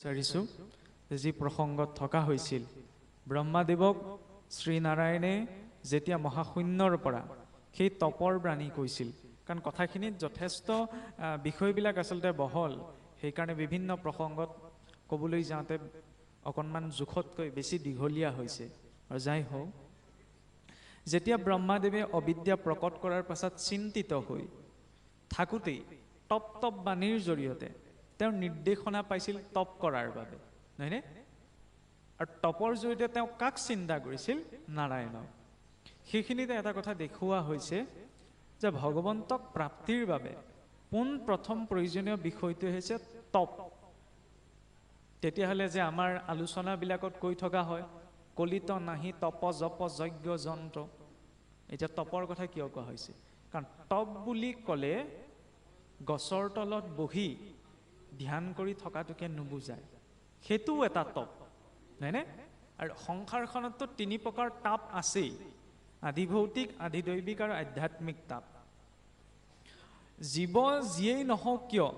বিচাৰিছোঁ যি প্ৰসংগত থকা হৈছিল ব্ৰহ্মাদেৱক শ্ৰীনাৰায়ণে যেতিয়া মহাশূন্যৰ পৰা সেই তপৰ বাণী কৈছিল, কাৰণ কথাখিনিত যথেষ্ট বিষয়বিলাক আচলতে বহল, সেইকাৰণে বিভিন্ন প্ৰসংগত ক'বলৈ যাওঁতে অকণমান জোখতকৈ বেছি দীঘলীয়া হৈছে। আৰু যাই হওক, যেতিয়া ব্ৰহ্মাদেৱে অবিদ্যা প্ৰকট কৰাৰ পাছত চিন্তিত হৈ থাকোঁতেই তপ বাণীৰ জৰিয়তে তেওঁৰ নিৰ্দেশনা পাইছিল তপ কৰাৰ বাবে, নহয়নে? আৰু তপৰ জৰিয়তে তেওঁ কাক চিন্তা কৰিছিল? নাৰায়ণক। সেইখিনিতে এটা কথা দেখুওৱা হৈছে যে ভগৱন্তক প্ৰাপ্তিৰ বাবে প্ৰথম প্ৰয়োজনীয় বিষয়টো হৈছে তপ। তেতিয়াহ'লে যে আমাৰ আলোচনাবিলাকত কৈ থকা হয় কলিত নাহি তপ জপ যজ্ঞ যন্ত্ৰ, এতিয়া তপৰ কথা কিয় কোৱা হৈছে? কাৰণ তপ বুলি ক'লে গছৰ তলত বহি ধ্যান কৰি থকাটোকে নুবুজায়, সেইটোও এটা তপ, নহয়নে? আৰু সংসাৰখনততো 3 প্ৰকাৰ তাপ আছেই, আধিভৌতিক, আধিদৈৱিক আৰু আধ্যাত্মিক তাপ। জীৱ যিয়েই নহওক কিয়,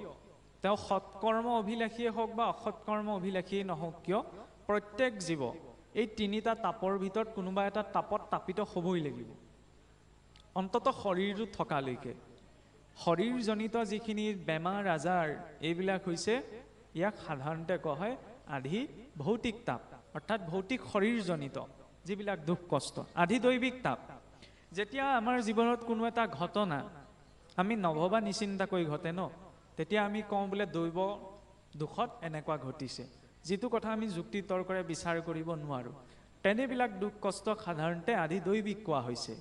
তেওঁ সৎকৰ্ম অভিলাষীয়ে হওক বা অসৎকৰ্ম অভিলাষীয়ে নহওক কিয়, প্ৰত্যেক জীৱ এই 3টা তাপৰ ভিতৰত কোনোবা এটা তাপত তাপিত হ'বই লাগিব, অন্ততঃ শৰীৰটো থকালৈকে। শৰীৰজনিত যিখিনি বেমাৰ আজাৰ এইবিলাক হৈছে, ইয়াক সাধাৰণতে কোৱা হয় আধি ভৌতিক তাপ, অৰ্থাৎ ভৌতিক শৰীৰজনিত যিবিলাক দুখ কষ্ট। আধিদৈৱিক তাপ, যেতিয়া আমাৰ জীৱনত কোনো এটা ঘটনা আমি নভবা নিচিন্তাকৈ ঘটে ন, তেতিয়া আমি কওঁ বোলে দৈৱ দুখত এনেকুৱা ঘটিছে, যিটো কথা আমি যুক্তি তৰ্কৰে বিচাৰ কৰিব নোৱাৰোঁ। তেনেবিলাক দুখ কষ্ট সাধাৰণতে আধিদৈৱিক কোৱা হৈছে।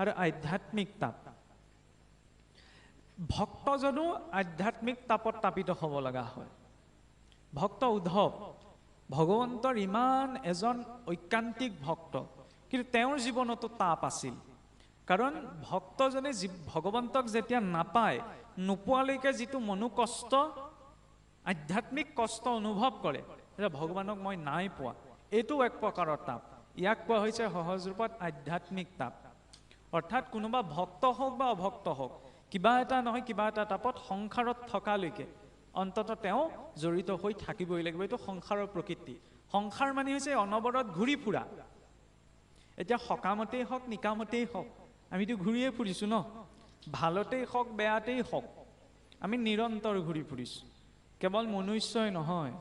আৰু আধ্যাত্মিক তাপ, ভক্তজনো আধ্যাত্মিক তাপত তাপিত হ'ব লগা হয়। ভক্ত উদ্ধৱ ভগৱন্তৰ ইমান এজন ঐকান্তিক ভক্ত, কিন্তু তেওঁৰ জীৱনতো তাপ আছিল। কাৰণ ভক্তজনে ভগৱন্তক যেতিয়া নাপায়, নোপোৱালৈকে যিটো মনোকষ্ট, আধ্যাত্মিক কষ্ট অনুভৱ কৰে, ভগৱানক মই নাই পোৱা, এইটো এক প্ৰকাৰৰ তাপ। ইয়াক কোৱা হৈছে সহজ ৰূপত আধ্যাত্মিক তাপ। অৰ্থাৎ কোনোবা ভক্ত হওক বা অভক্ত হওক, কিবা এটা নহয় কিবা এটা তাপত সংসাৰত থকালৈকে অন্ততঃ তেওঁ জড়িত হৈ থাকিবই লাগিব। এইটো সংসাৰৰ প্ৰকৃতি। সংসাৰ মানে হৈছে অনবৰত ঘূৰি ফুৰা। এতিয়া সকামতেই হওক নিকামতেই হওক আমিতো ঘূৰিয়ে ফুৰিছোঁ ন, ভালতেই হওক বেয়াতেই হওক আমি নিৰন্তৰ ঘূৰি ফুৰিছোঁ। কেৱল মনুষ্যই নহয়,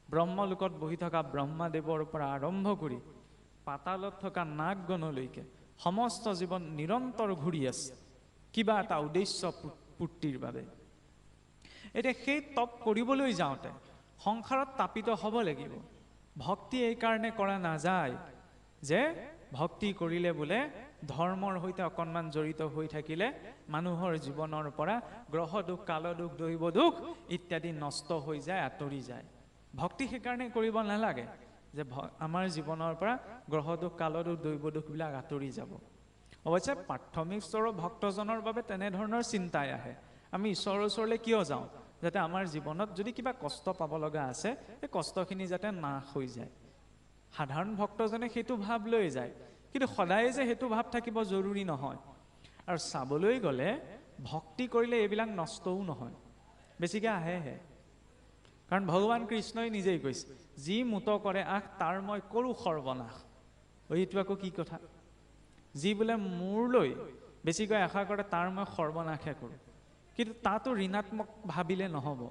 ব্ৰহ্মলোকত বহি থকা ব্ৰহ্মাদেৱৰ পৰা আৰম্ভ কৰি পাতালত থকা নাগগণলৈকে সমস্ত জীৱন নিৰন্তৰ ঘূৰি আছে কিবা এটা উদ্দেশ্য পূৰ্তিৰ বাবে। এতিয়া সেই তপ কৰিবলৈ যাওঁতে সংসাৰত তাপিত হ'ব লাগিব। ভক্তি এইকাৰণে কৰা নাযায় যে ভক্তি কৰিলে বোলে ধৰ্মৰ সৈতে অকণমান জড়িত হৈ থাকিলে মানুহৰ জীৱনৰ পৰা গ্ৰহ দুখ, কাল দুখ, দৈৱ দুখ ইত্যাদি নষ্ট হৈ যায়, আঁতৰি যায়। ভক্তি সেইকাৰণে কৰিব নালাগে যে আমাৰ জীৱনৰ পৰা গ্ৰহ দুখ, কাল দুখ, দৈৱ দুখবিলাক আঁতৰি যাব। অৱশ্যে প্ৰাথমিক স্তৰৰ ভক্তজনৰ বাবে তেনেধৰণৰ চিন্তাই আহে, আমি ঈশ্বৰৰ ওচৰলৈ কিয় যাওঁ? যাতে আমাৰ জীৱনত যদি কিবা কষ্ট পাব লগা আছে, সেই কষ্টখিনি যাতে নাশ হৈ যায়। সাধাৰণ ভক্তজনে সেইটো ভাৱ লৈ যায়, কিন্তু সদায় যে সেইটো ভাৱ থাকিব জৰুৰী নহয়। আৰু চাবলৈ গ'লে ভক্তি কৰিলে এইবিলাক নষ্টও নহয়, বেছিকৈ আহেহে। কাৰণ ভগৱান কৃষ্ণই নিজেই কৈছে, যি মোত কৰে আশ তাৰ মই কৰোঁ সৰ্বনাশ। এইটো আকৌ কি কথা? যি বোলে মোৰলৈ বেছিকৈ আশা কৰে তাৰ মই সৰ্বনাশে কৰোঁ। কিন্তু তাতো ঋণাত্মক ভাবিলে নহ'ব।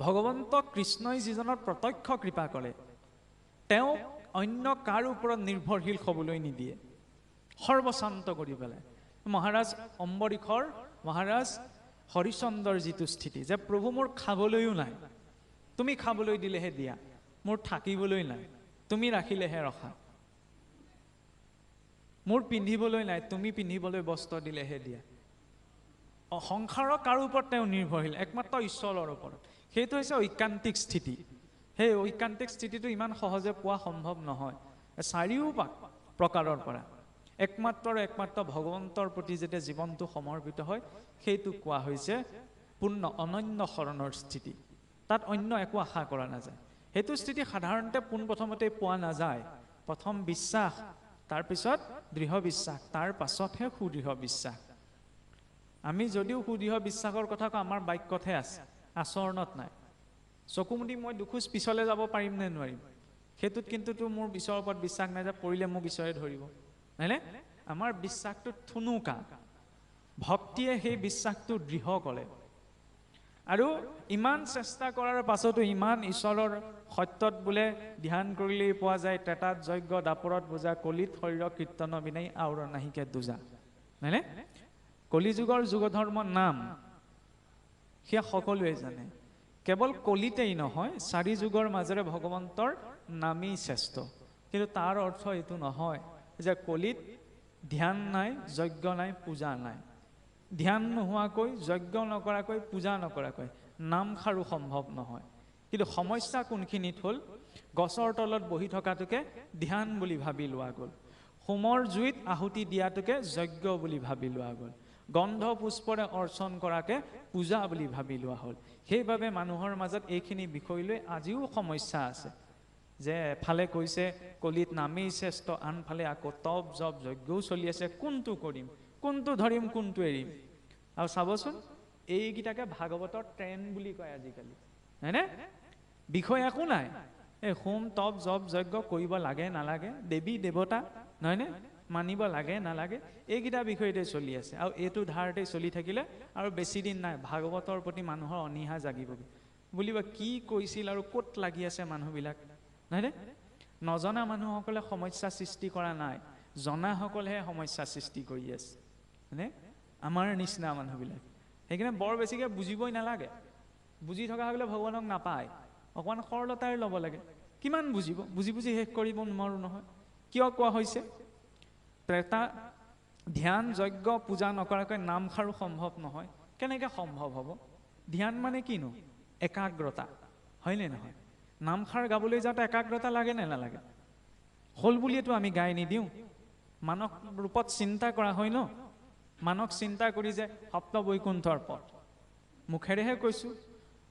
ভগৱন্ত কৃষ্ণই যিজনৰ প্ৰত্যক্ষ কৃপা কৰে, তেওঁ অন্য কাৰ ওপৰত নিৰ্ভৰশীল হ'বলৈ নিদিয়ে, সৰ্বশান্ত কৰি পেলাই। মহাৰাজ অম্বৰীশৰ, মহাৰাজ হৰিচন্দৰ যিটো স্থিতি, যে প্ৰভু মোৰ খাবলৈও নাই, তুমি খাবলৈ দিলেহে দিয়া, মোৰ থাকিবলৈ নাই, তুমি ৰাখিলেহে ৰখা, মোৰ পিন্ধিবলৈ নাই, তুমি পিন্ধিবলৈ বস্ত্ৰ দিলেহে দিয়া। সংসাৰৰ কাৰো ওপৰত তেওঁ নিৰ্ভৰশীল, একমাত্ৰ ঈশ্বৰৰ ওপৰত। সেইটো হৈছে ঐকান্তিক স্থিতি। সেই ঐকান্তিক স্থিতিটো ইমান সহজে পোৱা সম্ভৱ নহয়। চাৰিও প্ৰকাৰৰ পৰা একমাত্ৰ ভগৱন্তৰ প্ৰতি যেতিয়া জীৱনটো সমৰ্পিত হয়, সেইটো কোৱা হৈছে পূৰ্ণ অনন্য শৰণৰ স্থিতি। তাত অন্য একো আশা কৰা নাযায়। সেইটো স্থিতি সাধাৰণতে পোনপ্ৰথমতে পোৱা নাযায়। প্ৰথম বিশ্বাস, তাৰপিছত দৃঢ় বিশ্বাস, তাৰ পাছতহে সুদৃঢ় বিশ্বাস। আমি যদিও সুদৃঢ় বিশ্বাসৰ কথা কওঁ, আমাৰ বাক্যতহে আছে, আচৰণত নাই। চকু মুদি মই দুখোজ পিছলৈ যাব পাৰিম নে নোৱাৰিম সেইটোত কিন্তু মোৰ ঈশ্বৰৰ ওপৰত বিশ্বাস নাই যে পৰিলে মোক ঈশ্বৰে ধৰিব হয়নে আমাৰ বিশ্বাসটো থুনুকা ভক্তিয়ে সেই বিশ্বাসটো দৃঢ় কৰে আৰু ইমান চেষ্টা কৰাৰ পাছতো ইমান ঈশ্বৰৰ সত্যত বোলে ধ্যান কৰিলেই পোৱা যায় তেতাত যজ্ঞ দাপৰত বুজা কলিত শৰীৰ কীৰ্তন বিনাই আউৰ নাহিকে দুজা হয়নে কলিযুগৰ যুগধৰ্ম নাম সেয়া সকলোৱে জানে কেৱল কলিতেই নহয় চাৰি যুগৰ মাজেৰে ভগৱন্তৰ নামেই শ্ৰেষ্ঠ কিন্তু তাৰ অৰ্থ এইটো নহয় যে কলিত ধ্যান নাই যজ্ঞ নাই পূজা নাই ধ্যান নোহোৱাকৈ যজ্ঞ নকৰাকৈ পূজা নকৰাকৈ নাম খাৰো সম্ভৱ নহয় কিন্তু সমস্যা কোনখিনিত হ'ল গছৰ তলত বহি থকাটোকে ধ্যান বুলি ভাবি লোৱা গ'ল হোমৰ জুইত আহুতি দিয়াটোকে যজ্ঞ বুলি ভাবি লোৱা গ'ল গন্ধ পুষ্পৰে অৰ্চন কৰাকে পূজা বুলি ভাবি লোৱা হ'ল সেইবাবে মানুহৰ মাজত এইখিনি বিষয় লৈ আজিও সমস্যা আছে যে এফালে কৈছে কলিত নামেই শ্ৰেষ্ঠ আনফালে আকৌ তপ জপ যজ্ঞও চলি আছে কোনটো কৰিম কোনটো ধৰিম কোনটো এৰিম আৰু চাবচোন এইকেইটাকে ভাগৱতৰ ট্ৰেণ্ড বুলি কয় আজিকালি হয়নে বিষয় একো নাই এই হোম তপ জপ যজ্ঞ কৰিব লাগে নালাগে দেৱী দেৱতা নহয়নে মানিব লাগে নালাগে এইকেইটা বিষয়তে চলি আছে আৰু এইটো ধাৰতে চলি থাকিলে আৰু বেছি দিন নাই ভাগৱতৰ প্ৰতি মানুহৰ অনীহা জাগিবগৈ বুলিব কি কৈছিল আৰু ক'ত লাগি আছে মানুহবিলাক নহয়নে নজনা মানুহসকলে সমস্যা সৃষ্টি কৰা নাই জনাসকলেহে সমস্যা সৃষ্টি কৰি আছে হয়নে আমাৰ নিচিনা মানুহবিলাক সেইকাৰণে বৰ বেছিকৈ বুজিবই নালাগে বুজি থকা হ'লে ভগৱানক নাপায় অকণমান সৰলতাৰে ল'ব লাগে কিমান বুজিব বুজি বুজি শেষ কৰিব নোৱাৰো নহয় কিয় কোৱা হৈছে ত্ৰেতা ধ্যান যজ্ঞ পূজা নকৰাকৈ নাম খাৰো সম্ভৱ নহয় কেনেকৈ সম্ভৱ হ'ব ধ্যান মানে কিনো একাগ্ৰতা হয়নে নহয় নামখাৰ গাবলৈ যাওঁতে একাগ্ৰতা লাগে নে নালাগে হ'ল বুলিয়েতো আমি গাই নিদিওঁ মানস ৰূপত চিন্তা কৰা হয় ন মানক চিন্তা কৰি যে সপ্ত বৈকুণ্ঠৰ পথ মুখেৰেহে কৈছোঁ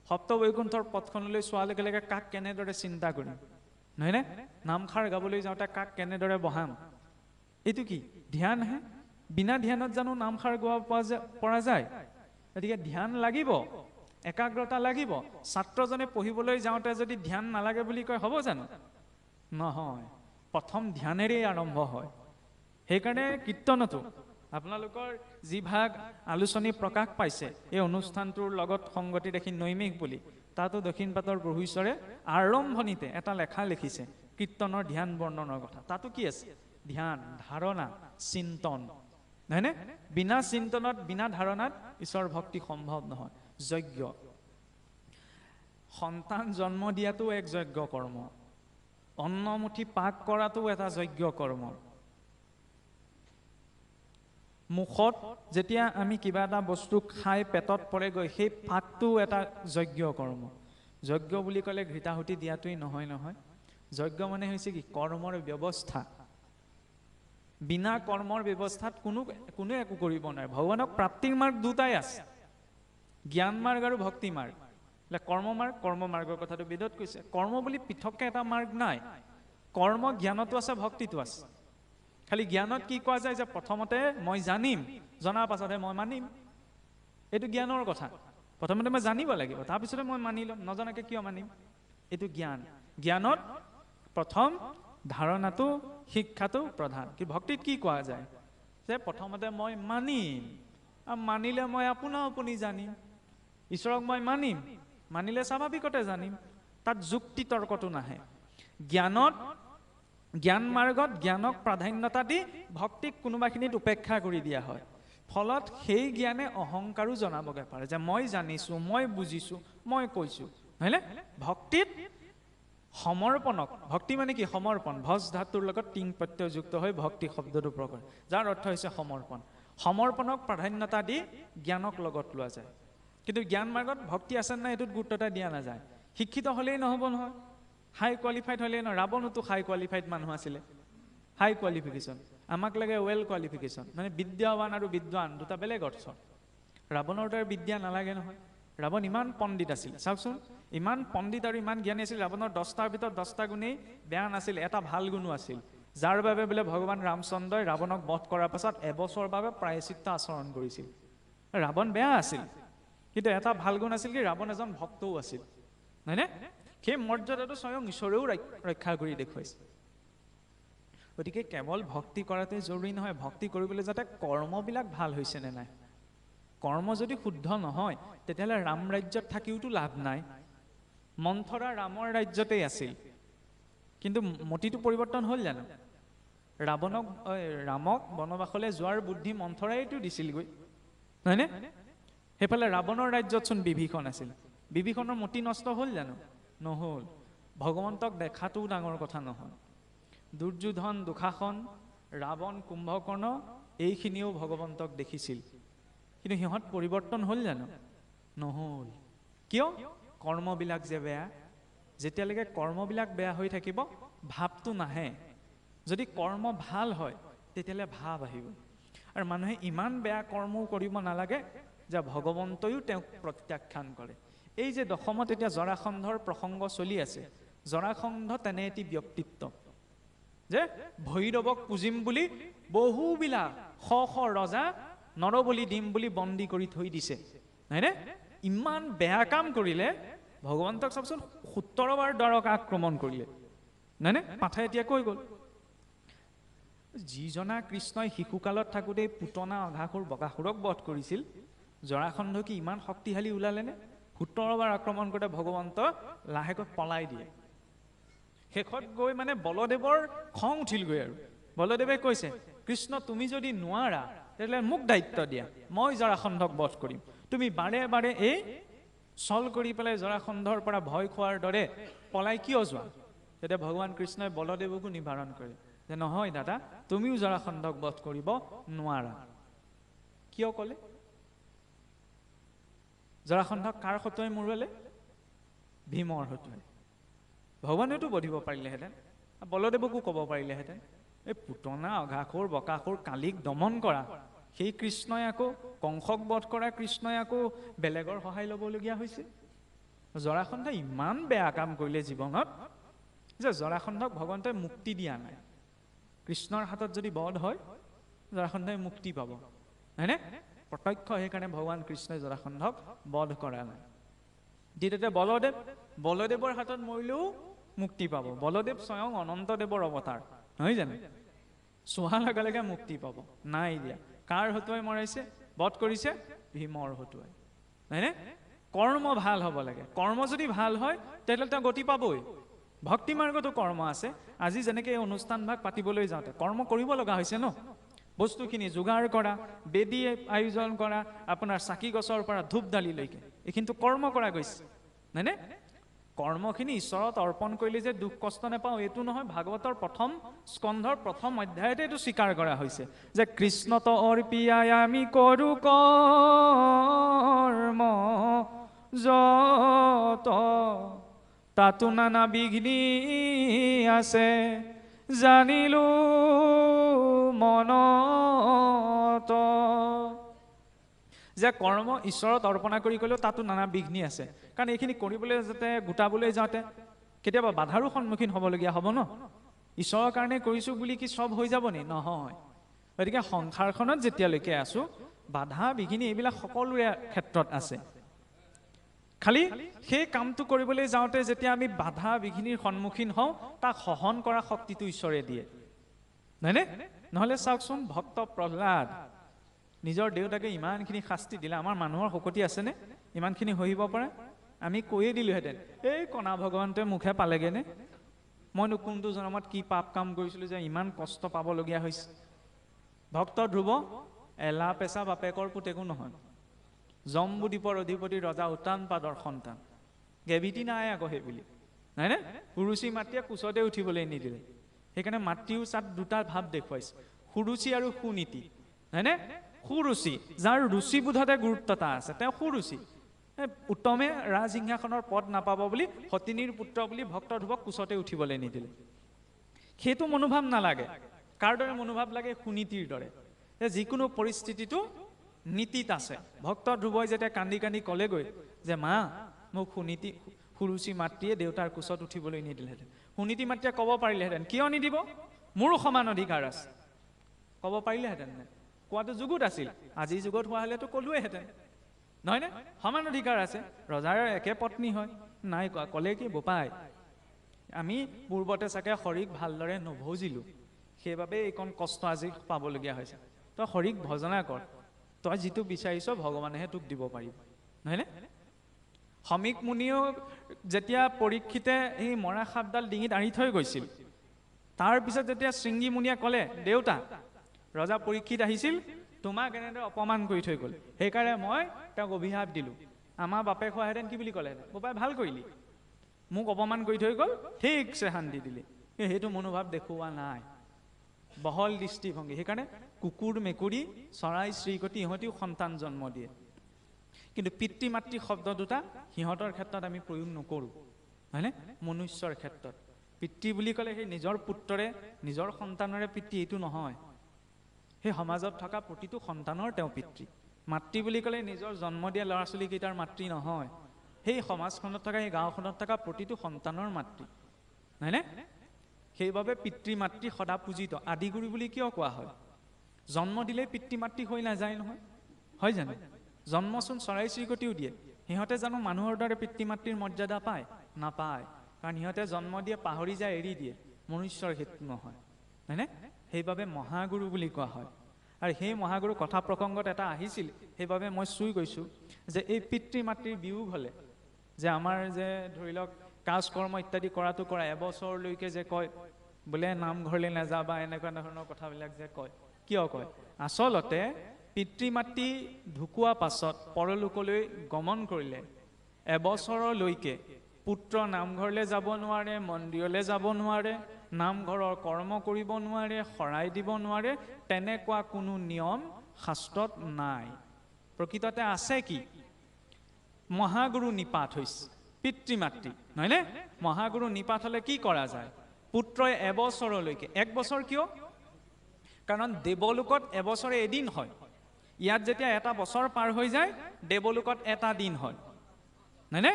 সপ্ত বৈকুণ্ঠৰ পথখনলৈ চোৱাৰ লগে লগে কাক কেনেদৰে চিন্তা কৰিম নহয়নে নামখাৰ গাবলৈ যাওঁতে কাক কেনেদৰে বহাম এইটো কি ধ্যানহে বিনা ধ্যানত জানো নামখাৰ গোৱা পৰা যায় গতিকে ধ্যান লাগিব একাগ্ৰতা লাগিব ছাত্ৰজনে পঢ়িবলৈ যাওঁতে যদি ধ্যান নালাগে বুলি কয় হ'ব জানো নহয় প্ৰথম ধ্যানেৰেই আৰম্ভ হয় সেইকাৰণে কীৰ্তনতো আপোনালোকৰ যি ভাগ আলোচনী প্ৰকাশ পাইছে এই অনুষ্ঠানটোৰ লগত সংগতি ৰাখি নৈমিষ বুলি তাতো দক্ষিণপাটৰ প্ৰভু ঈশ্বৰে আৰম্ভণিতে এটা লেখা লিখিছে কীৰ্তনৰ ধ্যান বৰ্ণনৰ কথা তাতো কি আছে ধ্যান ধাৰণা চিন্তন নহয়নে বিনা চিন্তনত বিনা ধাৰণাত ঈশ্বৰ ভক্তি সম্ভৱ নহয় যজ্ঞ সন্তান জন্ম দিয়াটো এক যজ্ঞ কৰ্ম অন্নমুঠি পাক কৰাটো এটা যজ্ঞ কৰ্ম মুখত যেতিয়া আমি কিবা এটা বস্তু খাই পেটত পৰেগৈ সেই পাকটো এটা যজ্ঞ কৰ্ম যজ্ঞ বুলি ক'লে ঘৃতাহুতি দিয়াটোৱেই নহয় নহয় যজ্ঞ মানে হৈছে কি কৰ্মৰ ব্যৱস্থা বিনা কৰ্মৰ ব্যৱস্থাত কোনো একো কৰিব নোৱাৰে ভগৱানক প্ৰাপ্তিৰ মাৰ্গ দুটাই আছে জ্ঞান মাৰ্গ আৰু ভক্তি মাৰ্গ কৰ্ম মাৰ্গৰ কথাটো বেদত কৈছে কৰ্ম বুলি পৃথককৈ এটা মাৰ্গ নাই কৰ্ম জ্ঞানতো আছে ভক্তিটো আছে খালি জ্ঞানত কি কোৱা যায় যে প্ৰথমতে মই জানিম জনাৰ পাছতহে মই মানিম এইটো জ্ঞানৰ কথা প্ৰথমতে মই জানিব লাগিব তাৰপিছতে মই মানি ল'ম নজনাকৈ কিয় মানিম এইটো জ্ঞানত প্ৰথম ধাৰণাটো শিক্ষাটো প্ৰধান কি ভক্তিত কি কোৱা যায় যে প্ৰথমতে মই মানিম আৰু মানিলে মই আপুনি জানিম ঈশ্বৰক মই মানিলে স্বাভাৱিকতে জানিম তাত যুক্তি তৰ্কটো নাহে জ্ঞান মাৰ্গত জ্ঞানক প্ৰাধান্যতা দি ভক্তিক কোনোবাখিনিত উপেক্ষা কৰি দিয়া হয় ফলত সেই জ্ঞানে অহংকাৰো জনাবগৈ পাৰে যে মই জানিছোঁ মই বুজিছোঁ মই কৈছোঁ নহয়নে ভক্তিত সমৰ্পণক ভক্তি মানে কি সমৰ্পণ ভজ ধাতুৰ লগত টিং প্ৰত্যয়যুক্ত হৈ ভক্তি শব্দটো প্ৰকাশ যাৰ অৰ্থ হৈছে সমৰ্পণক প্ৰাধান্যতা দি জ্ঞানক লগত লোৱা যায় কিন্তু জ্ঞান মাৰ্গত ভক্তি আছে নাই এইটোত গুৰুত্বতা দিয়া নাযায় শিক্ষিত হ'লেই নহ'ব নহয় হাই কোৱালিফাইড হ'লেই নহয় ৰাৱণতো হাই কোৱালিফাইড মানুহ আছিলে হাই কোৱালিফিকেশ্যন আমাক লাগে ৱেল কোৱালিফিকেশ্যন মানে বিদ্যাৱান আৰু বিদ্বান দুটা বেলেগ অৰ্থ ৰাৱণৰ দৰে বিদ্যা নালাগে নহয় ৰাৱণ ইমান পণ্ডিত আছিল চাওকচোন ইমান পণ্ডিত আৰু ইমান জ্ঞানী আছিল ৰাৱণৰ 10টাৰ ভিতৰত 10টা গুণেই বেয়া নাছিল এটা ভাল গুণো আছিল যাৰ বাবে বোলে ভগৱান ৰামচন্দ্ৰই ৰাৱণক বধ কৰাৰ পাছত এবছৰৰ বাবে প্ৰায়শ্চিত্ত আচৰণ কৰিছিল ৰাৱণ বেয়া আছিল কিন্তু এটা ভাল গুণ আছিল কি ৰাৱণ এজন ভক্তও আছিল নহয়নে? সেই মৰ্যাদাটো স্বয়ং ঈশ্বৰৰ ৰক্ষা কৰি দেখুৱাইছে। গতিকে কেৱল ভক্তি কৰাটোৱে জৰুৰী নহয়, ভক্তি কৰিবলৈ যাতে কৰ্মবিলাক ভাল হৈছে নে নাই। কৰ্ম যদি শুদ্ধ নহয় তেতিয়াহ'লে ৰাম ৰাজ্যত থাকিওতো লাভ নাই। মন্থৰা ৰামৰ ৰাজ্যতেই আছিল, কিন্তু মতিটো পৰিৱৰ্তন হ'ল জানো? ৰামক বনবাসলৈ যোৱাৰ বুদ্ধি মন্থৰাইতো দিছিলগৈ, নহয়নে? সেইফালে ৰাৱণৰ ৰাজ্যতচোন বিভীষণ আছিল, বিভীষণৰ মতি নষ্ট হ'ল জানো? নহ'ল। ভগৱন্তক দেখাটোও ডাঙৰ কথা নহয়। দুৰ্যোধন, দুঃশাসন, ৰাৱণ, কুম্ভকৰ্ণ এইখিনিও ভগৱন্তক দেখিছিল, কিন্তু সিহঁত পৰিৱৰ্তন হ'ল জানো? নহ'ল। কিয়? কৰ্মবিলাক যে বেয়া। যেতিয়ালৈকে কৰ্মবিলাক বেয়া হৈ থাকিব ভাৱটো নাহে। যদি কৰ্ম ভাল হয় তেতিয়াহ'লে ভাৱ আহিব। আৰু মানুহে ইমান বেয়া কৰ্মও কৰিব নালাগে যে ভগৱন্তইও তেওঁক প্ৰত্যাখ্যান কৰে। এই যে দশমত এতিয়া জৰাসন্ধৰ প্ৰসংগ চলি আছে, জৰাসন্ধ তেনে এটি ব্যক্তিত্ব যে ভৈৰৱক পুজিম বুলি বহুবিলাক শ শ ৰজা নৰবলি দিম বুলি বন্দী কৰি থৈ দিছে, নহয়নে? ইমান বেয়া কাম কৰিলে ভগৱন্তক চাবচোন 17 বাৰ দ্বাৰকা আক্ৰমণ কৰিলে, নহয়নে? পাঠা এতিয়া কৈ গ'ল। যিজনা কৃষ্ণই শিশুকালত থাকোঁতে পুতনা, অঘাসুৰ, বকাসুৰক বধ কৰিছিল, জৰাসন্ধ কি ইমান শক্তিশালী ওলালেনে? 17 বাৰ আক্ৰমণ কৰোঁতে ভগৱন্ত লাহেকৈ পলাই দিয়ে। শেষত গৈ মানে বলদেৱৰ খং উঠিলগৈ আৰু বলদেৱে কৈছে, কৃষ্ণ তুমি যদি নোৱাৰা তেতিয়াহ'লে মোক দায়িত্ব দিয়া, মই জৰাসন্ধক বধ কৰিম। তুমি বাৰে বাৰে এই ছল কৰি পেলাই জৰাসন্ধৰ পৰা ভয় খোৱাৰ দৰে পলাই কিয় যোৱা? তেতিয়া ভগৱান কৃষ্ণই বলদেৱকো নিবাৰণ কৰে যে নহয় দাদা, তুমিও জৰাসন্ধক বধ কৰিব নোৱাৰা। কিয় ক'লে? জৰাসন্ধক কাৰ হতুৱাই মৰুৱালে? ভীমৰ হতুৱাই। ভগৱানেতো বধিব পাৰিলেহেঁতেন, বলদেৱকো ক'ব পাৰিলেহেঁতেন, এই পুতনা, অঘাসুৰ, বকাসুৰ, কালিক দমন কৰা সেই কৃষ্ণই আকৌ, কংসক বধ কৰা কৃষ্ণই আকৌ বেলেগৰ সহায় ল'বলগীয়া হৈছে। জৰাসন্ধই ইমান বেয়া কাম কৰিলে জীৱনত যে জৰাসন্ধক ভগৱন্তই মুক্তি দিয়া নাই। কৃষ্ণৰ হাতত যদি বধ হয় জৰাসন্ধই মুক্তি পাব, হয়নে? প্ৰত্যক্ষ সেইকাৰণে ভগৱান কৃষ্ণই জৰাসন্ধক বধ কৰা নাই। দ্বিতীয়তে বলদেৱৰ হাতত মৰিলেও মুক্তি পাব। বলদেৱ স্বয়ং অনন্তদেৱৰ অৱতাৰ, নহয় জানো? চোৱাৰ লগে লগে মুক্তি পাব, নাই দিয়া। কাৰ হতুৱাই মৰাইছে, বধ কৰিছে? ভীমৰ হতুৱাই, হয়নে? কৰ্ম ভাল হ'ব লাগে। কৰ্ম যদি ভাল হয় তেতিয়াহ'লে তেওঁ গতি পাবই। ভক্তি মাৰ্গতো কৰ্ম আছে। আজি যেনেকৈ এই অনুষ্ঠানভাগ পাতিবলৈ যাওঁতে কৰ্ম কৰিব লগা হৈছে ন, বস্তুখিনি যোগাৰ কৰা, বেদী আয়োজন কৰা, আপোনাৰ চাকি গছৰ পৰা ধূপ দালিলৈকে এইখিনিতো কৰ্ম কৰা গৈছে, হয়নে? কৰ্মখিনি ঈশ্বৰত অৰ্পণ কৰিলে যে দুখ কষ্ট নাপাওঁ এইটো নহয়। ভাগৱতৰ প্ৰথম স্কন্ধৰ প্ৰথম অধ্যায়তে এইটো স্বীকাৰ কৰা হৈছে যে কৃষ্ণত অৰ্পিয়াই আমি কৰো কৰ্ম যত, তাতো নানা বিঘ্নি আছে, জানিলো মনত। যে কৰ্ম ঈশ্বৰত অৰ্পণা কৰি কৰিলেও তাতো নানা বিঘ্নি আছে, কাৰণ এইখিনি কৰিবলৈ যাতে গোটাবলৈ যাওঁতে কেতিয়াবা বাধাৰো সন্মুখীন হ'বলগীয়া হ'ব ন। ঈশ্বৰৰ কাৰণে কৰিছোঁ বুলি কি চব হৈ যাব নি? নহয়। গতিকে সংসাৰখনত যেতিয়ালৈকে আছো বাধা বিঘিনি এইবিলাক সকলোৰে ক্ষেত্ৰত আছে। খালি সেই কামটো কৰিবলৈ যাওঁতে যেতিয়া আমি বাধা বিঘিনিৰ সন্মুখীন হওঁ তাক সহন কৰা শক্তিটো ঈশ্বৰে দিয়ে, নহয়নে? নহ'লে চাওকচোন ভক্ত প্ৰহ্লাদ নিজৰ দেউতাকে ইমানখিনি শাস্তি দিলে, আমাৰ মানুহৰ শকতি আছেনে ইমানখিনি সহিব পাৰে? আমি কৈয়ে দিলোহেঁতেন, এই কণা ভগৱন্তই মুখে পালেগেনে, মইনো কোনটো জনমত কি পাপ কাম কৰিছিলোঁ যে ইমান কষ্ট পাবলগীয়া হৈছে। ভক্ত ধ্ৰুৱ এলা পেচা বাপেকৰ পুতেকো নহয়, জম্বুদ্বীপৰ অধিপতি ৰজা উত্তানপাদৰ সন্তান, গেভিটি নাই আকৌ সেই বুলি, নহয়নে? সুৰুচি মাতৃয়ে কোচতে উঠিবলৈ নিদিলে, সেইকাৰণে মাতৃও তাত দুটা ভাৱ দেখুৱাইছে, সুৰুচি আৰু সুনীতি, হয়নে? সুৰুচি, যাৰ ৰুচিবোধতে গুৰুত্বতা আছে, তেওঁ সুৰুচি। উত্তমে ৰাজসিংহাসনৰ পদ নাপাব বুলি সতিনীৰ পুত্ৰ বুলি ভক্ত ধ্ৰুৱক কোচতে উঠিবলৈ নিদিলে। সেইটো মনোভাৱ নালাগে। কাৰ দৰে মনোভাৱ লাগে? সুনীতিৰ দৰে, যিকোনো পৰিস্থিতিটো নীতিত আছে। ভক্ত ধ্ৰুৱই যেতিয়া কান্দি কান্দি ক'লেগৈ যে মা মোক সুৰুচি মাতৃয়ে দেউতাৰ কোচত উঠিবলৈ নিদিলেহেঁতেন, সুনীতি মাতৃয়ে ক'ব পাৰিলেহেঁতেন কিয় নিদিব, মোৰো সমান অধিকাৰ আছে, ক'ব পাৰিলেহেঁতেন নে? কোৱাটো যুগত আছিল, আজিৰ যুগত হোৱা হ'লেতো ক'লোৱেহেঁতেন, নহয়নে? সমান অধিকাৰ আছে, ৰজাৰ একে পত্নী হয়, নাই কোৱা। ক'লে কি বোপাই আমি পূৰ্বতে চাগে শৰীক ভালদৰে নভজিলোঁ, সেইবাবে এইকণ কষ্ট আজি পাবলগীয়া হৈছে। তই শৰীক ভজনা কৰ, তই যিটো বিচাৰিছ ভগৱানেহে তোক দিব পাৰিব, নহয়নে? সমীক মুনিও যেতিয়া পৰীক্ষিতে সেই মৰা সাপডাল ডিঙিত আঁৰি থৈ গৈছিল, তাৰপিছত যেতিয়া শৃংগী মুনিয়ে ক'লে দেউতা ৰজা পৰীক্ষিত আহিছিল, তোমাক এনেদৰে অপমান কৰি থৈ গ'ল, সেইকাৰণে মই তেওঁক অভিশাপ দিলোঁ। আমাৰ বাপে খোৱাহেঁতেন কি বুলি ক'লেহেঁতেন, বোপাই ভাল কৰিলি, মোক অপমান কৰি থৈ গ'ল, ঠিকছে শান্তি দিলি। সেইটো মনোভাৱ দেখুওৱা নাই, বহল দৃষ্টিভংগী। সেইকাৰণে কুকুৰ মেকুৰী চৰাই চিৰিকটি ইহঁতেও সন্তান জন্ম দিয়ে, কিন্তু পিতৃ মাতৃ শব্দ দুটা সিহঁতৰ ক্ষেত্ৰত আমি প্ৰয়োগ নকৰোঁ, হয়নে? মনুষ্যৰ ক্ষেত্ৰত পিতৃ বুলি ক'লে সেই নিজৰ পুত্ৰৰে নিজৰ সন্তানৰে পিতৃ এইটো নহয়, সেই সমাজত থকা প্ৰতিটো সন্তানৰ তেওঁ পিতৃ। মাতৃ বুলি ক'লে নিজৰ জন্ম দিয়া ল'ৰা ছোৱালীকেইটাৰ মাতৃ নহয়, সেই সমাজখনত থকা সেই গাঁওখনত থকা প্ৰতিটো সন্তানৰ মাতৃ, হয়নে? সেইবাবে পিতৃ মাতৃ সদা পূজিত। আদিগুৰু বুলি কিয় কোৱা হয়? জন্ম দিলে পিতৃ মাতৃ হৈ নাযায় নহয়, হয় জানো? জন্মচোন চৰাই চিৰিকটিও দিয়ে, সিহঁতে জানো মানুহৰ দৰে পিতৃ মাতৃৰ মৰ্যাদা পায়? নাপায়, কাৰণ সিহঁতে জন্ম দিয়ে পাহৰি যায়, এৰি দিয়ে। মনুষ্যৰ সেইটো নহয়, হয়নে? সেইবাবে মহাগুৰু বুলি কোৱা হয়। আৰু সেই মহাগুৰু কথা প্ৰসংগত এটা আহিছিল, সেইবাবে মই চুই গৈছোঁ যে এই পিতৃ মাতৃৰ বিয়োগ হ'লে যে আমাৰ যে ধৰি লওক কাজ কৰ্ম ইত্যাদি কৰাটো কৰা, এবছৰলৈকে যে কয় বোলে নামঘৰলৈ নাযাবা, এনেকুৱা ধৰণৰ কথাবিলাক যে কয়, কিয় কয়? আচলতে পিতৃ মাতৃ ঢুকোৱা পাছত পৰলোকলৈ গমন কৰিলে এবছৰলৈকে পুত্ৰ নামঘৰলৈ যাব নোৱাৰে, মন্দিৰলৈ যাব নোৱাৰে, নামঘৰৰ কৰ্ম কৰিব নোৱাৰে, শৰাই দিব নোৱাৰে, তেনেকুৱা কোনো নিয়ম শাস্ত্ৰত নাই। প্ৰকৃততে আছে কি? মহাগুৰু নিপাত হৈছে পিতৃ মাতৃ, নহয়নে? মহাগুৰু নিপাত হ'লে কি কৰা যায়? পুত্ৰই এবছৰলৈকে, 1 বছৰ কিয়? কাৰণ দেৱলোকত এবছৰে এদিন হয়, ইয়াত যেতিয়া এটা বছৰ পাৰ হৈ যায় দেৱলোকত এটা দিন হয়, নহয়নে?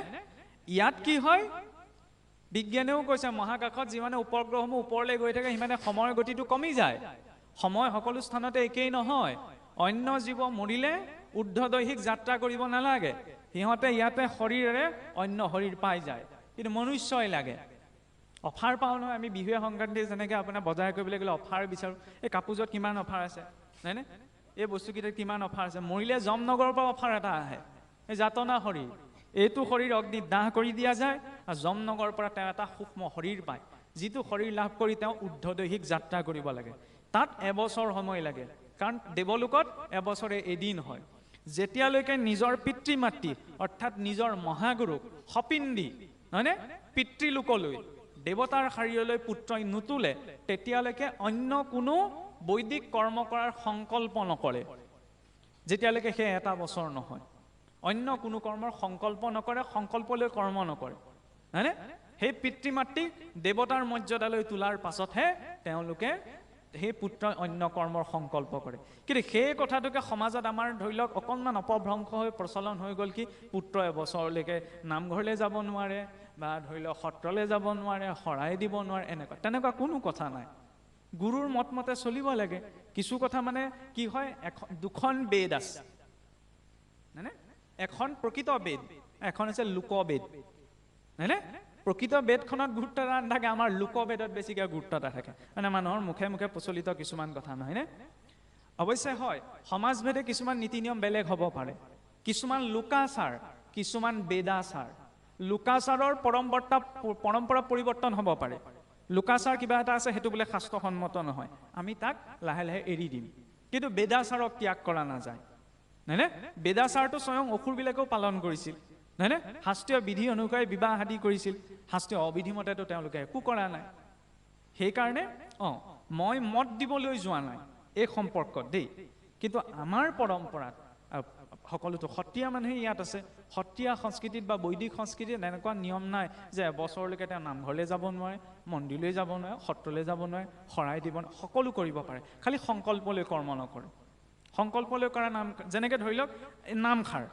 ইয়াত কি হয়? বিজ্ঞানেও কৈছে মহাকাশত যিমানে উপগ্ৰহসমূহ ওপৰলৈ গৈ থাকে সিমানে সময়ৰ গতিটো কমি যায়। সময় সকলো স্থানতে একেই নহয়। অন্য জীৱ মৰিলে ঊৰ্ধ্বদৈহিক যাত্ৰা কৰিব নালাগে, সিহঁতে ইয়াতে শৰীৰেৰে অন্য শৰীৰ পাই যায়, কিন্তু মনুষ্যই লাগে। অফাৰ পাওঁ নহয় আমি বিহুৱে সংক্ৰান্তি যেনেকৈ আপোনাৰ বজাৰ কৰিবলৈ গ'লে অফাৰ বিচাৰোঁ, এই কাপোৰযোৰত কিমান অফাৰ আছে, নহয়নে? এই বস্তুকেইটাত কিমান অফাৰ আছে। মৰিলে যমনগৰৰ পৰা অফাৰ এটা আহে, এই যাতনা শৰীৰ, এইটো শৰীৰ অগ্নিত দাহ কৰি দিয়া যায়, আৰু যমনগৰৰ পৰা তেওঁ এটা সূক্ষ্ম শৰীৰ পায়, যিটো শৰীৰ লাভ কৰি তেওঁ ঊৰ্ধ্বদৈহিক যাত্ৰা কৰিব লাগে। তাত এবছৰ সময় লাগে, কাৰণ দেৱলোকত এবছৰে এদিন হয়। যেতিয়ালৈকে নিজৰ পিতৃ মাতৃ অৰ্থাৎ নিজৰ মহাগুৰুক সপিণ্ডি, নহয়নে, পিতৃলোকলৈ দেৱতাৰ শাৰীৰলৈ পুত্ৰই নুতুলে, তেতিয়ালৈকে অন্য কোনো বৈদিক কৰ্ম কৰাৰ সংকল্প নকৰে, যেতিয়ালৈকে সেই 1 বছৰ নহয়। অন্য কোনো কৰ্মৰ সংকল্প নকৰে, সংকল্পলৈ কৰ্ম নকৰে, হয়নে? সেই পিতৃ মাতৃক দেৱতাৰ মৰ্যাদালৈ তোলাৰ পাছতহে তেওঁলোকে সেই পুত্ৰই অন্য কৰ্মৰ সংকল্প কৰে। কিন্তু সেই কথাটোকে সমাজত আমাৰ ধৰি লওক অকণমান অপভ্ৰংশ হৈ প্ৰচলন হৈ গ'ল কি পুত্ৰ এবছৰলৈকে নামঘৰলৈ যাব নোৱাৰে, বা ধৰি লওক সত্ৰলৈ যাব নোৱাৰে, শৰাই দিব নোৱাৰে, তেনেকুৱা কোনো কথা নাই। গুৰুৰ মত মতে চলিব লাগে। কিছু কথা মানে কি হয়, 2খন বেদ আছে, হয়নে? এখন প্ৰকৃত বেদ, এখন হৈছে লোকবেদ, হয়নে? প্ৰকৃত বেদখনত গুৰুত্ব এটা নাথাকে, আমাৰ লোকবেদত বেছিকৈ গুৰুত্ব এটা থাকে, মানে মানুহৰ মুখে মুখে প্ৰচলিত কিছুমান কথা, নহয়নে? অৱশ্যে হয় সমাজভেদে কিছুমান নীতি নিয়ম বেলেগ হ'ব পাৰে, কিছুমান লোকাচাৰ, কিছুমান বেদাচাৰ। লোকাচাৰৰ পৰম্পৰা পৰিৱৰ্তন হ'ব পাৰে। লোকাচাৰ কিবা এটা আছে, সেইটো বোলে শাস্ত্ৰসন্মত নহয়, আমি তাক লাহে লাহে এৰি দিম, কিন্তু বেদাচাৰক ত্যাগ কৰা নাযায়, নহয়নে? বেদাচাৰটো স্বয়ং অসুৰবিলাকেও পালন কৰিছিল, নহয়নে? শাস্ত্ৰীয় বিধি অনুসৰি বিবাহ আদি কৰিছিল, শাস্ত্ৰীয় অবিধিমতেতো তেওঁলোকে একো কৰা নাই। সেইকাৰণে মই মত দিবলৈ যোৱা নাই এই সম্পৰ্কত দেই, কিন্তু আমাৰ পৰম্পৰাত সকলোতো সত্ৰীয়া মানুহে ইয়াত আছে, সত্ৰীয়া সংস্কৃতিত বা বৈদিক সংস্কৃতিত এনেকুৱা নিয়ম নাই যে এবছৰলৈকে তেওঁ নামঘৰলৈ যাব নোৱাৰে, মন্দিৰলৈ যাব নোৱাৰে, সত্ৰলৈ যাব নোৱাৰে, শৰাই দিব নোৱাৰে, সকলো কৰিব পাৰে, খালি সংকল্পলৈ কৰ্ম নকৰে। সংকল্পলৈ কৰা নাম, যেনেকৈ ধৰি লওক নামষাৰ,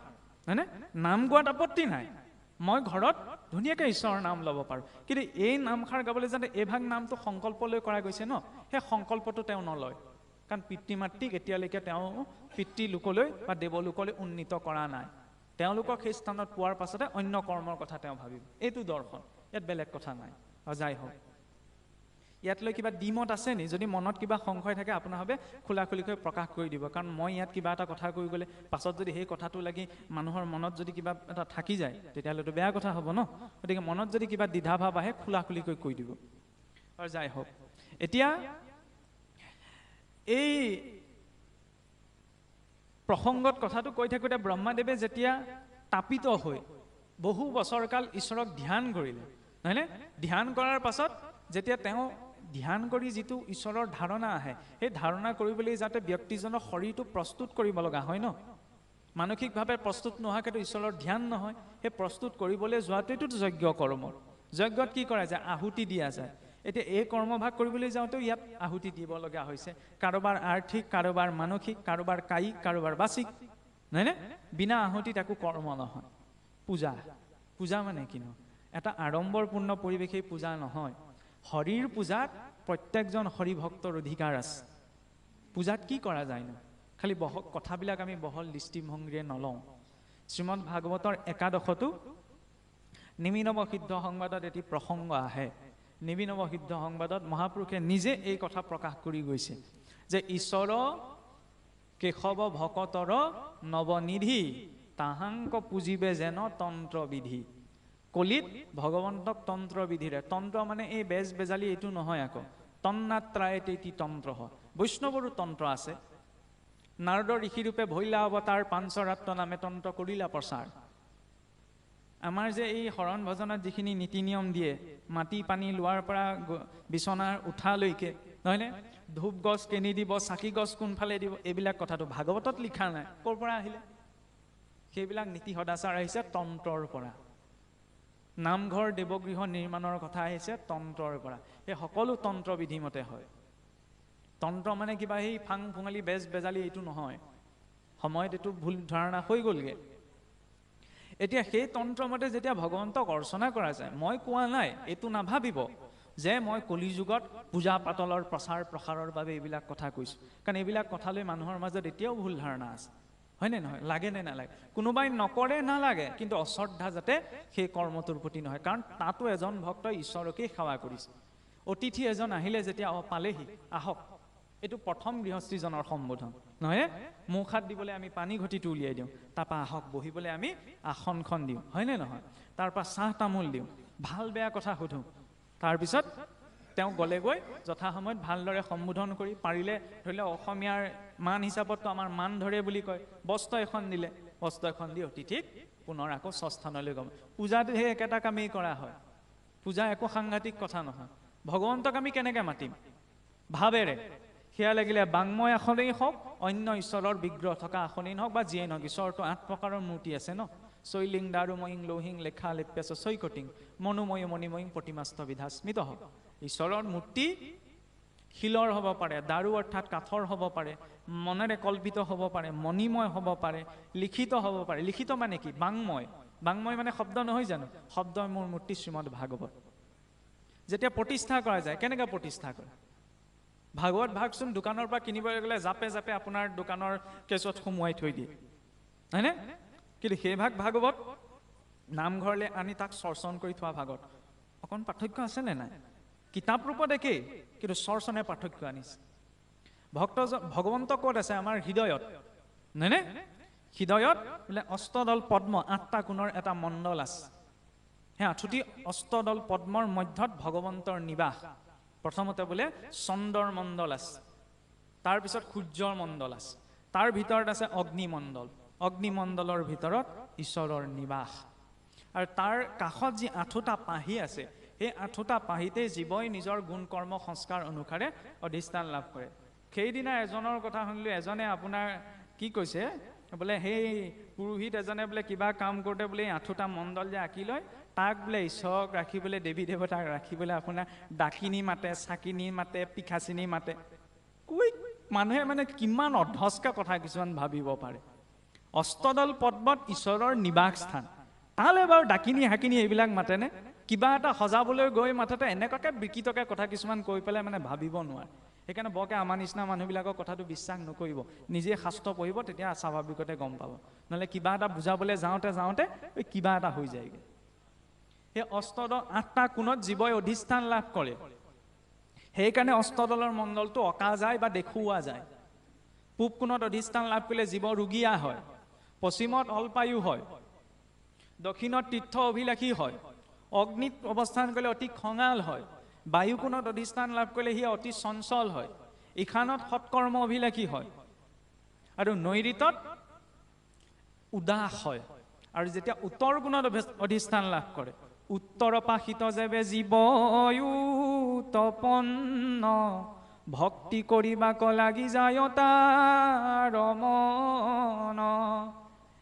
হয়নে? নাম গোৱাত আপত্তি নাই, মই ঘৰত ধুনীয়াকৈ ঈশ্বৰৰ নাম ল'ব পাৰোঁ, কিন্তু এই নামষাৰ গাবলৈ যাতে এইভাগ নামটো সংকল্পলৈ কৰা গৈছে ন, সেই সংকল্পটো তেওঁ নলয়, কাৰণ পিতৃ মাতৃক এতিয়ালৈকে তেওঁ পিতৃলোকলৈ বা দেৱলোকলৈ উন্নীত কৰা নাই। তেওঁলোকক সেই স্থানত পোৱাৰ পাছতে অন্য কৰ্মৰ কথা তেওঁ ভাবিব। এইটো দৰ্শন, ইয়াত বেলেগ কথা নাই। যাই হওক, ইয়াতলৈ কিবা দ্বিমত আছে নি? যদি মনত কিবা সংশয় থাকে আপোনাৰ ভাবে খোলা খুলিকৈ প্ৰকাশ কৰি দিব, কাৰণ মই ইয়াত কিবা এটা কথা কৈ গ'লে পাছত যদি সেই কথাটো লাগি মানুহৰ মনত যদি কিবা এটা থাকি যায় তেতিয়াহ'লেতো বেয়া কথা হ'ব ন। গতিকে মনত যদি কিবা দ্বিধা ভাৱ আহে খোলা খুলিকৈ কৈ দিব। আৰু যাই হওক, এতিয়া এই প্ৰসংগত কথাটো কৈ থাকোঁতে ব্ৰহ্মাদেৱে যেতিয়া তাপিত হৈ বহু বছৰ কাল ঈশ্বৰক ধ্যান কৰিলে, নহয়নে? ধ্যান কৰাৰ পাছত যেতিয়া তেওঁ ধ্যান কৰি যিটো ঈশ্বৰৰ ধাৰণা আহে, সেই ধাৰণা কৰিবলৈ যাতে ব্যক্তিজনৰ শৰীৰটো প্ৰস্তুত কৰিব লগা হয় ন, মানসিকভাৱে প্ৰস্তুত নোহোৱাকৈতো ঈশ্বৰৰ ধ্যান নহয়। সেই প্ৰস্তুত কৰিবলৈ যোৱাটোৱেতো যজ্ঞ কৰ্ম। যজ্ঞত কি কৰা যায়? আহুতি দিয়া যায়। এতিয়া এই কৰ্মভাগ কৰিবলৈ যাওঁতেও ইয়াত আহুতি দিব লগা হৈছে, কাৰোবাৰ আৰ্থিক, কাৰোবাৰ মানসিক, কাৰোবাৰ কায়িক, কাৰোবাৰ বাচিক, নহয়নে? বিনা আহুতিত একো কৰ্ম নহয়। পূজা, পূজা মানে কিনো? এটা আড়ম্বৰপূৰ্ণ পৰিৱেশেই পূজা নহয়। হৰিৰ পূজাত প্ৰত্যেকজন হৰিভক্তৰ অধিকাৰ আছে। পূজাত কি কৰা যায় ন? খালি কথাবিলাক আমি বহল দৃষ্টিভংগীৰে নলওঁ। শ্ৰীমদ ভাগৱতৰ একাদশতো নিমিনৱ সিদ্ধ সংবাদত এটি প্ৰসংগ আহে। নিবিনৱ সিদ্ধ সংবাদত মহাপুৰুষে নিজে এই কথা প্ৰকাশ কৰি গৈছে যে ঈশ্বৰ কেশৱ ভকতৰ নৱনিধি তাহাংক পুজিবে যেন তন্ত্ৰবিধি। কলিত ভগৱন্তক তন্ত্ৰবিধিৰে, তন্ত্ৰ মানে এই বেজ বেজালি এইটো নহয়, আকৌ তন্নাত্ৰায় তেতি তন্ত্ৰ হয়। বৈষ্ণৱৰো তন্ত্ৰ আছে। নাৰদ ঋষিৰূপে ভৈলা অৱতাৰ পাঞ্চৰাত্ৰ নামে তন্ত্ৰ কৰিলা প্ৰচাৰ। আমাৰ যে এই শৰণ ভজনত যিখিনি নীতি নিয়ম দিয়ে, মাটি পানী লোৱাৰ পৰা বিচনাৰ উঠালৈকে, নহয়নে? ধূপ গছ কেনি দিব, চাকি গছ কোনফালে দিব, এইবিলাক কথাটো ভাগৱতত লিখা নাই। ক'ৰ পৰা আহিলে? সেইবিলাক নীতি সদাচাৰ আহিছে তন্ত্ৰৰ পৰা। নামঘৰ দেৱগৃহ নিৰ্মাণৰ কথা আহিছে তন্ত্ৰৰ পৰা। এই সকলো তন্ত্ৰ বিধিমতে হয়। তন্ত্ৰ মানে কিবা সেই ফাং ফুঙালি বেজ বেজালি এইটো নহয়। সময়ত এইটো ভুল ধাৰণা হৈ গ'লগে। এতিয়া সেই তন্ত্ৰমতে যেতিয়া ভগৱন্তক অৰ্চনা কৰা যায়, মই কোৱা নাই, এইটো নাভাবিব যে মই কলিযুগত পূজা পাতলৰ প্ৰচাৰ প্ৰসাৰৰ বাবে এইবিলাক কথা কৈছোঁ, কাৰণ এইবিলাক কথালৈ মানুহৰ মাজত এতিয়াও ভুল ধাৰণা আছে, হয়নে নহয়? লাগে নে নালাগে? কোনোবাই নকৰে নালাগে, কিন্তু অশ্ৰদ্ধা যাতে সেই কৰ্মটোৰ প্ৰতি নহয়, কাৰণ তাতো এজন ভক্তই ঈশ্বৰকেই সেৱা কৰিছে। অতিথি এজন আহিলে যেতিয়া পালেহি, আহক, এইটো প্ৰথম গৃহস্থীজনৰ সম্বোধন, নহয়? মুখ হাত দিবলৈ আমি পানী ঘটিটো উলিয়াই দিওঁ, তাৰপৰা আহক বহিবলৈ আমি আসনখন দিওঁ, হয়নে নহয়? তাৰপৰা চাহ তামোল দিওঁ, ভাল বেয়া কথা সোধোঁ। তাৰপিছত তেওঁ গ'লেগৈ যথাসময়ত ভালদৰে সম্বোধন কৰি, পাৰিলে ধৰি লওক অসমীয়াৰ মান হিচাপততো আমাৰ মান ধৰে বুলি কয়, বস্ত্ৰ এখন দিলে, বস্ত্ৰ এখন দি অতিথিক পুনৰ আকৌ স্বস্থানলৈ গ'ম। পূজাটো সেই একেটা কামেই কৰা হয়। পূজা একো সাংঘাতিক কথা নহয়। ভগৱন্তক আমি কেনেকৈ মাতিম? ভাৱেৰে। সেয়া লাগিলে বাংময় আসনেই হওক, অন্য ঈশ্বৰৰ বিগ্ৰহ থকা আসনেই হওক বা যিয়ে নহওক, ঈশ্বৰটো 8 প্ৰকাৰৰ মূৰ্তি আছে ন। শৈলিং দাৰুময়িং লৌহিং লেখা লেপ্যাছ চৈকটিং মনোময় মণিময়িং প্ৰতিমাস্থ বিধা স্মিত হওক। ঈশ্বৰৰ মূৰ্তি শিলৰ হ'ব পাৰে, দাৰু অৰ্থাৎ কাঠৰ হ'ব পাৰে, মনেৰে কল্পিত হ'ব পাৰে, মণিময় হ'ব পাৰে, লিখিত হ'ব পাৰে। লিখিত মানে কি? বাংময়। বাংময় মানে শব্দ নহয় জানো? শব্দই মোৰ মূৰ্তি শ্ৰীমদ ভাগৱত। যেতিয়া প্ৰতিষ্ঠা কৰা যায়, কেনেকৈ প্ৰতিষ্ঠা কৰে? ভাগৱত ভাগচোন দোকানৰ পৰা কিনিবলৈ গ'লে জাপে জাপে আপোনাৰ দোকানৰ কেছত সোমোৱাই থৈ দিয়ে, হয়নে? কিন্তু সেই ভাগৱত নামঘৰলৈ আনি তাক চৰ্চন কৰি থোৱা ভাগত অকণ পাৰ্থক্য আছেনে নাই? কিতাপ ৰূপত একেই, কিন্তু চৰ্চনে পাৰ্থক্য আনিছে। ভগৱন্ত ক'ত আছে? আমাৰ হৃদয়ত, নহয়নে? হৃদয়ত বোলে অষ্টদল পদ্ম, 8টা কোণৰ এটা মণ্ডল আছে। সেই 8টি অষ্টদল পদ্মৰ মধ্যত ভগৱন্তৰ নিবাস। প্ৰথমতে বোলে চন্দ্ৰৰ মণ্ডল আছে, তাৰপিছত সূৰ্যৰ মণ্ডল আছে, তাৰ ভিতৰত আছে অগ্নিমণ্ডল, অগ্নিমণ্ডলৰ ভিতৰত ঈশ্বৰৰ নিবাস। আৰু তাৰ কাষত যি 8টা পাহি আছে, সেই 8টা পাহিতে জীৱই নিজৰ গুণ কৰ্ম সংস্কাৰ অনুসাৰে অধিষ্ঠান লাভ কৰে। সেইদিনা এজনৰ কথা শুনিলোঁ, এজনে আপোনাৰ কি কৈছে বোলে, সেই পুৰোহিত এজনে বোলে কিবা কাম কৰোঁতে বোলে 8টা মণ্ডল যে আঁকি লয়, তাক বোলে ঈশ্বৰক ৰাখিবলৈ, দেৱী দেৱতাক ৰাখিবলৈ আপোনাৰ ডাকিনী মাতে, চাকিনী মাতে, পিখাচিনী মাতে। কৈ মানুহে মানে কিমান অধস্কা কথা কিছুমান ভাবিব পাৰে। অষ্টদল পদ্মত ঈশ্বৰৰ নিবাস স্থান, তালৈ বাৰু ডাকিনী হাকিনী এইবিলাক মাতেনে? কিবা এটা সজাবলৈ গৈ মাথাতে এনেকুৱাকৈ বিকৃতকৈ কথা কিছুমান কৈ পেলাই মানে ভাবিব নোৱাৰে। সেইকাৰণে বৰকৈ আমাৰ নিচিনা মানুহবিলাকৰ কথাটো বিশ্বাস নকৰিব, নিজে শাস্ত্ৰ পঢ়িব, তেতিয়া স্বাভাৱিকতে গম পাব। নহ'লে কিবা এটা বুজাবলৈ যাওঁতে কিবা এটা হৈ যায়গৈ। সেই অষ্টদল 8টা কোণত জীৱই অধিষ্ঠান লাভ কৰে। সেইকাৰণে অষ্টদলৰ মণ্ডলটো অঁকা যায় বা দেখুওৱা যায়। পূব কোণত অধিষ্ঠান লাভ কৰিলে জীৱ ৰোগীয়া হয়, পশ্চিমত অল্পায়ু হয়, দক্ষিণত তীৰ্থ অভিলাষী হয়, অগ্নিত অৱস্থান কৰিলে অতি খঙাল হয়, বায়ু কোণত অধিষ্ঠান লাভ কৰিলে সি অতি চঞ্চল হয়, ঈশানত সৎকৰ্ম অভিলাষী হয়, আৰু নৈঋতত উদাস হয়। আৰু যেতিয়া উত্তৰ কোণত অধিষ্ঠান লাভ কৰে, উত্তৰপাশিত যেবে জীৱয়ু তপন্ন ভক্তি কৰিবাক লাগি যায় তাৰ মন,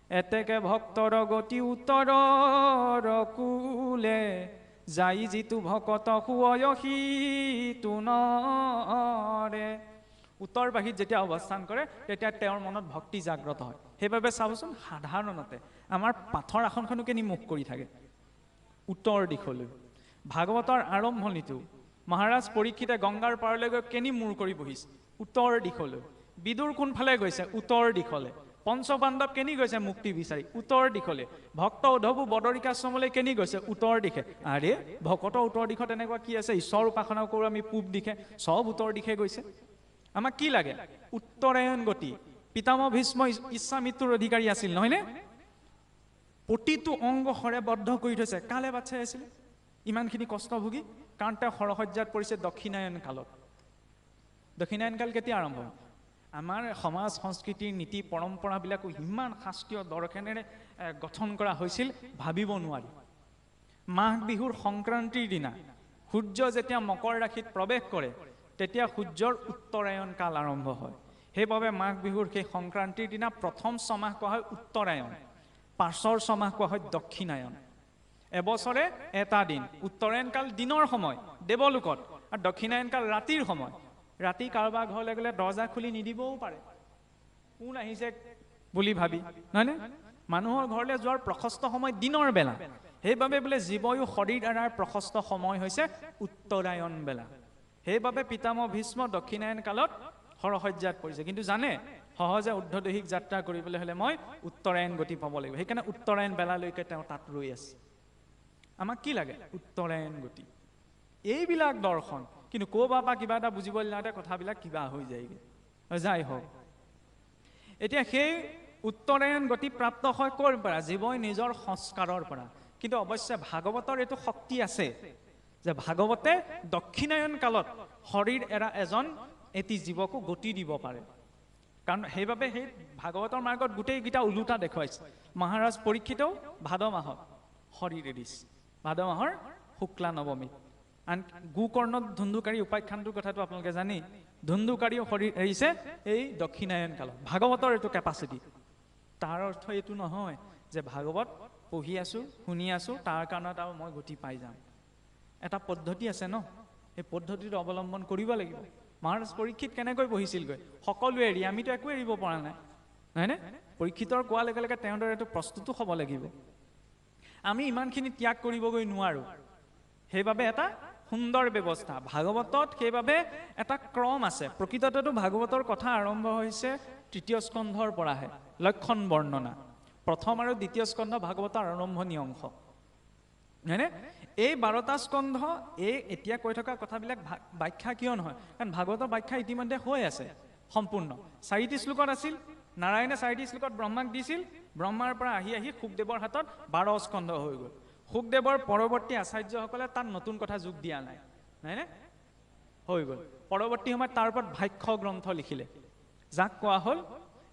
এতেকে ভক্তৰ গতি উত্তৰৰ কুলে যাই যিটো ভকত শুয় সিটো নৰে। উত্তৰ পাশীত যেতিয়া অৱস্থান কৰে তেতিয়া তেওঁৰ মনত ভক্তি জাগ্ৰত হয়। সেইবাবে চাবচোন সাধাৰণতে আমাৰ পাথৰ আসনখনো কেনি মুখ কৰি থাকে উত্তৰ দিশলৈ। ভাগৱতৰ আৰম্ভণিটো মহাৰাজ পৰীক্ষিতে গংগাৰ পাৰলৈ গৈ কেনি মূৰ কৰি বহিছে উত্তৰ দিশলৈ। বিদুৰ কোনফালে গৈছে উত্তৰ দিশলৈ। পঞ্চপাণ্ডৱ কেনি গৈছে মুক্তি বিচাৰি উত্তৰ দিশলৈ। ভক্ত উদ্ধৱো বদৰিকাশ্ৰমলৈ কেনি গৈছে উত্তৰ দিশে। আৰে ভকতৰ উত্তৰ দিশত এনেকুৱা কি আছে? ঈশ্বৰ উপাসনা কৰোঁ আমি পূব দিশে, চব উত্তৰ দিশে গৈছে। আমাক কি লাগে? উত্তৰায়ণ গতি। পিতামহ ভীষ্ম ইচ্ছামৃত্যুৰ অধিকাৰী আছিল নহয়নে? প্ৰতিটো অংগ সৰে বদ্ধ কৰি থৈছে। কালে বাচ্ছাই আছিলে ইমানখিনি কষ্ট ভুগি? কাৰণ তেওঁ সৰসজ্জাত পৰিছে দক্ষিণায়ন কালত। দক্ষিণায়ন কাল কেতিয়া আৰম্ভ? আমাৰ সমাজ সংস্কৃতিৰ নীতি পৰম্পৰাবিলাকো ইমান শাস্ত্ৰীয় দৰ্শনেৰে গঠন কৰা হৈছিল ভাবিব নোৱাৰি। মাঘ বিহুৰ সংক্ৰান্তিৰ দিনা সূৰ্য যেতিয়া মকৰ ৰাশিত প্ৰৱেশ কৰে তেতিয়া সূৰ্যৰ উত্তৰায়ণ কাল আৰম্ভ হয়। সেইবাবে মাঘ বিহুৰ সেই সংক্ৰান্তিৰ দিনা প্ৰথম ছমাহ কোৱা হয় উত্তৰায়ণ, পাছৰ ছমাহ কোৱা হয় দক্ষিণায়ন। এবছৰে এটা দিন। উত্তৰায়ণ কাল দিনৰ সময় দেৱলোকত, আৰু দক্ষিণায়ন কাল ৰাতিৰ সময়। ৰাতি কাৰোবাৰ ঘৰলৈ গ'লে দৰ্জা খুলি নিদিবও পাৰে, কোন আহিছে বুলি ভাবি, নহয়নে? মানুহৰ ঘৰলৈ যোৱাৰ প্ৰশস্ত সময় দিনৰ বেলা। সেইবাবে বোলে জীৱয়ো শৰীৰ এৰাৰ প্ৰশস্ত সময় হৈছে উত্তৰায়ণ বেলা। সেইবাবে পিতামহ ভীষ্ম দক্ষিণায়ন কালত সৰসজ্জাত পৰিছে। কিন্তু জানে সহজে ঊৰ্ধ্বদৈহিক যাত্ৰা কৰিবলৈ হ'লে মই উত্তৰায়ণ গতি পাব লাগিব। সেইকাৰণে উত্তৰায়ণ বেলালৈকে তেওঁ তাত ৰৈ আছে। আমাক কি লাগে? উত্তৰায়ণ গতি। এইবিলাক দৰ্শন। কিন্তু ক'ৰবাৰ পৰা কিবা এটা বুজিবলৈ যাওঁতে কথাবিলাক কিবা হৈ যায়গৈ। যাই হওক, এতিয়া সেই উত্তৰায়ণ গতি প্ৰাপ্ত হয় ক'ৰ পৰা? জীৱই নিজৰ সংস্কাৰৰ পৰা। কিন্তু অৱশ্যে ভাগৱতৰ এইটো শক্তি আছে যে ভাগৱতে দক্ষিণায়ন কালত শৰীৰ এৰা এটি জীৱকো গতি দিব পাৰে। কাৰণ সেইবাবে সেই ভাগৱতৰ মাৰ্গত গোটেইকেইটা ওলোটা দেখুৱাইছে। মহাৰাজ পৰীক্ষিতেও ভাদ মাহত শৰীৰ এৰিছে, ভাদ মাহৰ শুক্লা নৱমী। আন গোকৰ্ণত ধুন্ধুকাৰী উপাখ্যানটোৰ কথাটো আপোনালোকে জানি, ধুন্ধুকাৰীও শৰীৰ এৰিছে এই দক্ষিণায়ন কালত। ভাগৱতৰ এইটো কেপাচিটি। তাৰ অৰ্থ এইটো নহয় যে ভাগৱত পঢ়ি আছোঁ শুনি আছোঁ তাৰ কাৰণত আৰু মই গতি পাই যাম। এটা পদ্ধতি আছে ন, সেই পদ্ধতিটো অৱলম্বন কৰিব লাগিব। মহাৰাজ পৰীক্ষিত কেনেকৈ বহিছিলগৈ? সকলোৱে এৰি, আমিতো একো এৰিব পৰা নাই, নহয়নে? পৰীক্ষিতৰ কোৱাৰ লগে লগে তেওঁৰ এইটো প্ৰস্তুতো হ'ব লাগিব। আমি ইমানখিনি ত্যাগ কৰিবগৈ নোৱাৰোঁ। সেইবাবে এটা সুন্দৰ ব্যৱস্থা ভাগৱতত, সেইবাবে এটা ক্ৰম আছে। প্ৰকৃততেতো ভাগৱতৰ কথা আৰম্ভ হৈছে তৃতীয় স্কন্ধৰ পৰাহে, লক্ষণ বৰ্ণনা। প্ৰথম আৰু দ্বিতীয় স্কন্ধ ভাগৱতৰ আৰম্ভণি অংশ, হয়নে? এই 12টা স্কন্ধ এই এতিয়া কৈ থকা কথাবিলাক ব্যাখ্যা কিয় নহয়? কাৰণ ভাগৱতৰ ব্যাখ্যা ইতিমধ্যে হৈ আছে সম্পূৰ্ণ। 4টি শ্লোকত আছিল, নাৰায়ণে 4টি শ্লোকত ব্ৰহ্মাক দিছিল, ব্ৰহ্মাৰ পৰা আহি আহি শুকদেৱৰ হাতত 12 স্কন্ধ হৈ গ'ল। শুকদেৱৰ পৰৱৰ্তী আচাৰ্যসকলে তাত নতুন কথা যোগ দিয়া নাই, নহয়নে? হৈ গ'ল। পৰৱৰ্তী সময়ত তাৰ ওপৰত ভাষ্য গ্ৰন্থ লিখিলে, যাক কোৱা হ'ল,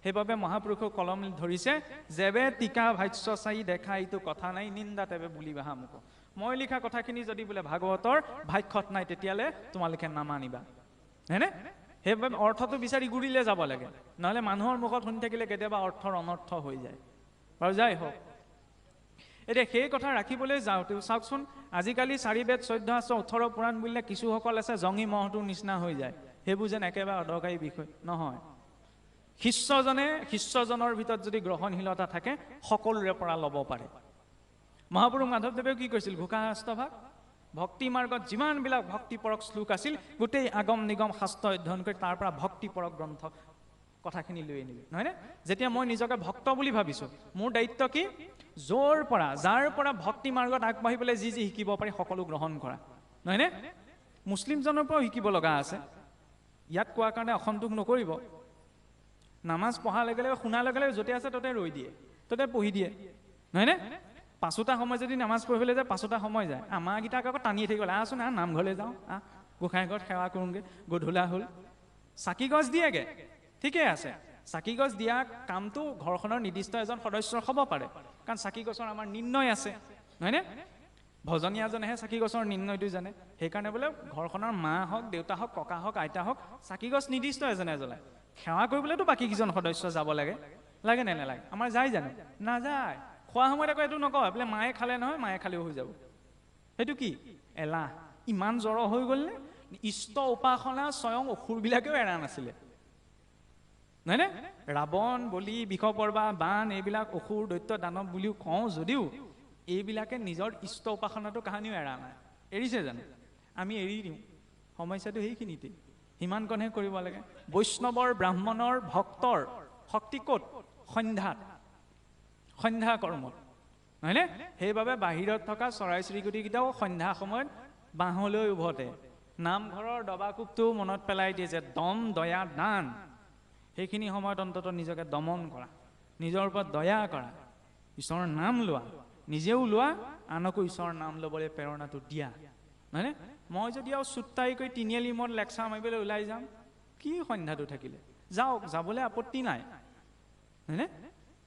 সেইবাবে মহাপুৰুষক কলম ধৰিছে, যেবে টিকা ভাষ্য চাই দেখা এইটো কথা নাই, নিন্দা তেবে বুলিবাহা মোক। মই লিখা কথাখিনি যদি বোলে ভাগৱতৰ ভাষ্যত নাই তেতিয়ালে তোমালোকে নামানিবা, হয়নে? সেইবাবে অৰ্থটো বিচাৰি গুৰিলে যাব লাগে, নহ'লে মানুহৰ মুখত শুনি থাকিলে কেতিয়াবা অৰ্থৰ অনৰ্থ হৈ যায়। বাৰু যাই হওক, এতিয়া সেই কথা ৰাখিবলৈ যাওঁতেও চাওকচোন, আজিকালি 4 বেদ 14 শাস্ত্ৰ 18 পুৰাণ বুলিলে কিছুসকল আছে জংগী মহটোৰ নিচিনা হৈ যায়। সেইবোৰ যেন একেবাৰে অদৰকাৰী বিষয় নহয়। শিষ্যজনৰ ভিতৰত যদি গ্ৰহণশীলতা থাকে সকলোৰে পৰা ল'ব পাৰে। মহাপুৰুষ মাধৱদেৱেও কি কৈছিল? ঘোষা শাস্ত্ৰভাগ ভক্তি মাৰ্গত যিমানবিলাক ভক্তিপৰক শ্লোক আছিল গোটেই আগম নিগম শাস্ত্ৰ অধ্যয়ন কৰি তাৰ পৰা ভক্তিপৰক গ্ৰন্থ কথাখিনি লৈ আনিলে, নহয়নে? যেতিয়া মই নিজকে ভক্ত বুলি ভাবিছোঁ, মোৰ দায়িত্ব কি? যাৰ পৰা ভক্তি মাৰ্গত আগবাঢ়িবলৈ যি শিকিব পাৰি সকলো গ্ৰহণ কৰা, নহয়নে? মুছলিমজনৰ পৰাও শিকিব লগা আছে। ইয়াত কোৱাৰ কাৰণে অসন্তোষ নকৰিব। নামাজ পঢ়াৰ লগে লগে শুনাৰ লগে লগে য'তে আছে ত'তে ৰৈ দিয়ে, ত'তে পঢ়ি দিয়ে, নহয়নে? 5টা সময় যদি নামাজ পঢ়িবলৈ যায় 5টা সময় যায়। আমাৰকেইটাক আকৌ টানিয়ে থাকিব লাগে, আহচোন নামঘৰলৈ যাওঁ, গোসাঁই ঘৰত সেৱা কৰোঁগৈ, গধূলা হ'ল। চাকি গছ দিয়েগৈ, ঠিকে আছে। চাকি গছ দিয়া কামটো ঘৰখনৰ নিৰ্দিষ্ট এজন সদস্যৰ হ'ব পাৰে, কাৰণ চাকি গছৰ আমাৰ নিৰ্ণয় আছে, নহয়নে? ভজনীয়াজনেহে চাকি গছৰ নিৰ্ণয়টো জানে। সেইকাৰণে বোলে ঘৰখনৰ মা হওক, দেউতা হওক, ককা হওক, আইতা হওক, চাকি গছ নিৰ্দিষ্ট এজনে জ্বলায়। সেৱা কৰিবলৈতো বাকীকেইজন সদস্য যাব লাগে, লাগে নে নালাগে? আমাৰ যায় জানো? নাযায়। খোৱা সময়ত আকৌ এইটো নকয় বোলে মায়ে খালে নহয়, মায়ে খালেও হৈ যাব। সেইটো কি? এলাহ। ইমান জড় হৈ গ'লনে? ইষ্ট উপাসনা স্বয়ং অসুৰবিলাকেও এৰা নাছিলে, নহয়নে? ৰাৱণ, বলি, বিষপৰ্বা, বান এইবিলাক অসুৰ, দৈত্য, দানৱ বুলিও কওঁ যদিও এইবিলাকে নিজৰ ইষ্ট উপাসনাটো কাহানিও এৰা নাই। এৰিছে জানো? আমি এৰি দিওঁ। সমস্যাটো সেইখিনিতে। সিমানকণহে কৰিব লাগে। বৈষ্ণৱৰ, ব্ৰাহ্মণৰ, ভক্তৰ শক্তি ক'ত? সন্ধ্যা কৰ্মত, নহয়নে? সেইবাবে বাহিৰত থকা চৰাই চিৰিকটিকেইটাও সন্ধ্যা সময়ত বাঁহলৈ উভতে। নামঘৰৰ দবাকোবটো মনত পেলাই দিয়ে যে দম, দয়া, দান। সেইখিনি সময়ত অন্তত নিজকে দমন কৰা, নিজৰ ওপৰত দয়া কৰা, ঈশ্বৰৰ নাম লোৱা, নিজেও লোৱা, আনকো ঈশ্বৰৰ নাম ল'বলৈ প্ৰেৰণাটো দিয়া, নহয়নে? মই যদি আৰু চুট্টাই কৰি তিনিআলি মূৰত লেকচাৰ মাৰিবলৈ ওলাই যাম, কি সন্ধ্যাটো থাকিলে? যাওক, যাবলৈ আপত্তি নাই, হয়নে?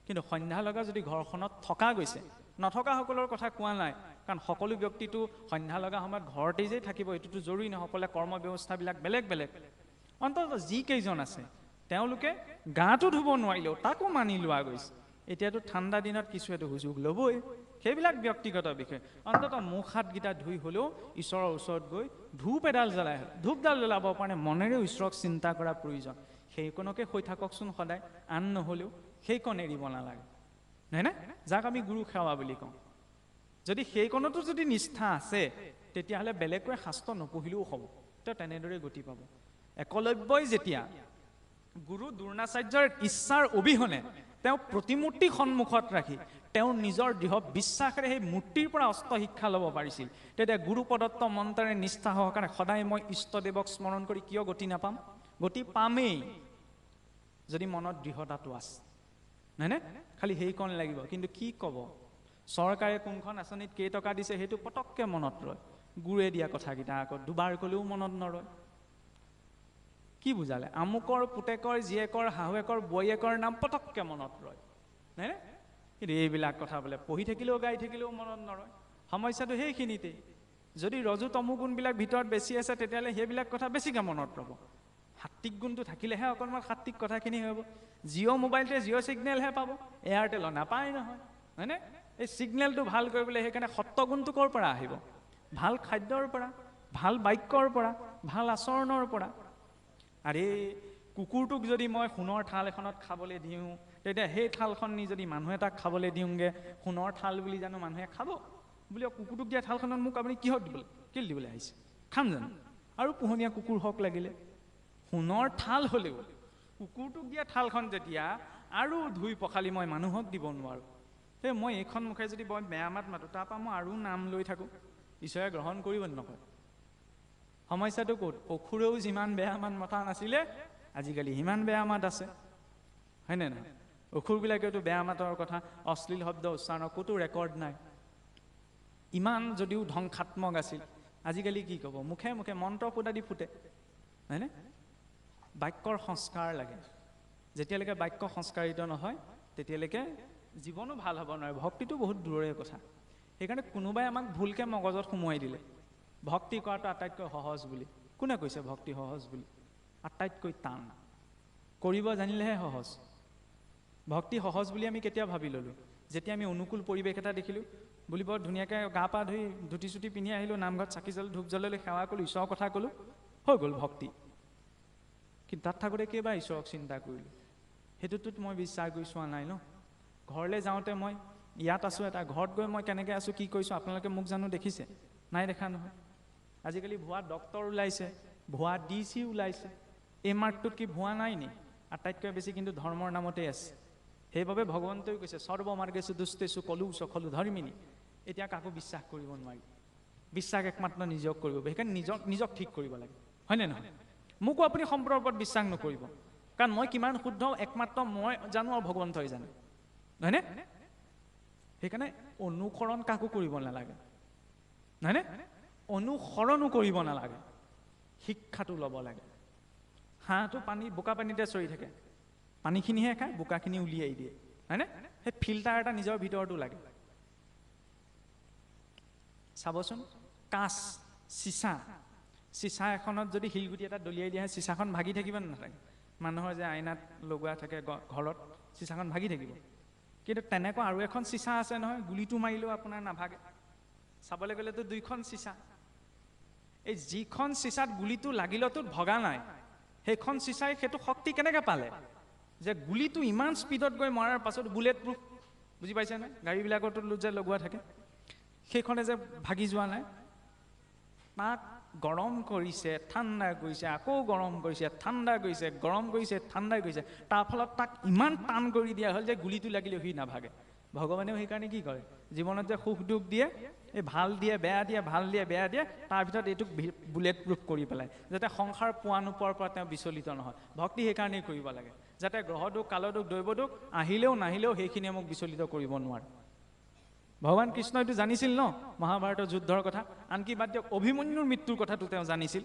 কিন্তু সন্ধ্যা লগা যদি ঘৰখনত থকা গৈছে, নথকাসকলৰ কথা কোৱা নাই, কাৰণ সকলো ব্যক্তিটো সন্ধ্যা লগা সময়ত ঘৰতেই যে থাকিব এইটোতো জৰুৰী নহয়। সকলোৱে কৰ্ম ব্যৱস্থাবিলাক বেলেগ বেলেগ। অন্তত যিকেইজন আছে তেওঁলোকে গাটো ধুব নোৱাৰিলেও তাকো মানি লোৱা গৈছে। এতিয়াতো ঠাণ্ডা দিনত কিছুৱেতো সুযোগ ল'বই, সেইবিলাক ব্যক্তিগত বিষয়। অন্তত মুখ হাতকেইটা ধুই হ'লেও ঈশ্বৰৰ ওচৰত গৈ ধূপ এডাল জ্বলাই হ'ল, ধূপডাল জ্বলাব কাৰণে মনেৰেও ঈশ্বৰক চিন্তা কৰা প্ৰয়োজন। সেইকণকে হৈ থাককচোন সদায়, আন নহ'লেও সেইকণ এৰিব নালাগে, নহয়নে? যাক আমি গুৰু সেৱা বুলি কওঁ। যদি সেইকণতো যদি নিষ্ঠা আছে তেতিয়াহ'লে বেলেগকৈ শাস্ত্ৰ নপঢ়িলেও হ'ব, তেওঁ তেনেদৰে গতি পাব। একলব্যই যেতিয়া গুৰু দ্ৰোণাচাৰ্যৰ ইচ্ছাৰ অবিহনে তেওঁ প্ৰতিমূৰ্তি সন্মুখত ৰাখি তেওঁ নিজৰ দৃঢ় বিশ্বাসেৰে সেই মূৰ্তিৰ পৰা অস্ত্ৰ শিক্ষা ল'ব পাৰিছিল, তেতিয়া গুৰু প্ৰদত্ত মন্ত্ৰেৰে নিষ্ঠা সহকাৰে সদায় মই ইষ্টদেৱক স্মৰণ কৰি কিয় গতি নাপাম? গতি পামেই যদি মনত দৃঢ়তাটো আছে, নহয়নে? খালি সেইকণ লাগিব। কিন্তু কি ক'ব? চৰকাৰে কোনখন আঁচনিত কেইটকা দিছে সেইটো পটককৈ মনত ৰয়, গুৰুৱে দিয়া কথাকেইটা আকৌ দুবাৰ ক'লেও মনত নৰয়। কি বুজালে? আমুকৰ পুতেকৰ জীয়েকৰ শাহুৱেকৰ বৈয়েকৰ নাম পটককৈ মনত ৰয়, নহয়নে? কিন্তু এইবিলাক কথা বোলে পঢ়ি থাকিলেও গাই থাকিলেও মনত নৰয়। সমস্যাটো সেইখিনিতেই। যদি ৰজু তমু গুণবিলাক ভিতৰত বেছি আছে তেতিয়াহ'লে সেইবিলাক কথা বেছিকৈ মনত ৰ'ব। সাত্বিক গুণটো থাকিলেহে অকণমান সাত্বিক কথাখিনি হ'ব। জিঅ' মোবাইলটোৱে জিঅ' ছিগনেলহে পাব, এয়াৰটেলৰ নাপায় নহয়, হয়নে? এই ছিগনেলটো ভাল কৰিবলৈ সেইকাৰণে সত্ত্বগুণটো ক'ৰ পৰা আহিব? ভাল খাদ্যৰ পৰা, ভাল বাক্যৰ পৰা, ভাল আচৰণৰ পৰা। আৰে কুকুৰটোক যদি মই সোণৰ থাল এখনত খাবলৈ দিওঁ, তেতিয়া সেই থালখন নি যদি মানুহ এটাক খাবলৈ দিওঁগৈ, সোণৰ থাল বুলি জানো মানুহে খাব? বুলি কুকুৰটোক দিয়া থালখনত মোক আপুনি কিহত দিবলৈ আহিছে? খাম জানো? আৰু পোহনীয়া কুকুৰ হওক লাগিলে। সোণৰ থাল হ'লেও কুকুৰটোক দিয়া থালখন যেতিয়া আৰু ধুই পখালি মই মানুহক দিব নোৱাৰোঁ, সেই মই এইখন মুখে যদি বৰ বেয়া মাত মাতোঁ, তাৰপৰা মই আৰু নাম লৈ থাকোঁ, ঈশ্বৰে গ্ৰহণ কৰিব নকয়। সমস্যাটো ক'ত? অসুৰেও যিমান বেয়া মাত মতা নাছিলে আজিকালি সিমান বেয়া মাত আছে, হয়নে নহয়? অসুৰবিলাকেওতো বেয়া মাতৰ কথা, অশ্লীল শব্দ উচ্চাৰণৰ ক'তো ৰেকৰ্ড নাই। ইমান যদিও ধ্বংসাত্মক আছিল, আজিকালি কি ক'ব? মুখে মুখে মন্ত্ৰ ফুটাদি ফুটে, হয়নে? বাক্যৰ সংস্কাৰ লাগে। যেতিয়ালৈকে বাক্য সংস্কাৰিত নহয় তেতিয়ালৈকে জীৱনো ভাল হ'ব নোৱাৰে। ভক্তিটো বহুত দূৰৰে কথা। সেইকাৰণে কোনোবাই আমাক ভুলকৈ মগজত সোমোৱাই দিলে ভক্তি কৰাটো আটাইতকৈ সহজ বুলি। কোনে কৈছে ভক্তি সহজ বুলি? আটাইতকৈ টান। কৰিব জানিলেহে সহজ। ভক্তি সহজ বুলি আমি কেতিয়া ভাবি ল'লোঁ? যেতিয়া আমি অনুকূল পৰিৱেশ এটা দেখিলোঁ, বুলি বৰ ধুনীয়াকৈ গা পা ধুই ধুতি চুটি পিন্ধি আহিলোঁ, নামঘৰত চাকি জ্বল ধূপ জ্বলালৈ সেৱা কৰিলোঁ, ঈশ্বৰৰ কথা ক'লোঁ, হৈ গ'ল ভক্তি। কিন্তু তাত থাকোঁতে কেইবাৰ ঈশ্বৰক চিন্তা কৰিলোঁ? সেইটোতো মই বিশ্বাস কৰি চোৱা নাই ন। ঘৰলৈ যাওঁতে মই ইয়াত আছোঁ, এটা ঘৰত গৈ মই কেনেকৈ আছোঁ, কি কৰিছোঁ, আপোনালোকে মোক জানো দেখিছে? নাই দেখা নহয়। আজিকালি ভুৱা ডক্তৰ ওলাইছে, ভুৱা DC ওলাইছে। এই মাৰ্কটোত কি ভুৱা নাই নি? আটাইতকৈ বেছি কিন্তু ধৰ্মৰ নামতেই আছে। সেইবাবে ভগৱন্তই কৈছে সৰ্বমাৰ্গেষু দুষ্টেষু কলুষ খলু ধৰ্মিনী। এতিয়া কাকো বিশ্বাস কৰিব নোৱাৰি। বিশ্বাস একমাত্ৰ নিজক কৰিব। সেইকাৰণে নিজক ঠিক কৰিব লাগে, হয়নে নহয়? মোকো আপুনি সম্পৰ্কৰ ওপৰত বিশ্বাস নকৰিব, কাৰণ মই কিমান শুদ্ধ একমাত্ৰ মই জানো আৰু ভগৱন্তই জানে, নহয়নে? সেইকাৰণে অনুসৰণ কাকো কৰিব নালাগে, নহয়নে? অনুসৰণো কৰিব নালাগে, শিক্ষাটো ল'ব লাগে। হাঁহটো বোকা পানীতে চৰি থাকে, পানীখিনিহে খায়, বোকাখিনি উলিয়াই দিয়ে, হয়নে? সেই ফিল্টাৰ এটা নিজৰ ভিতৰতো লাগে। চাবচোন, কাঁচ, চিচা এখনত যদি শিলগুটি এটা দলিয়াই দিয়া হয়, চিচাখন ভাগি থাকিব নে নাথাকে? মানুহৰ যে আইনাত লগোৱা থাকে ঘৰত, চিচাখন ভাগি থাকিব। কিন্তু তেনেকুৱা আৰু এখন চিচা আছে নহয়, গুলিটো মাৰিলেও আপোনাৰ নাভাগে। চাবলৈ গ'লেতো দুইখন চিচা। এই যিখন চিচাত গুলিটো লাগিলতো ভগা নাই, সেইখন চিচাই সেইটো শক্তি কেনেকৈ পালে যে গুলিটো ইমান স্পীডত গৈ মৰাৰ পাছত বুলেট প্ৰুফ, বুজি পাইছেনে? গাড়ীবিলাকতো যে লগোৱা থাকে, সেইখনে যে ভাগি যোৱা নাই। তাক গৰম কৰিছে, ঠাণ্ডা কৰিছে, আকৌ গৰম কৰিছে, ঠাণ্ডা কৰিছে, গৰম কৰিছে, ঠাণ্ডা কৰিছে। তাৰ ফলত তাক ইমান টান কৰি দিয়া হ'ল যে গুলিটো লাগিলে সি নাভাগে। ভগৱানেও সেইকাৰণে কি কৰে, জীৱনত যে সুখ দুখ দিয়ে, এই ভাল দিয়ে বেয়া দিয়ে, ভাল দিয়ে বেয়া দিয়ে, তাৰ ভিতৰত এইটোক বুলেট প্ৰুফ কৰি পেলাই, যাতে সংসাৰ পোৱা নোপোৱাৰ পৰা তেওঁ বিচলিত নহয়। ভক্তি সেইকাৰণেই কৰিব লাগে, যাতে গ্ৰহ দুখ, কাল দুখ, দৈৱ দুখ আহিলেও নাহিলেও সেইখিনিয়ে মোক বিচলিত কৰিব নোৱাৰে। ভগৱান কৃষ্ণইটো জানিছিল ন মহাভাৰতৰ যুদ্ধৰ কথা, আনকি বাদ দিয়ক অভিমন্যুৰ মৃত্যুৰ কথাটো তেওঁ জানিছিল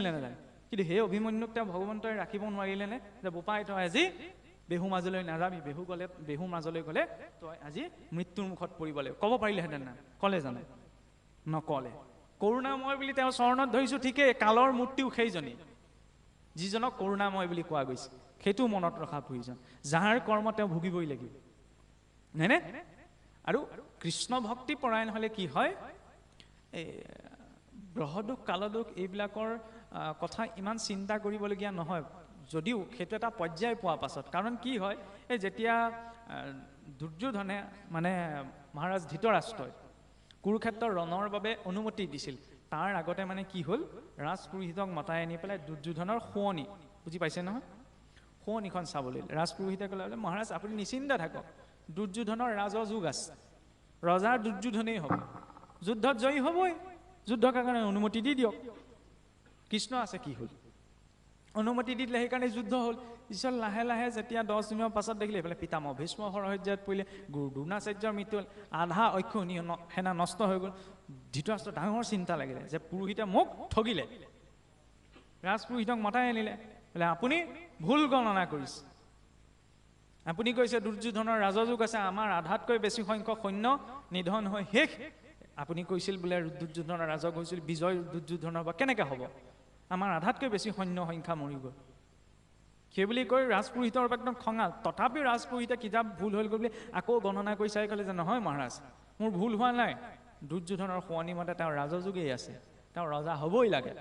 নে নাজানে? কিন্তু সেই অভিমন্যুক তেওঁ ভগৱন্তই ৰাখিব নোৱাৰিলে নে? যে বোপাই তই আজি বেহু মাজলৈ নাযাবি, বেহু মাজলৈ গ'লে তই আজি মৃত্যুৰ মুখত পৰিব লাগিব, ক'ব পাৰিলেহেঁতেন না? ক'লে জানে? নক'লে। কৰুণাময় বুলি তেওঁ চৰণত ধৰিছোঁ ঠিকেই, কালৰ মূৰ্তিও সেইজনী, যিজনক কৰুণাময় বুলি কোৱা গৈছে। সেইটো মনত ৰখা প্ৰয়োজন, যাৰ কৰ্ম তেওঁ ভুগিবই লাগিব, নহয়নে? আৰু কৃষ্ণ ভক্তি পৰায়ণ হ'লে কি হয়, এই গ্ৰহদোষ, কালদোষ এইবিলাকৰ কথা ইমান চিন্তা কৰিবলগীয়া নহয়, যদিও সেইটো এটা পৰ্যায় পোৱাৰ পাছত। কাৰণ কি হয়, এই যেতিয়া দুৰ্যোধনে মানে মহাৰাজ ধৃতৰাষ্ট্ৰই কুৰুক্ষেত্ৰৰ ৰণৰ বাবে অনুমতি দিছিল, তাৰ আগতে মানে কি হ'ল, ৰাজপুৰোহিতক মতাই আনি পেলাই দুৰ্যোধনৰ শুৱনি, বুজি পাইছে নহয়, শুৱনিখন চাবলৈ ৰাজপুৰোহিতে ক'লে, বোলে মহাৰাজ আপুনি নিশ্চিন্ত থাকক, দুৰ্যোধনৰ ৰাজযোগ আছে, ৰজাৰ দুৰ্যোধনেই হ'ব, যুদ্ধত জয়ী হ'বই, যুদ্ধৰ কাৰণে অনুমতি দি দিয়ক। কৃষ্ণ আছে, কি হ'ল, অনুমতি দি দিলে, সেইকাৰণে যুদ্ধ হ'ল। পিছত লাহে লাহে যেতিয়া 10 দিনৰ পাছত দেখিলে এইফালে পিতামহ ভীষ্ম শৰশয্যাত পৰিলে, গুৰু দ্ৰোণাচাৰ্যৰ মৃত্যু হ'ল, আধা অক্ষৌহিণী সেনা নষ্ট হৈ গ'ল। ধৃতৰাষ্ট্ৰ ডাঙৰ চিন্তা লাগিলে যে পুৰোহিতে মোক ঠগিলে, ৰাজপুৰোহিতক মতাই আনিলে, বোলে আপুনি ভুল গণনা কৰিছে, আপুনি কৈছে দুৰ্যোধনৰ ৰাজযোগ আছে, আমাৰ আধাতকৈ বেছি সংখ্যক সৈন্য নিধন হৈ শেষ, আপুনি কৈছিল বোলে দুৰ্যোধনৰ ৰাজক হৈছিল, বিজয় দুৰ্যোধনৰ বা কেনেকৈ হ'ব, আমাৰ আধাতকৈ বেছি সৈন্য সংখ্যা মৰি গ'ল। সেইবুলি কৈ ৰাজপুৰোহিতৰ একদম খঙাল। তথাপিও ৰাজপুৰোহিতে কিতাপ ভুল হৈ গ'ল বুলি আকৌ গণনা কৰি চাই ক'লে যে নহয় মহাৰাজ, মোৰ ভুল হোৱা নাই, দুৰ্যোধনৰ শুৱনি মতে তেওঁৰ ৰাজযোগেই আছে, তেওঁ ৰজা হ'বই লাগে।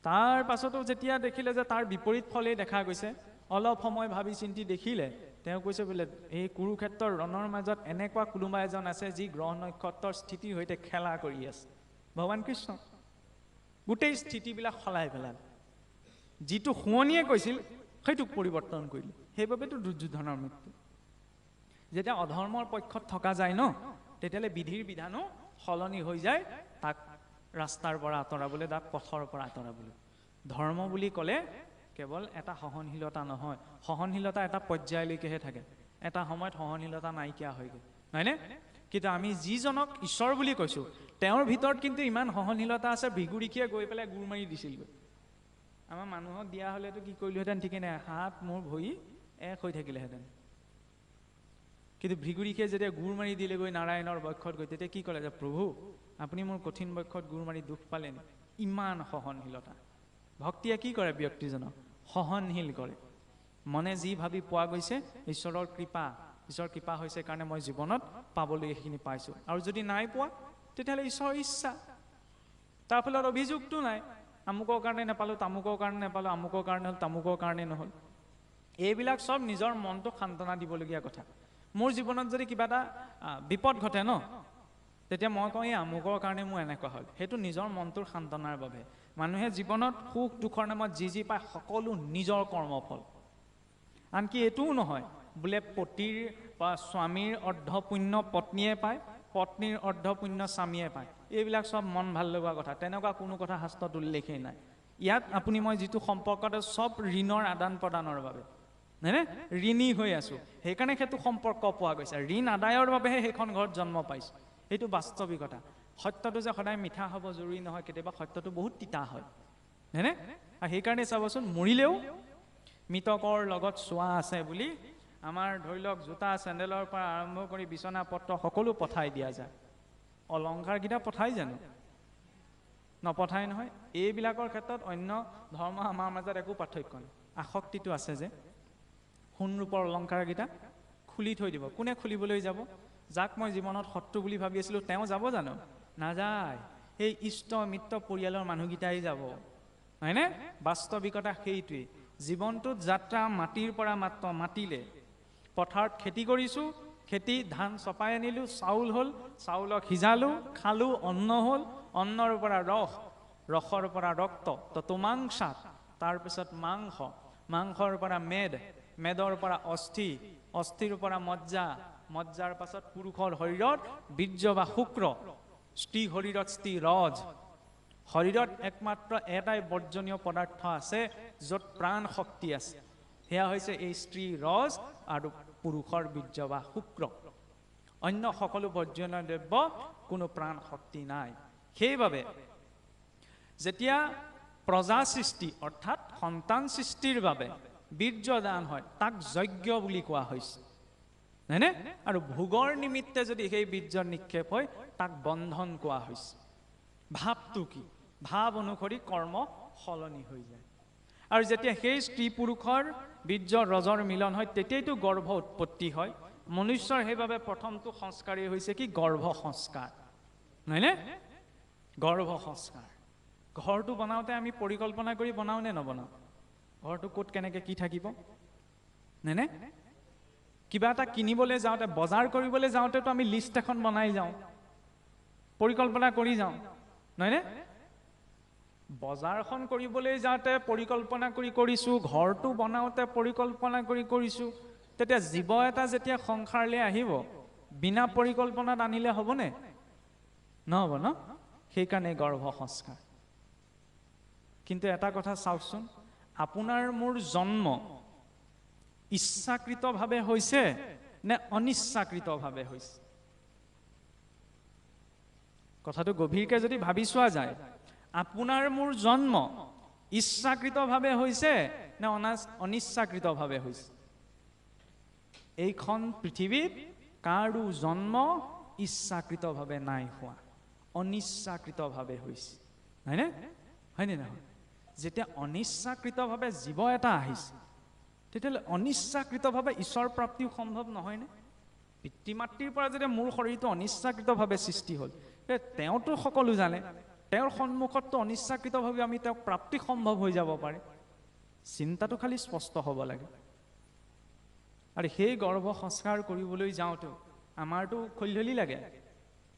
তাৰ পাছতো যেতিয়া দেখিলে যে তাৰ বিপৰীত ফলেই দেখা গৈছে, অলপ সময় ভাবি চিন্তি দেখিলে, তেওঁ কৈছে বোলে এই কুৰুক্ষেত্ৰৰ ৰণৰ মাজত এনেকুৱা কোনোবা এজন আছে যি গ্ৰহ নক্ষত্ৰৰ স্থিতিৰ সৈতে খেলা কৰি আছে, ভগৱান কৃষ্ণ। গোটেই স্থিতিবিলাক সলাই পেলাল, যিটো শুৱনিয়ে কৈছিল সেইটোক পৰিৱৰ্তন কৰিলে। সেইবাবেতো দুৰ্যোধনৰ মৃত্যু। যেতিয়া অধৰ্মৰ পক্ষত থকা যায় ন, তেতিয়াহ'লে বিধিৰ বিধানো সলনি হৈ যায়, তাক ৰাস্তাৰ পৰা আঁতৰাবলৈ, তাক পথৰ পৰা আঁতৰাবলৈ। ধৰ্ম বুলি ক'লে কেৱল এটা সহনশীলতা নহয়, সহনশীলতা এটা পৰ্যায়লৈকেহে থাকে, এটা সময়ত সহনশীলতা নাইকিয়া হৈ গ'ল, হয়নে? কিন্তু আমি যিজনক ঈশ্বৰ বুলি কৈছোঁ, তেওঁৰ ভিতৰত কিন্তু ইমান সহনশীলতা আছে, ভৃগুৰিখীয়ে গৈ পেলাই গুৰ মাৰি দিছিলগৈ। আমাৰ মানুহক দিয়া হ'লেতো কি কৰিলোহেঁতেন ঠিকেই নাই, হাত মোৰ ভৰি এক হৈ থাকিলেহেঁতেন। কিন্তু ভৃগুৰিখীয়ে যেতিয়া গুৰ মাৰি দিলেগৈ নাৰায়ণৰ বক্ষত গৈ, তেতিয়া কি ক'লে যে প্ৰভু আপুনি মোৰ কঠিন বক্ষত গুৰ মাৰি দুখ পালেনি? ইমান সহনশীলতা। ভক্তিয়ে কি কৰে, ব্যক্তিজনক সহনশীল কৰে। মনে যি ভাবি পোৱা গৈছে ঈশ্বৰৰ কৃপা হৈছে কাৰণে মই জীৱনত পাবলৈ এইখিনি পাইছোঁ, আৰু যদি নাই পোৱা তেতিয়াহ'লে ঈশ্বৰৰ ইচ্ছা। তাৰ ফলত অভিযোগটো নাই, আমুকৰ কাৰণে নাপালোঁ, তামুকৰ কাৰণে নাপালোঁ, আমুকৰ কাৰণে হ'ল, তামুকৰ কাৰণে নহ'ল। এইবিলাক সব নিজৰ মনটো সান্তনা দিবলগীয়া কথা। মোৰ জীৱনত যদি কিবা এটা বিপদ ঘটে ন, তেতিয়া মই কওঁ এই আমুকৰ কাৰণে মোৰ এনেকুৱা হ'ল, সেইটো নিজৰ মনটোৰ সান্তনাৰ বাবে। মানুহে জীৱনত সুখ দুখৰ নামত যি যি পায় সকলো নিজৰ কৰ্মফল। আনকি এইটোও নহয় বোলে পতিৰ বা স্বামীৰ অৰ্ধ পুণ্য পত্নীয়ে পায়, পত্নীৰ অৰ্ধ পুণ্য স্বামীয়ে পায়। এইবিলাক সব মন ভাল লগা কথা, তেনেকুৱা কোনো কথা শাস্ত্ৰত উল্লেখেই নাই। ইয়াত আপুনি মই যিটো সম্পৰ্কতে সব ঋণৰ আদান প্ৰদানৰ বাবে, হয়নে? ঋণী হৈ আছো, সেইকাৰণে সেইটো সম্পৰ্ক পোৱা গৈছে। ঋণ আদায়ৰ বাবেহে সেইখন ঘৰত জন্ম পাইছো, এইটো বাস্তৱিকতা। সত্যটো যে সদায় মিঠা হ'ব জৰুৰী নহয়, কেতিয়াবা সত্যটো বহুত তিতা হয়, হয়নে? আৰু সেইকাৰণে চাবচোন, মৰিলেও মৃতকৰ লগত চোৱা আছে বুলি আমাৰ ধৰি লওক জোতা চেণ্ডেলৰ পৰা আৰম্ভ কৰি বিচনা পত্ৰ সকলো পঠাই দিয়া যায়। অলংকাৰকেইটা পঠাই জানো? নপঠাই নহয়। এইবিলাকৰ ক্ষেত্ৰত অন্য ধৰ্ম আমাৰ মাজত একো পাৰ্থক্য নাই। আসক্তিটো আছে যে, সোণ ৰূপৰ অলংকাৰকেইটা খুলি থৈ দিব। কোনে খুলিবলৈ যাব? যাক মই জীৱনত শত্ৰু বুলি ভাবি আছিলোঁ তেওঁ যাব জানো? নাযায়, সেই ইষ্ট মিত্ৰ পৰিয়ালৰ মানুহকেইটাই যাব, হয়নে? বাস্তৱিকতা সেইটোৱেই। জীৱনটোত যাত্ৰা মাটিৰ পৰা মাত্ৰ মাতিলে, পথাৰত খেতি কৰিছোঁ, খেতি ধান চপাই আনিলোঁ, চাউল হ'ল, চাউলক সিজালোঁ, খালোঁ, অন্ন হ'ল, অন্নৰ পৰা ৰস, ৰসৰ পৰা ৰক্ত, ততোমাংসাত, তাৰপিছত মাংস, মাংসৰ পৰা মেদ, মেদৰ পৰা অস্থি, অস্থিৰ পৰা মজ্জা, মজ্জাৰ পাছত পুৰুষৰ শৰীৰত বীৰ্য বা শুক্ৰ, স্ত্ৰী শৰীৰত স্ত্ৰী ৰজ। শৰীৰত একমাত্ৰ এটাই বৰ্জনীয় পদাৰ্থ আছে য'ত প্ৰাণ শক্তি আছে, সেয়া হৈছে এই স্ত্ৰী ৰজ আৰু পুৰুষৰ বীৰ্য বা শুক্ৰ। অন্য সকলো বৰ্জনীয় দ্ৰব্য কোনো প্ৰাণ শক্তি নাই। সেইবাবে যেতিয়া প্ৰজা সৃষ্টি অৰ্থাৎ সন্তান সৃষ্টিৰ বাবে বীৰ্য দান হয়, তাক যজ্ঞ বুলি কোৱা হৈছে, হয়নে? আৰু ভোগৰ নিমিত্তে যদি সেই বীৰ্য নিক্ষেপ হয়, তাক বন্ধন কোৱা হৈছে। ভাৱটো কি? ভাৱ অনুসৰি কৰ্ম সলনি হৈ যায়। আৰু যেতিয়া সেই স্ত্ৰী পুৰুষৰ বীৰ্য ৰজৰ মিলন হয়, তেতিয়াইতো গৰ্ভ উৎপত্তি হয়। মনুষ্যৰ সেইবাবে প্ৰথমটো সংস্কাৰেই হৈছে কি? গৰ্ভ সংস্কাৰ, হয়নে? গৰ্ভ সংস্কাৰ। ঘৰটো বনাওঁতে আমি পৰিকল্পনা কৰি বনাও নে নবনাও? ঘৰটো ক'ত কেনেকে কি থাকিব, হয়নে? কিবা এটা কিনিবলৈ যাওঁতে, বজাৰ কৰিবলৈ যাওঁতেতো আমি লিষ্ট এখন বনাই যাওঁ, পৰিকল্পনা কৰি যাওঁ, নহয়নে? বজাৰখন কৰিবলৈ যাওঁতে পৰিকল্পনা কৰি কৰিছোঁ, ঘৰটো বনাওঁতে পৰিকল্পনা কৰি কৰিছোঁ। তেতিয়া জীৱ এটা যেতিয়া সংসাৰলৈ আহিব, বিনা পৰিকল্পনাত আনিলে হ'বনে? নহ'ব ন? সেইকাৰণে গৰ্ভ সংস্কাৰ। কিন্তু এটা কথা চাওকচোন, আপোনাৰ মোৰ জন্ম ইচ্ছাকৃতভাৱে হৈছে নে অনিচ্ছাকৃতভাৱে হৈছে? কথাটো গভীৰকৈ যদি ভাবি চোৱা যায়, আপোনাৰ মোৰ জন্ম ইচ্ছাকৃতভাৱে হৈছে নে অনিচ্ছাকৃতভাৱে হৈছে? এইখন পৃথিৱীত কাৰো জন্ম ইচ্ছাকৃতভাৱে নাই হোৱা, অনিচ্ছাকৃতভাৱে হৈছে, হয়নে? হয়নে নহয়? যেতিয়া অনিচ্ছাকৃতভাৱে জীৱ এটা আহিছে, তেতিয়াহ'লে অনিচ্ছাকৃতভাৱে ঈশ্বৰ প্ৰাপ্তিও সম্ভৱ নহয়নে? পিতৃ মাতৃৰ পৰা যেতিয়া মোৰ শৰীৰটো অনিচ্ছাকৃতভাৱে সৃষ্টি হ'ল, তেওঁতো সকলো জানে, তেওঁৰ সন্মুখততো অনিচ্ছাকৃতভাৱে আমি তেওঁক প্ৰাপ্তি সম্ভৱ হৈ যাব পাৰে। চিন্তাটো খালি স্পষ্ট হ'ব লাগে। আৰু সেই গৰ্ভ সংস্কাৰ কৰিবলৈ যাওঁতেও আমাৰতো খলধলি লাগে।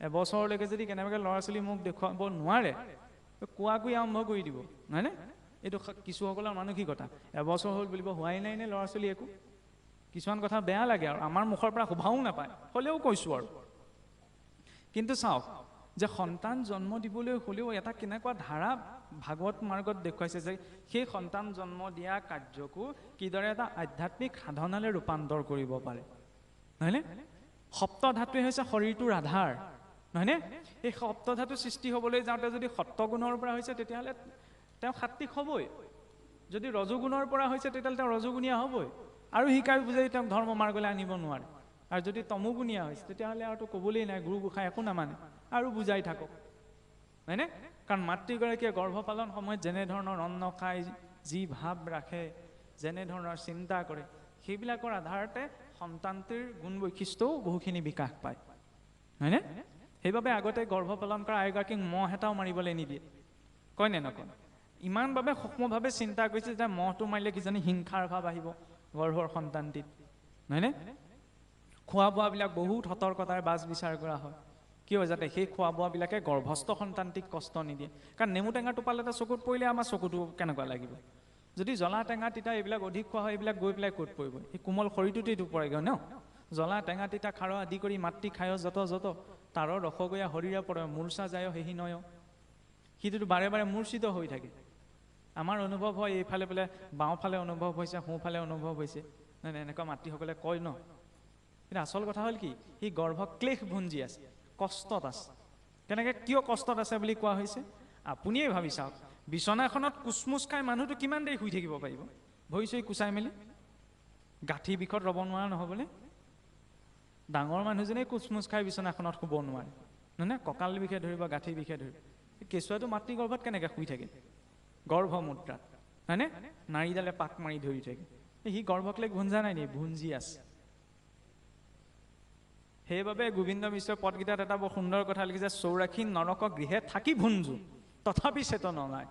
এবছৰলৈকে যদি কেনেবাকৈ ল'ৰা ছোৱালী মোক দেখুৱাব নোৱাৰে, কোৱা কৈ আৰম্ভ কৰি দিব, হয়নে? এইটো কিছুসকলৰ মানসিকতা। এবছৰ হ'ল বুলিব, হোৱাই নাই নে ল'ৰা ছোৱালী একো? কিছুমান কথা বেয়া লাগে আৰু আমাৰ মুখৰ পৰা শোভাও নাপায়, হ'লেও কৈছোঁ আৰু। কিন্তু চাওক, যে সন্তান জন্ম দিবলৈ হ'লেও এটা কেনেকুৱা ধাৰা ভাগৱত মাৰ্গত দেখুৱাইছে, যে সেই সন্তান জন্ম দিয়া কাৰ্যকো কিদৰে এটা আধ্যাত্মিক সাধনালৈ ৰূপান্তৰ কৰিব পাৰে, নহয়নে? সপ্ত ধাতুৱে হৈছে শৰীৰটোৰ আধাৰ, নহয়নে? এই সপ্ত ধাতু সৃষ্টি হ'বলৈ যাওঁতে যদি সত্ত্বগুণৰ পৰা হৈছে, তেতিয়াহ'লে তেওঁ সাত্বিক হ'বই। যদি ৰজগুণৰ পৰা হৈছে, তেতিয়াহ'লে তেওঁ ৰজগুণীয়া হ'বই। আৰু শিকাই বুজাই তেওঁক ধৰ্ম মাৰ্গলৈ আনিব নোৱাৰে। আৰু যদি তমোগুণীয়া হৈছে, তেতিয়াহ'লে আৰু ক'বলেই নাই, গুৰু গোসাঁই একো নামানে, আৰু বুজাই থাকক, হয়নে? কাৰণ মাতৃগৰাকীয়ে গৰ্ভপালন সময়ত যেনেধৰণৰ অন্ন খাই, যি ভাৱ ৰাখে, যেনেধৰণৰ চিন্তা কৰে, সেইবিলাকৰ আধাৰতে সন্তানটিৰ গুণ বৈশিষ্ট্যও বহুখিনি বিকাশ পায়, হয়নে? সেইবাবে আগতে গৰ্ভপালন কৰা আইগৰাকীক মহ এটাও মাৰিবলৈ নিদিয়ে, কয়নে নকয়? ইমানভাৱে সূক্ষ্মভাৱে চিন্তা কৰিছে যে মহটো মাৰিলে কিজানি হিংসাৰ ভাৱ আহিব, গৰ্ভৰ সন্তানটিত, নহয়নে? খোৱা বোৱাবিলাক বহুত সতৰ্কতাৰে বাছ বিচাৰ কৰা হয়, কিয়? যাতে সেই খোৱা বোৱাবিলাকে গৰ্ভস্থ সন্তানটিক কষ্ট নিদিয়ে। কাৰণ নেমু টেঙা টোপাল এটা চকুত পৰিলে আমাৰ চকুটো কেনেকুৱা লাগিব? যদি জ্বলা টেঙা তিতা এইবিলাক অধিক খোৱা হয়, এইবিলাক গৈ পেলাই ক'ত পৰিব? এই কোমল শৰীৰটোতে এইটো পৰেগৈ ন? জ্বলা টেঙা তিতা খাৰ আদি কৰি মাতৃ খায় যত তাৰৰ ৰসগৈয়া শৰীৰে পৰে, মূৰ্ছা যায় সেহি নয়। সিটোতো বাৰে বাৰে মূৰ্ছিত হৈ থাকে। আমাৰ অনুভৱ হয় এইফালে বোলে বাওঁফালে অনুভৱ হৈছে, সোঁফালে অনুভৱ হৈছে, নাই এনেকুৱা মাতৃসকলে কয় ন। কিন্তু আচল কথা হ'ল কি, সি গৰ্ভ ক্লেশ ভুঞ্জি আছে, কষ্টত আছে। কেনেকৈ কিয় কষ্টত আছে বুলি কোৱা হৈছে? আপুনিয়ে ভাবি চাওক, বিচনাখনত কুচমুচ খাই মানুহটো কিমান দেৰি শুই থাকিব পাৰিব? ভৰি চৰি কুচাই মেলি গাঁঠি বিষত ৰ'ব নোৱাৰা নহ'বনে? ডাঙৰ মানুহজনে কুচমুচ খাই বিচনাখনত শুব নোৱাৰে, নহয়? কঁকাল বিষে ধৰিব, গাঁঠি বিষে ধৰিব। কেঁচুৱাটো মাতৃ গৰ্ভত কেনেকৈ শুই থাকে? গৰ্ভমুদ্ৰাত, হয়নে? নাৰীডালে পাক মাৰি ধৰি থাকে। সি গৰ্ভকলেক ভুঞ্জা নাই নি? ভুঞ্জি আছে। সেইবাবে গোবিন্দ মিশ্ৰৰ পদগীতাত এটা বৰ সুন্দৰ কথা লিখিছে, চৌৰাশী নৰক গৃহে থাকি ভুঞ্জু তথাপি চেতন নাই।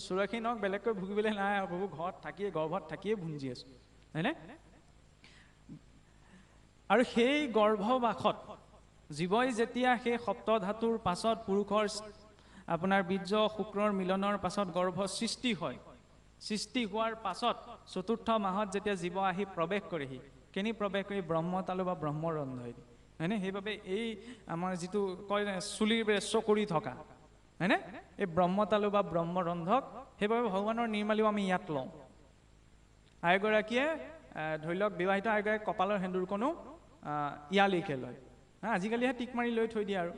চৌৰাশী নৰক বেলেগকৈ ভুগিবলৈ নাই আৰু প্ৰভু ঘৰত থাকিয়ে, গৰ্ভত থাকিয়ে ভুঞ্জি আছো, হয়নে? আৰু সেই গৰ্ভবাসত জীৱই যেতিয়া সেই সপ্তধাতুৰ পাছত পুৰুষৰ আপোনাৰ বীৰ্য শুক্ৰৰ মিলনৰ পাছত গৰ্ভ সৃষ্টি হয়, সৃষ্টি হোৱাৰ পাছত চতুৰ্থ মাহত যেতিয়া জীৱ আহি প্ৰৱেশ কৰেহি, কেনি প্ৰৱেশ কৰি? ব্ৰহ্মতালু বা ব্ৰহ্মৰন্ধ্ৰই, হয়নে? সেইবাবে এই আমাৰ যিটো কয় চুলিৰ বেছ কৰি থকা, হয়নে? এই ব্ৰহ্মতালু বা ব্ৰহ্মৰন্ধ্ৰক সেইবাবে ভগৱানৰ নিৰ্মালীও আমি ইয়াত লওঁ। আইগৰাকীয়ে ধৰি লওক বিবাহিত আইগৰাকীয়ে কপালৰ সেন্দুৰকণো ইয়ালৈকে লয়। আজিকালিহে টিক মাৰি লৈ থৈ দিয়ে আৰু,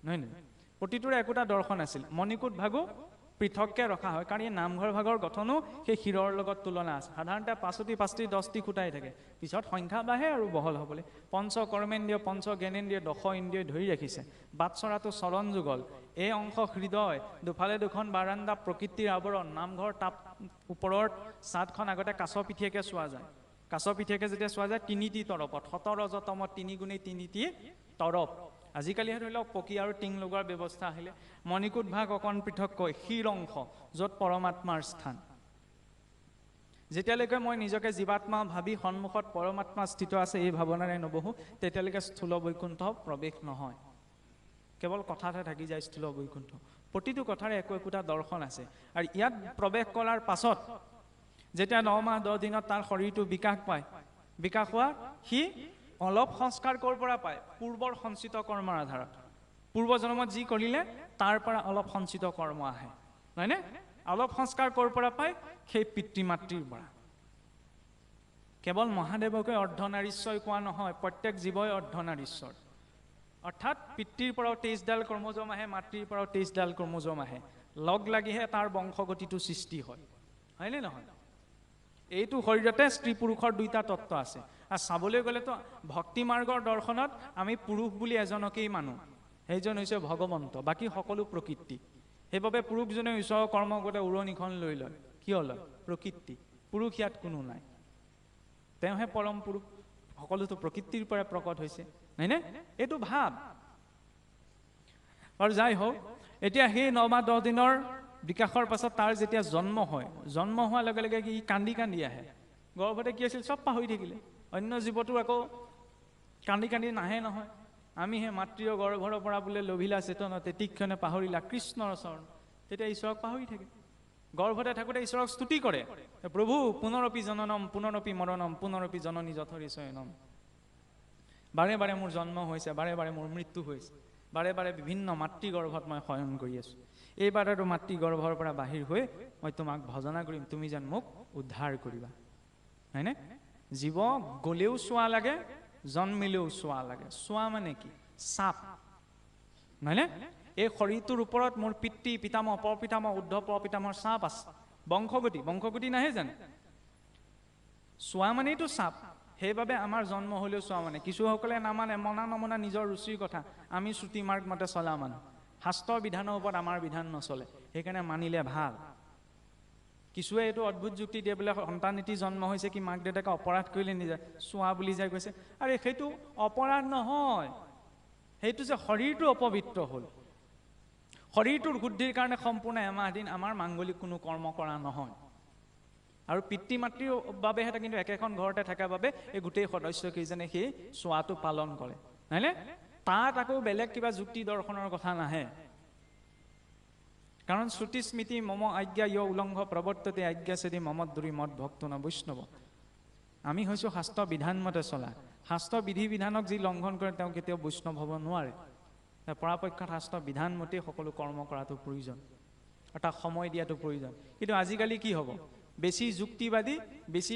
নহয় নহয়? প্ৰতিটোৰে একোটা দৰ্শন আছিল। মণিকূট ভাগো পৃথককৈ ৰখা হয়, কাৰণ এই নামঘৰ ভাগৰ গঠনো সেই শিৰৰ লগত তুলনা আছে। সাধাৰণতে 5টি 5টি 10টি খুটাই থাকে, পিছত সংখ্যা বাঢ়ে আৰু বহল হ'বলৈ। পঞ্চ কৰ্মেন্দ্ৰিয়, পঞ্চ জ্ঞানেন্দ্ৰিয়, দশ ইন্দ্ৰিয় ধৰি ৰাখিছে। বাটচৰাটো চৰণ যুগল, এই অংশ হৃদয়, দুফালে দুখন বাৰান্দা প্ৰকৃতিৰ আৱৰণ। নামঘৰ তাপ ওপৰত চাটখন আগতে কাছ পিঠিয়াকে চোৱা যায়। কাছ পিঠিয়াকে যেতিয়া চোৱা যায় 3টি তৰপত, 17 তিনি গুণে 3টি তৰপ। আজিকালিহে ধৰি লওক পকী আৰু টিং লগোৱাৰ ব্যৱস্থা আহিলে। মণিকূট ভাগ অকণ পৃথককৈ শিৰ অংশ, য'ত পৰমাত্মাৰ স্থান। যেতিয়ালৈকে মই নিজকে জীৱাত্মা ভাবি সন্মুখত পৰমাত্মা স্থিত আছে এই ভাৱনাৰে নবহো, তেতিয়ালৈকে স্থূল বৈকুণ্ঠ প্ৰৱেশ নহয়। কেৱল কথাতে থাকি যায় স্থূল বৈকুণ্ঠ। প্ৰতিটো কথাৰে একোটা দৰ্শন আছে। আৰু ইয়াত প্ৰৱেশ কৰাৰ পাছত যেতিয়া 9 মাহ 10 দিনত তাৰ শৰীৰটো বিকাশ পায়, বিকাশ হোৱা সি অলপ সংস্কাৰ ক'ৰ পৰা পায়? পূৰ্বৰ সঞ্চিত কৰ্মৰ আধাৰত। পূৰ্ব জন্মত যি কৰিলে তাৰ পৰা অলপ সঞ্চিত কৰ্ম আহে, নহয়নে? অলপ সংস্কাৰ ক'ৰ পৰা পায়? সেই পিতৃ মাতৃৰ পৰা। কেৱল মহাদেৱকে অৰ্ধনাৰীশ্বৰ কোৱা নহয়, প্ৰত্যেক জীৱই অৰ্ধনাৰীশ্বৰ। অৰ্থাৎ পিতৃৰ পৰাও 23ডাল ক্ৰমোজম আহে, মাতৃৰ পৰাও 23ডাল ক্ৰমোজম আহে, লগ লাগিহে তাৰ বংশগতিটো সৃষ্টি হয়, হয়নে নহয়? এইটো শৰীৰতে স্ত্ৰী পুৰুষৰ 2টা তত্ত্ব আছে। আৰু চাবলৈ গ'লেতো ভক্তি মাৰ্গৰ দৰ্শনত আমি পুৰুষ বুলি এজনকেই মানো, সেইজন হৈছে ভগৱন্ত, বাকী সকলো প্ৰকৃতি। সেইবাবে পুৰুষজনে ঈশ্বৰৰ কৰ্ম গোটে উৰণিখন লৈ লয়। কিয় লয়? প্ৰকৃতি। পুৰুষ ইয়াত কোনো নাই, তেওঁহে পৰম পুৰুষ, সকলোতো প্ৰকৃতিৰ পৰা প্ৰকট হৈছে, হয়নে? এইটো ভাৱ। আৰু যাই হওক, এতিয়া সেই 9 মাহ 10 দিনৰ বিকাশৰ পাছত তাৰ যেতিয়া জন্ম হয়, জন্ম হোৱাৰ লগে লগে ই কান্দি কান্দি আহে। গৰ্ভতে কি আছিল চব পাহৰি থাকিলে। অন্য জীৱটো আকৌ কান্দি কান্দি নাহে নহয়। আমি হে মাতৃৰ গৰ্ভৰ পৰা বোলে লভিলা চেতনতে তীক্ষণে পাহৰিলা কৃষ্ণৰ চৰণ, তেতিয়া ঈশ্বৰক পাহৰি থাকে। গৰ্ভতে থাকোঁতে ঈশ্বৰক স্তুতি কৰে, প্ৰভু পুনৰপি জননম পুনৰপি মৰণম পুনৰপি জননী যথৰি চয়নম। বাৰে বাৰে মোৰ জন্ম হৈছে, বাৰে বাৰে মোৰ মৃত্যু হৈছে, বাৰে বাৰে বিভিন্ন মাতৃগৰ্ভত মই শয়ন কৰি আছোঁ। এইবাৰ আৰু মাতৃগৰ্ভৰ পৰা বাহিৰ হৈ মই তোমাক ভজনা কৰিম, তুমি যেন মোক উদ্ধাৰ কৰিবা, হয়নে? জীৱ গ'লেও চোৱা লাগে, জন্মিলেও চোৱা লাগে। চোৱা মানে কি? চাপ, নহয়নে? এই শৰীৰটোৰ ওপৰত মোৰ পিতৃ পিতামহ পৰপিতামহ উদ্ধৱ পৰপিতামহৰ চাপ আছে। বংশগতি নাহে জানো? চোৱা মানেইতো চাপ। সেইবাবে আমাৰ জন্ম হ'লেও চোৱা মানে। কিছুসকলে নামানে, মনা নমনা নিজৰ ৰুচিৰ কথা। আমি শ্ৰুতি মাৰ্গ মতে চলা মানুহ, শাস্ত্ৰৰ বিধানৰ ওপৰত আমাৰ বিধান নচলে, সেইকাৰণে মানিলে ভাল। কিছুৱে এইটো অদ্ভুত যুক্তি দিয়ে বোলে সন্তান নীতি জন্ম হৈছে কি মাক দেউতাকে অপৰাধ কৰিলে নিজে চোৱা বুলি যাই কৈছে। আৰে সেইটো অপৰাধ নহয়, সেইটো যে শৰীৰটো অপবিত্ৰ হ'ল। শৰীৰটোৰ শুদ্ধিৰ কাৰণে সম্পূৰ্ণ এমাহ দিন আমাৰ মাংগলিক কোনো কৰ্ম কৰা নহয়। আৰু পিতৃ মাতৃৰ বাবেহে কিন্তু একেখন ঘৰতে থকা বাবে এই গোটেই সদস্যকেইজনে সেই চোৱাটো পালন কৰে, নহয়নে? তাত আকৌ বেলেগ কিবা যুক্তি দৰ্শনৰ কথা নাহে, কাৰণ শ্ৰুতি স্মৃতি মম আজ্ঞা য় উলংঘ প্ৰৱৰ্ততে আজ্ঞা চেদি মমদ্দুৰি মদ ভক্ত ন বৈষ্ণৱ। আমি হৈছোঁ শাস্ত্ৰ বিধান মতে চলা, শাস্ত্ৰ বিধি বিধানক যি লংঘন কৰে তেওঁ কেতিয়াও বৈষ্ণৱ হ'ব নোৱাৰে। পৰাপক্ষত শাস্ত্ৰ বিধান মতে সকলো কৰ্ম কৰাটো প্ৰয়োজন, আৰু তাক সময় দিয়াটো প্ৰয়োজন। কিন্তু আজিকালি কি হ'ব, বেছি যুক্তিবাদী, বেছি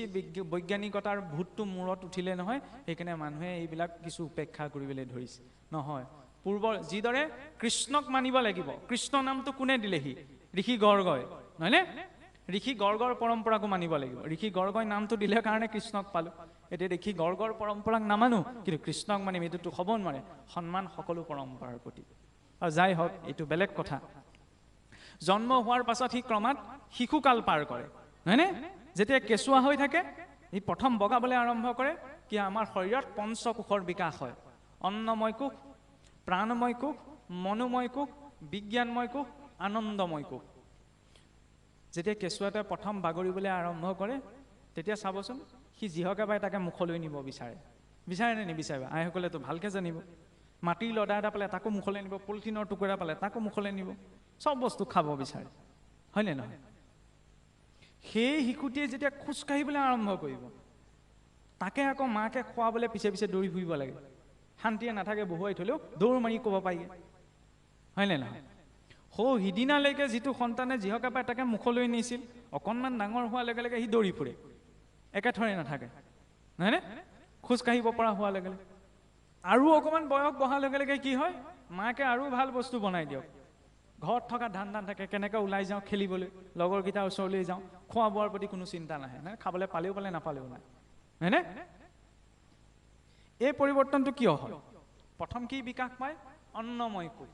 বৈজ্ঞানিকতাৰ ভূতটো মূৰত উঠিলে নহয়, সেইকাৰণে মানুহে এইবিলাক কিছু উপেক্ষা কৰিবলৈ ধৰিছে। নহয়, পূৰ্বৰ যিদৰে কৃষ্ণক মানিব লাগিব, কৃষ্ণ নামটো কোনে দিলেহি? ঋষি গৰ্গই, নহয়নে? ঋষি গৰ্গৰ পৰম্পৰাকো মানিব লাগিব। ঋষি গৰ্গই নামটো দিলে কাৰণে কৃষ্ণক পালো। এতিয়া ঋষি গৰ্গৰ পৰম্পৰাক নামানো, কিন্তু কৃষ্ণক মানিম, এইটোতো হ'ব নোৱাৰে। সন্মান সকলো পৰম্পৰাৰ প্ৰতি। আৰু যাই হওক, এইটো বেলেগ কথা। জন্ম হোৱাৰ পাছত সি ক্ৰমাৎ শিশুকাল পাৰ কৰে, নহয়নে? যেতিয়া কেঁচুৱা হৈ থাকে, সি প্ৰথম বগাবলৈ আৰম্ভ কৰে কি আমাৰ শৰীৰত পঞ্চকোষৰ বিকাশ হয়। অন্নময় কোষ, প্ৰাণময় কোষ, মনোময় কোষ, বিজ্ঞানময় কোষ, আনন্দময় কোষ। যেতিয়া কেঁচুৱাটোৱে প্ৰথম বাগৰিবলৈ আৰম্ভ কৰে, তেতিয়া চাবচোন সি যিহকে পায় তাকে মুখলৈ নিব বিচাৰে। বিচাৰে নে নিবিচাৰে? আইসকলেতো ভালকৈ জানিব। মাটিৰ লদা এটা পালে তাকো মুখলৈ নিব, পলিথিনৰ টুকুৰা পালে তাকো মুখলৈ নিব, চব বস্তু খাব বিচাৰে, হয়নে নহয়? সেই শিশুটিয়ে যেতিয়া খোজকাঢ়িবলৈ আৰম্ভ কৰিব, তাকে আকৌ মাকে খোৱাবলৈ পিছে পিছে দৌৰি ফুৰিব লাগে। শান্তিয়ে নাথাকে, বহুৱাই থলেও দৌৰ মাৰি ক'ব পাৰি, হয়নে নহয়? সিদিনালৈকে যিটো সন্তানে যিহকে পায় তাকে মুখলৈ নিছিল, অকণমান ডাঙৰ হোৱাৰ লগে লগে সি দৌৰি ফুৰে, একেথৰে নাথাকে, নহয়নে? খোজকাঢ়িব পৰা হোৱাৰ লগে লগে আৰু অকণমান বয়স বহাৰ লগে লগে কি হয়, মাকে আৰু ভাল বস্তু বনাই দিয়ক। ঘৰত থকা ধান থাকে, কেনেকৈ ওলাই যাওঁ খেলিবলৈ, লগৰকেইটাৰ ওচৰলৈ যাওঁ, খোৱা বোৱাৰ প্ৰতি কোনো চিন্তা নাহে, নহয়? খাবলৈ পালেও পালে, নাপালেও নাই, হয়নে? এই পৰিৱৰ্তনটো কিয় হয়? প্ৰথম কি বিকাশ পায়? অন্নময় কোষ।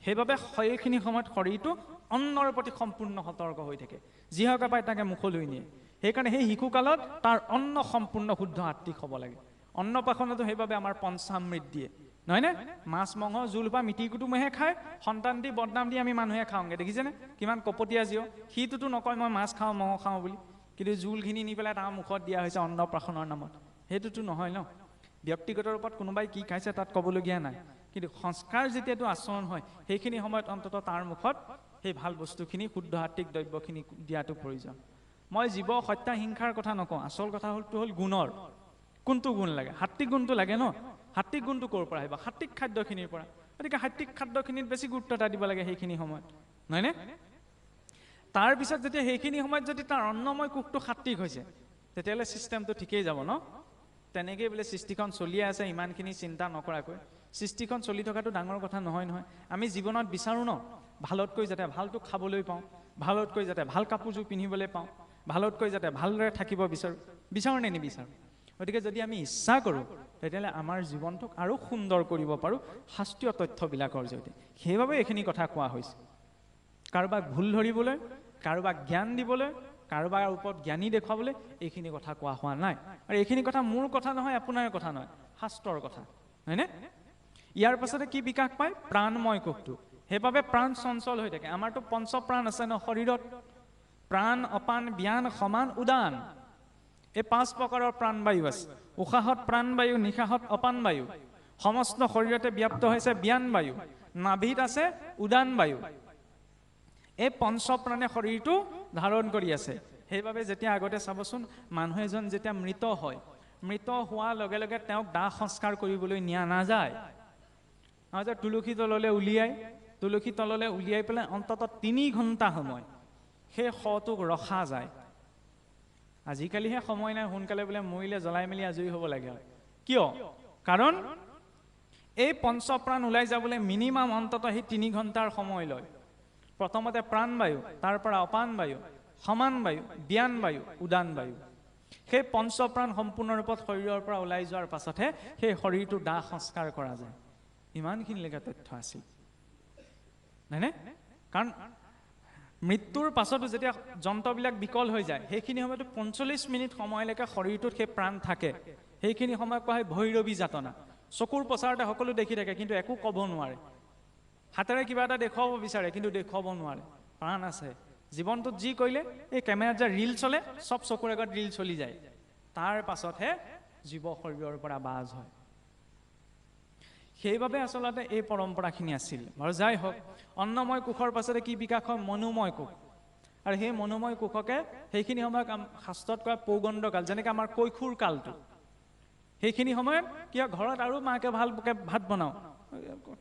সেইবাবে সেইখিনি সময়ত শৰীৰটো অন্নৰ প্ৰতি সম্পূৰ্ণ সতৰ্ক হৈ থাকে, যিহকে পায় তাকে মুখলৈ নিয়ে। সেইকাৰণে সেই শিশুকালত তাৰ অন্ন সম্পূৰ্ণ শুদ্ধ আত্মিক হ'ব লাগে। অন্নপ্ৰাশনতো সেইবাবে আমাৰ পঞ্চামৃত দিয়ে, নহয়নে? মাছ মঙহ জোল বা মিতিৰ কুটুমেহে খায়, সন্তান দি বদনাম দি আমি মানুহে খাওঁগে। দেখিছেনে কিমান কপটীয়া জীৱ? সিটোতো নকয় মই মাছ খাওঁ মঙহ খাওঁ বুলি, কিন্তু জোলখিনি নি পেলাই তাৰ মুখত দিয়া হৈছে অন্নপ্ৰাশনৰ নামত। সেইটোতো নহয় ন। ব্যক্তিগত ৰূপত কোনোবাই কি খাইছে তাত ক'বলগীয়া নাই, কিন্তু সংস্কাৰ যেতিয়াতো আচৰণ হয়, সেইখিনি সময়ত অন্তত তাৰ মুখত সেই ভাল বস্তুখিনি, শুদ্ধ আত্মিক দ্ৰব্যখিনি দিয়াটো প্ৰয়োজন। মই জীৱ হত্যা হিংসাৰ কথা নকওঁ, আচল কথা হ'ল গুণৰ। কোনটো গুণ লাগে? সাত্বিক গুণটো লাগে ন। সাত্বিক গুণটো ক'ৰ পৰা আহিব? সাত্বিক খাদ্যখিনিৰ পৰা। গতিকে সাত্বিক খাদ্যখিনিত বেছি গুৰুত্ব এটা দিব লাগে সেইখিনি সময়ত, নহয়নে? তাৰপিছত যেতিয়া সেইখিনি সময়ত যদি তাৰ অন্নময় কোষটো সাত্বিক হৈছে, তেতিয়াহ'লে ছিষ্টেমটো ঠিকেই যাব ন। তেনেকেই বোলে সৃষ্টিখন চলিয়ে আছে ইমানখিনি চিন্তা নকৰাকৈ। সৃষ্টিখন চলি থকাটো ডাঙৰ কথা নহয় নহয়। আমি জীৱনত বিচাৰোঁ ন, ভালতকৈ যাতে ভালটো খাবলৈ পাওঁ, ভালতকৈ যাতে ভাল কাপোৰযোৰ পিন্ধিবলৈ পাওঁ, ভালতকৈ যাতে ভালদৰে থাকিব বিচাৰোঁ নে নিবিচাৰোঁ? গতিকে যদি আমি ইচ্ছা কৰোঁ, তেতিয়াহ'লে আমাৰ জীৱনটোক আৰু সুন্দৰ কৰিব পাৰোঁ শাস্ত্ৰীয় তথ্যবিলাকৰ জৰিয়তে। সেইবাবে এইখিনি কথা কোৱা হৈছে। কাৰোবাক ভুল ধৰিবলৈ, কাৰোবাক জ্ঞান দিবলৈ, কাৰোবাৰ ওপৰত জ্ঞানী দেখুৱাবলৈ এইখিনি কথা কোৱা হোৱা নাই। আৰু এইখিনি কথা মোৰ কথা নহয়, আপোনাৰ কথা নহয়, শাস্ত্ৰৰ কথা, হয়নে? ইয়াৰ পাছতে কি বিকাশ পায়? প্ৰাণময় কোষটো। সেইবাবে প্ৰাণ চঞ্চল হৈ থাকে। আমাৰতো পঞ্চপ্ৰাণ আছে ন শৰীৰত, প্ৰাণ, অপান, ব্যান, সমান, উদান। এই 5 প্ৰকাৰৰ প্ৰাণবায়ু আছে। উশাহত প্ৰাণবায়ু, নিশাহত অপান বায়ু, সমস্ত শৰীৰতে ব্যাপ্ত হৈছে ব্যান বায়ু, নাভিত আছে উদান বায়ু। এই পঞ্চপ্ৰাণে শৰীৰটো ধাৰণ কৰি আছে। সেইবাবে যেতিয়া আগতে চাবচোন, মানুহ এজন যেতিয়া মৃত হয়, মৃত হোৱাৰ লগে লগে তেওঁক দাহ সংস্কাৰ কৰিবলৈ নিয়া নাযায়। তুলসী তললৈ উলিয়াই পেলাই অন্ততঃ 3 ঘণ্টা সময় সেই শটোক ৰখা যায়। আজিকালিহে সময় নাই, সোনকালে বোলে মৰিলে জ্বলাই মেলি আজৰি হ'ব লাগে। কিয়? কাৰণ এই পঞ্চপ্ৰাণ ওলাই যাবলৈ মিনিমাম অন্ততঃ সেই 3 ঘণ্টাৰ সময় লয়। প্ৰথমতে প্ৰাণবায়ু, তাৰ পৰা অপান বায়ু, সমান বায়ু, ব্যান বায়ু, উদান বায়ু। সেই পঞ্চপ্ৰাণ সম্পূৰ্ণ ৰূপত শৰীৰৰ পৰা ওলাই যোৱাৰ পাছতহে সেই শৰীৰটো দাহ সংস্কাৰ কৰা যায়। ইমানখিনিলৈকে তথ্য আছিল, নহয়নে? কাৰণ মৃত্যুৰ পাছতো যেতিয়া যন্ত্ৰবিলাক বিকল হৈ যায়, সেইখিনি সময়তো 45 মিনিট সময়লৈকে শৰীৰটোত সেই প্ৰাণ থাকে। সেইখিনি সময় কোৱা হয় ভৈৰৱী যাতনা। চকুৰ প্ৰচাৰতে সকলো দেখি থাকে, কিন্তু একো ক'ব নোৱাৰে। হাতেৰে কিবা এটা দেখুৱাব বিচাৰে, কিন্তু দেখুৱাব নোৱাৰে। প্ৰাণ আছে, জীৱনটোত যি কৰিলে এই কেমেৰাত যে ৰীল চলে চব চকুৰ আগত ৰীল চলি যায়, তাৰ পাছতহে জীৱ শৰীৰৰ পৰা বাজ হয়। সেইবাবে আচলতে এই পৰম্পৰাখিনি আছিল। বাৰু যাই হওক, অন্নময় কোষৰ পাছতে কি বিকাশ হয়? মনোময় কোষ। আৰু সেই মনোময় কোষকে সেইখিনি সময়ত শাস্ত্ৰত কয় পৌগণ্ডকাল, যেনেকৈ আমাৰ কৈশোৰ কালটো। সেইখিনি সময়ত কিয় ঘৰত আৰু মাকে ভালকৈ ভাত বনাওঁ,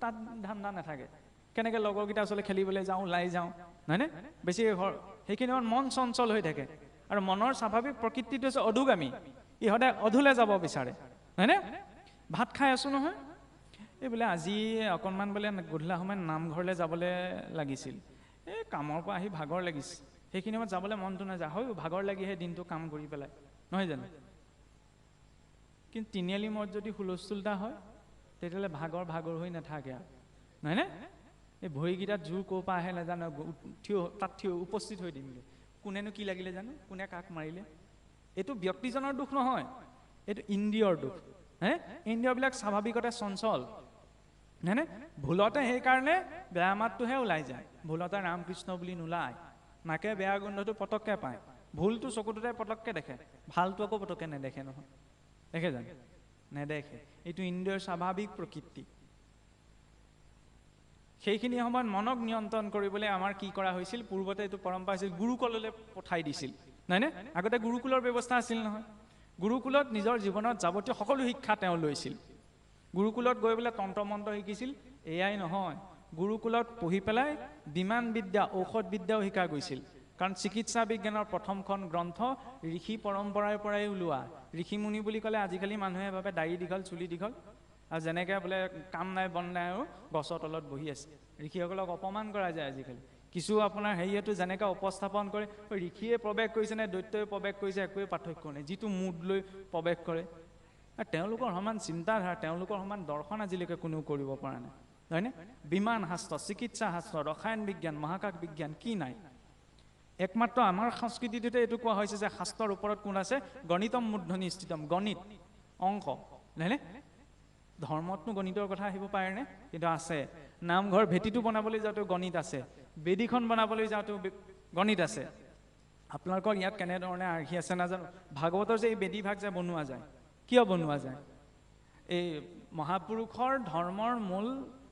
তাত ধান্দা নাথাকে। কেনেকৈ লগৰকেইটা ওচৰলৈ খেলিবলৈ যাওঁ, ওলাই যাওঁ, নহয়নে? বেছি ঘৰ সেইখিনি সময়ত মন চঞ্চল হৈ থাকে। আৰু মনৰ স্বাভাৱিক প্ৰকৃতিটো হৈছে অধোগামী, ই সদায় অধোলে যাব বিচাৰে, হয়নে? ভাত খাই আছোঁ নহয়, এই বোলে আজি অকণমান বোলে গধূলা সময়ত নামঘৰলৈ যাবলৈ লাগিছিল, এই কামৰ পৰা আহি ভাগৰ লাগিছে, সেইখিনি সময়ত যাবলৈ মনটো নাযায়, হয় ভাগৰ লাগি সেই দিনটো কাম কৰি পেলাই, নহয় জানো? কিন্তু তিনিআলি মূৰত যদি হুলস্থুলতা হয়, তেতিয়াহ'লে ভাগৰ হৈ নাথাকে আৰু, নহয়নে? এই ভৰিকেইটাত জোৰ ক'ৰ পৰা আহে নাজানো, তাত উপস্থিত হৈ দিমগৈ। কোনেনো কি লাগিলে জানো, কোনে কাক মাৰিলে, এইটো ব্যক্তিজনৰ দুখ নহয়, এইটো ইন্দ্ৰিয়ৰ দুখ। হে, ইন্দ্ৰিয়বিলাক স্বাভাৱিকতে চঞ্চল, হয়নে? ভুলতে সেইকাৰণে বেয়া মাতটোহে ওলাই যায়, ভুলতে ৰামকৃষ্ণ বুলি নোলায়। নাকে বেয়া গোন্ধটো পটককৈ পায়, ভুলটো চকুটোতে পটককৈ দেখে, ভালটো আকৌ পটককৈ নেদেখে নহয়, দেখে জানো? নেদেখে। এইটো ইন্দ্ৰিয়ৰ স্বাভাৱিক প্ৰকৃতি। সেইখিনি সময়ত মনক নিয়ন্ত্ৰণ কৰিবলৈ আমাৰ কি কৰা হৈছিল? পূৰ্বতে এইটো পৰম্পৰা আছিল, গুৰুকুললৈ পঠাই দিছিল, নহয়নে? আগতে গুৰুকুলৰ ব্যৱস্থা আছিল নহয়। গুৰুকুলত নিজৰ জীৱনত যাৱতীয় সকলো শিক্ষা তেওঁ লৈছিল। গুৰুকুলত গৈ পেলাই তন্ত্ৰ মন্ত্ৰ শিকিছিল, এয়াই নহয়, গুৰুকুলত পঢ়ি পেলাই বিমান বিদ্যা, ঔষধ বিদ্যাও শিকা গৈছিল। কাৰণ চিকিৎসা বিজ্ঞানৰ প্ৰথমখন গ্ৰন্থ ঋষি পৰম্পৰাৰ পৰাই ওলোৱা। ঋষিমুনি বুলি ক'লে আজিকালি মানুহে ভাবে দাড়ি দীঘল, চুলি দীঘল, আৰু যেনেকৈ বোলে কাম নাই বন নাই আৰু গছৰ তলত বহি আছে। ঋষিসকলক অপমান কৰা যায় আজিকালি। কিছু আপোনাৰ হেৰিয়েতো যেনেকৈ উপস্থাপন কৰে, ঋষিয়ে প্ৰৱেশ কৰিছে নে দৈত্যই প্ৰৱেশ কৰিছে একোৱে পাৰ্থক্য নাই, যিটো মুড লৈ প্ৰৱেশ কৰে। তেওঁলোকৰ সমান চিন্তাধাৰা, তেওঁলোকৰ সমান দৰ্শন আজিলৈকে কোনেও কৰিব পৰা নাই, হয়নে? বিমান শাস্ত্ৰ, চিকিৎসা শাস্ত্ৰ, ৰসায়ন বিজ্ঞান, মহাকাশ বিজ্ঞান কি নাই? একমাত্ৰ আমাৰ সংস্কৃতিটোতে এইটো কোৱা হৈছে যে শাস্ত্ৰৰ ওপৰত কোন আছে? গণিতম মূৰ্ধনি স্থিতম, গণিত, অংক, নহয়নে? ধৰ্মতনো গণিতৰ কথা আহিব পাৰেনে? কিন্তু আছে। নামঘৰ ভেটিটো বনাবলৈ যাওঁতেও গণিত আছে, বেদীখন বনাবলৈ যাওঁতেও গণিত আছে। আপোনালোকৰ ইয়াত কেনেধৰণে আৰ্হি আছে নাজানো। ভাগৱতৰ যে এই বেদী ভাগ যে বনোৱা যায়, কিয় বনোৱা যায়? এই মহাপুৰুষৰ ধৰ্মৰ মূল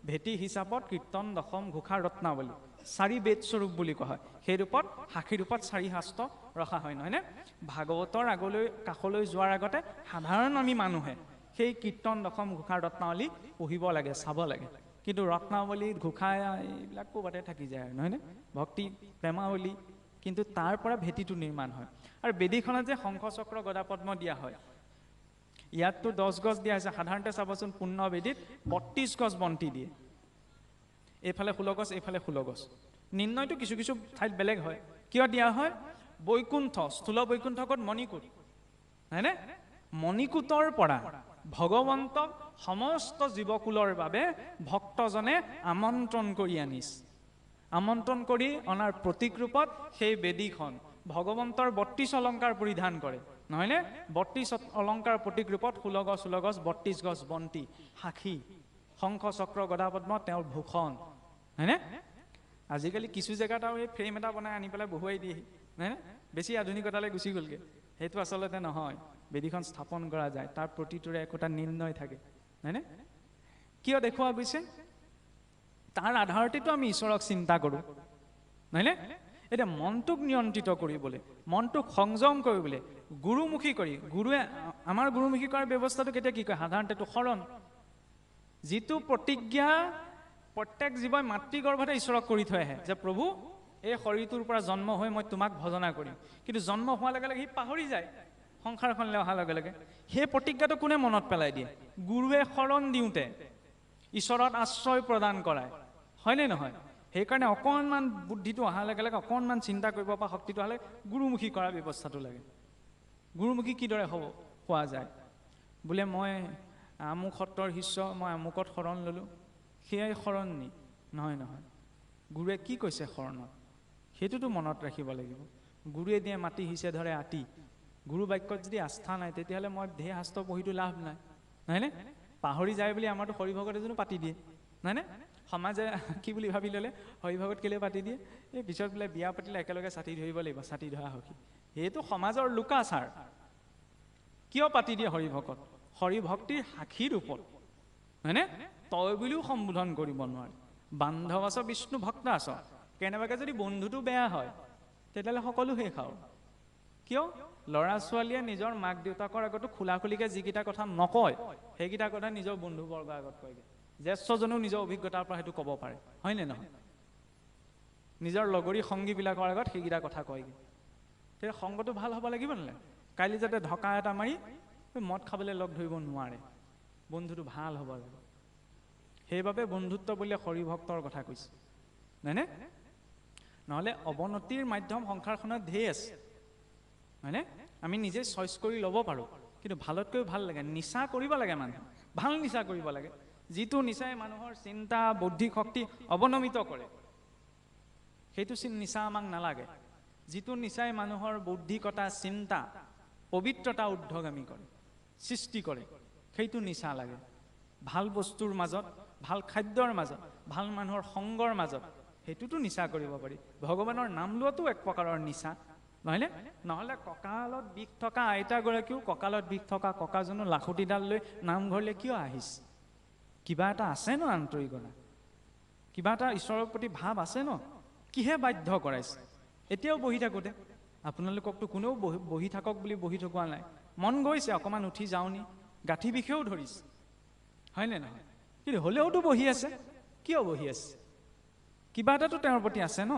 ভেটি হিচাপত কীৰ্তন, দশম, ঘোষা, ৰত্নাৱলী, 4 বেদ স্বৰূপ বুলি কোৱা হয়। সেই ৰূপত সাক্ষী ৰূপত 4 শাস্ত্ৰ ৰখা হয়, নহয়নে? ভাগৱতৰ আগলৈ কাষলৈ যোৱাৰ আগতে সাধাৰণ আমি মানুহে সেই কীৰ্তন, দশম, ঘোষা, ৰত্নাৱলী পঢ়িব লাগে, চাব লাগে। কিন্তু ৰত্নাৱলী, ঘোষা এইবিলাক ক'ৰবাতে থাকি যায় আৰু, নহয়নে? ভক্তি প্ৰেমাৱলী, কিন্তু তাৰ পৰা ভেটিটো নিৰ্মাণ হয়। আৰু বেদীখনত যে শংখ চক্ৰ গদা পদ্ম দিয়া হয়, ইয়াততো 10 গছ দিয়া হৈছে। সাধাৰণতে চাবচোন পূৰ্ণ বেদীত 32 গছ বন্তি দিয়ে, এইফালে 16 গছ, এইফালে 16 গছ। নিৰ্ণয়টো কিছু কিছু ঠাইত বেলেগ হয়। কিয় দিয়া হয়? বৈকুণ্ঠ, স্থূল বৈকুণ্ঠ ক'ত? মণিকূট, হয়নে? মণিকূটৰ পৰা ভগৱন্তক সমস্ত জীৱকুলৰ বাবে ভক্তজনে আমন্ত্ৰণ কৰি আনিছে। আমন্ত্ৰণ কৰি অনাৰ প্ৰতীক ৰূপত সেই বেদীখন ভগৱন্তৰ 32 অলংকাৰ পৰিধান কৰে, নহয়নে? 32 অলংকাৰ প্ৰতীক ৰূপত 16 গছ 16 গছ 32 গছ বন্তি, সাক্ষী, শংখ চক্ৰ গদা পদ্ম তেওঁৰ ভূষণ, হয়নে? আজিকালি কিছু জেগাত আৰু এই ফ্ৰেম এটা বনাই আনি পেলাই বহুৱাই দিয়ে, নহয়নে? বেছি আধুনিকতালৈ গুচি গ'লগৈ। সেইটো আচলতে নহয়, বেদীখন স্থাপন কৰা যায়, তাৰ প্ৰতিটোৰে একোটা নিৰ্ণয় থাকে, হয়নে? কিয় দেখুওৱা গৈছে? তাৰ আধাৰতেতো আমি ঈশ্বৰক চিন্তা কৰোঁ, নহয়নে? এতিয়া মনটোক নিয়ন্ত্ৰিত কৰিবলৈ, মনটোক সংযম কৰিবলৈ, গুৰুমুখী কৰি, গুৰুৱে আমাৰ গুৰুমুখী কৰাৰ ব্যৱস্থাটো কেতিয়া কি কয়? সাধাৰণতেতো শৰণ, যিটো প্ৰতিজ্ঞা প্ৰত্যেক জীৱই মাতৃগৰ্ভতে ঈশ্বৰক কৰি থৈ আহে যে প্ৰভু এই শৰীৰটোৰ পৰা জন্ম হৈ মই তোমাক ভজনা কৰিম। কিন্তু জন্ম হোৱাৰ লগে লগে সি পাহৰি যায়, সংসাৰখনলৈ অহাৰ লগে লগে। সেই প্ৰতিজ্ঞাটো কোনে মনত পেলাই দিয়ে? গুৰুৱে শৰণ দিওঁতে, ঈশ্বৰত আশ্ৰয় প্ৰদান কৰায়, হয়নে নহয়? সেইকাৰণে অকণমান বুদ্ধিটো অহাৰ লগে লগে, অকণমান চিন্তা কৰিব পৰা শক্তিটো হ'লে গুৰুমুখী কৰাৰ ব্যৱস্থাটো লাগে। গুৰুমুখী কিদৰে হোৱা যায়? বোলে মই আমুক সত্ৰৰ শিষ্য, মই আমুকত শৰণ ল'লোঁ, সেয়াই শৰণ নি? নহয় নহয়, গুৰুৱে কি কৈছে শৰণত সেইটোতো মনত ৰাখিব লাগিব। গুৰুৱে দিয়ে মাটি হিচে ধৰে আতি, গুৰু বাক্যত যদি আস্থা নাই তেতিয়াহ'লে মই ধেৰ শাস্ত্ৰ পঢ়িতো লাভ নাই, নহয়নে? পাহৰি যায় বুলি আমাৰতো হৰি ভকতে জানো পাতি দিয়ে, নহয়নে? সমাজে কি বুলি ভাবি ল'লে হৰিভকত কেলৈ পাতি দিয়ে, এই পিছত বোলে বিয়া পাতিলে একেলগে ছাতি ধৰিব লাগিব, ছাতি ধৰা সখী। সেইটো সমাজৰ লোকাচাৰ। কিয় পাতি দিয়ে হৰিভকত? হৰিভক্তিৰ সাক্ষীৰ ৰূপত, হয়নে? তই বুলিও সম্বোধন কৰিব নোৱাৰে। বান্ধৱ আছ বিষ্ণু ভক্ত আছ। কেনেবাকৈ যদি বন্ধুটো বেয়া হয় তেতিয়াহ'লে সকলো শেষ আৰু। কিয়? ল'ৰা ছোৱালীয়ে নিজৰ মাক দেউতাকৰ আগতো খোলাখুলিকৈ যিকেইটা কথা নকয় সেইকেইটা কথা নিজৰ বন্ধুবৰ্গৰ আগত কয়গৈ। জ্যেষ্ঠজনেও নিজৰ অভিজ্ঞতাৰ পৰা সেইটো ক'ব পাৰে, হয়নে নহয়? নিজৰ লগৰী সংগীবিলাকৰ আগত সেইকেইটা কথা কয়গৈ। তেতিয়া সংগটো ভাল হ'ব লাগিব নালাগে? কাইলৈ যাতে ঢকা এটা মাৰি মদ খাবলৈ লগ ধৰিব নোৱাৰে, বন্ধুটো ভাল হ'ব লাগিব। সেইবাবে বন্ধুত্ব বুলিলে হৰিভক্তৰ কথা কৈছে, হয়নে? নহ'লে অৱনতিৰ মাধ্যম সংসাৰখনত ঢেৰ আছে, হয়নে? আমি নিজে চইচ কৰি ল'ব পাৰোঁ, কিন্তু ভালতকৈ ভাল লাগে নিচা কৰিব লাগে। মানুহে ভাল নিচা কৰিব লাগে, যিটো নিচাই মানুহৰ চিন্তা বুদ্ধি শক্তি অৱনমিত কৰে। সেইটো নিচা আমাক নালাগে। যিটো নিচাই মানুহৰ বুদ্ধিকতা চিন্তা পবিত্ৰতা ঊৰ্ধ্বগামী কৰে, সৃষ্টি কৰে, সেইটো নিচা লাগে। ভাল বস্তুৰ মাজত, ভাল খাদ্যৰ মাজত, ভাল মানুহৰ সংগৰ মাজত, সেইটোতো নিচা কৰিব পাৰি। ভগৱানৰ নাম লোৱাটো এক প্ৰকাৰৰ নিচা, নহয়নে? নহ'লে কঁকালত বিষ থকা আইতাগৰাকীও কঁকালত বিষ থকা ককাজনো লাখুটিডাল লৈ নামঘৰলৈ কিয় আহিছে? কিবা এটা আছে ন আন্তৰিকতা, কিবা এটা ঈশ্বৰৰ প্ৰতি ভাৱ আছে ন? কিহে বাধ্য কৰাইছে? এতিয়াও বহি থাকোঁতে আপোনালোককতো কোনেও বহি থাকক বুলি বহি থকা নাই। মন গৈছে অকণমান উঠি যাওঁ নি, গাঁঠি বিষেও ধৰিছে, হয়নে নহয়? কিন্তু হ'লেওতো বহি আছে। কিয় বহি আছে? কিবা এটাতো তেওঁৰ প্ৰতি আছে ন?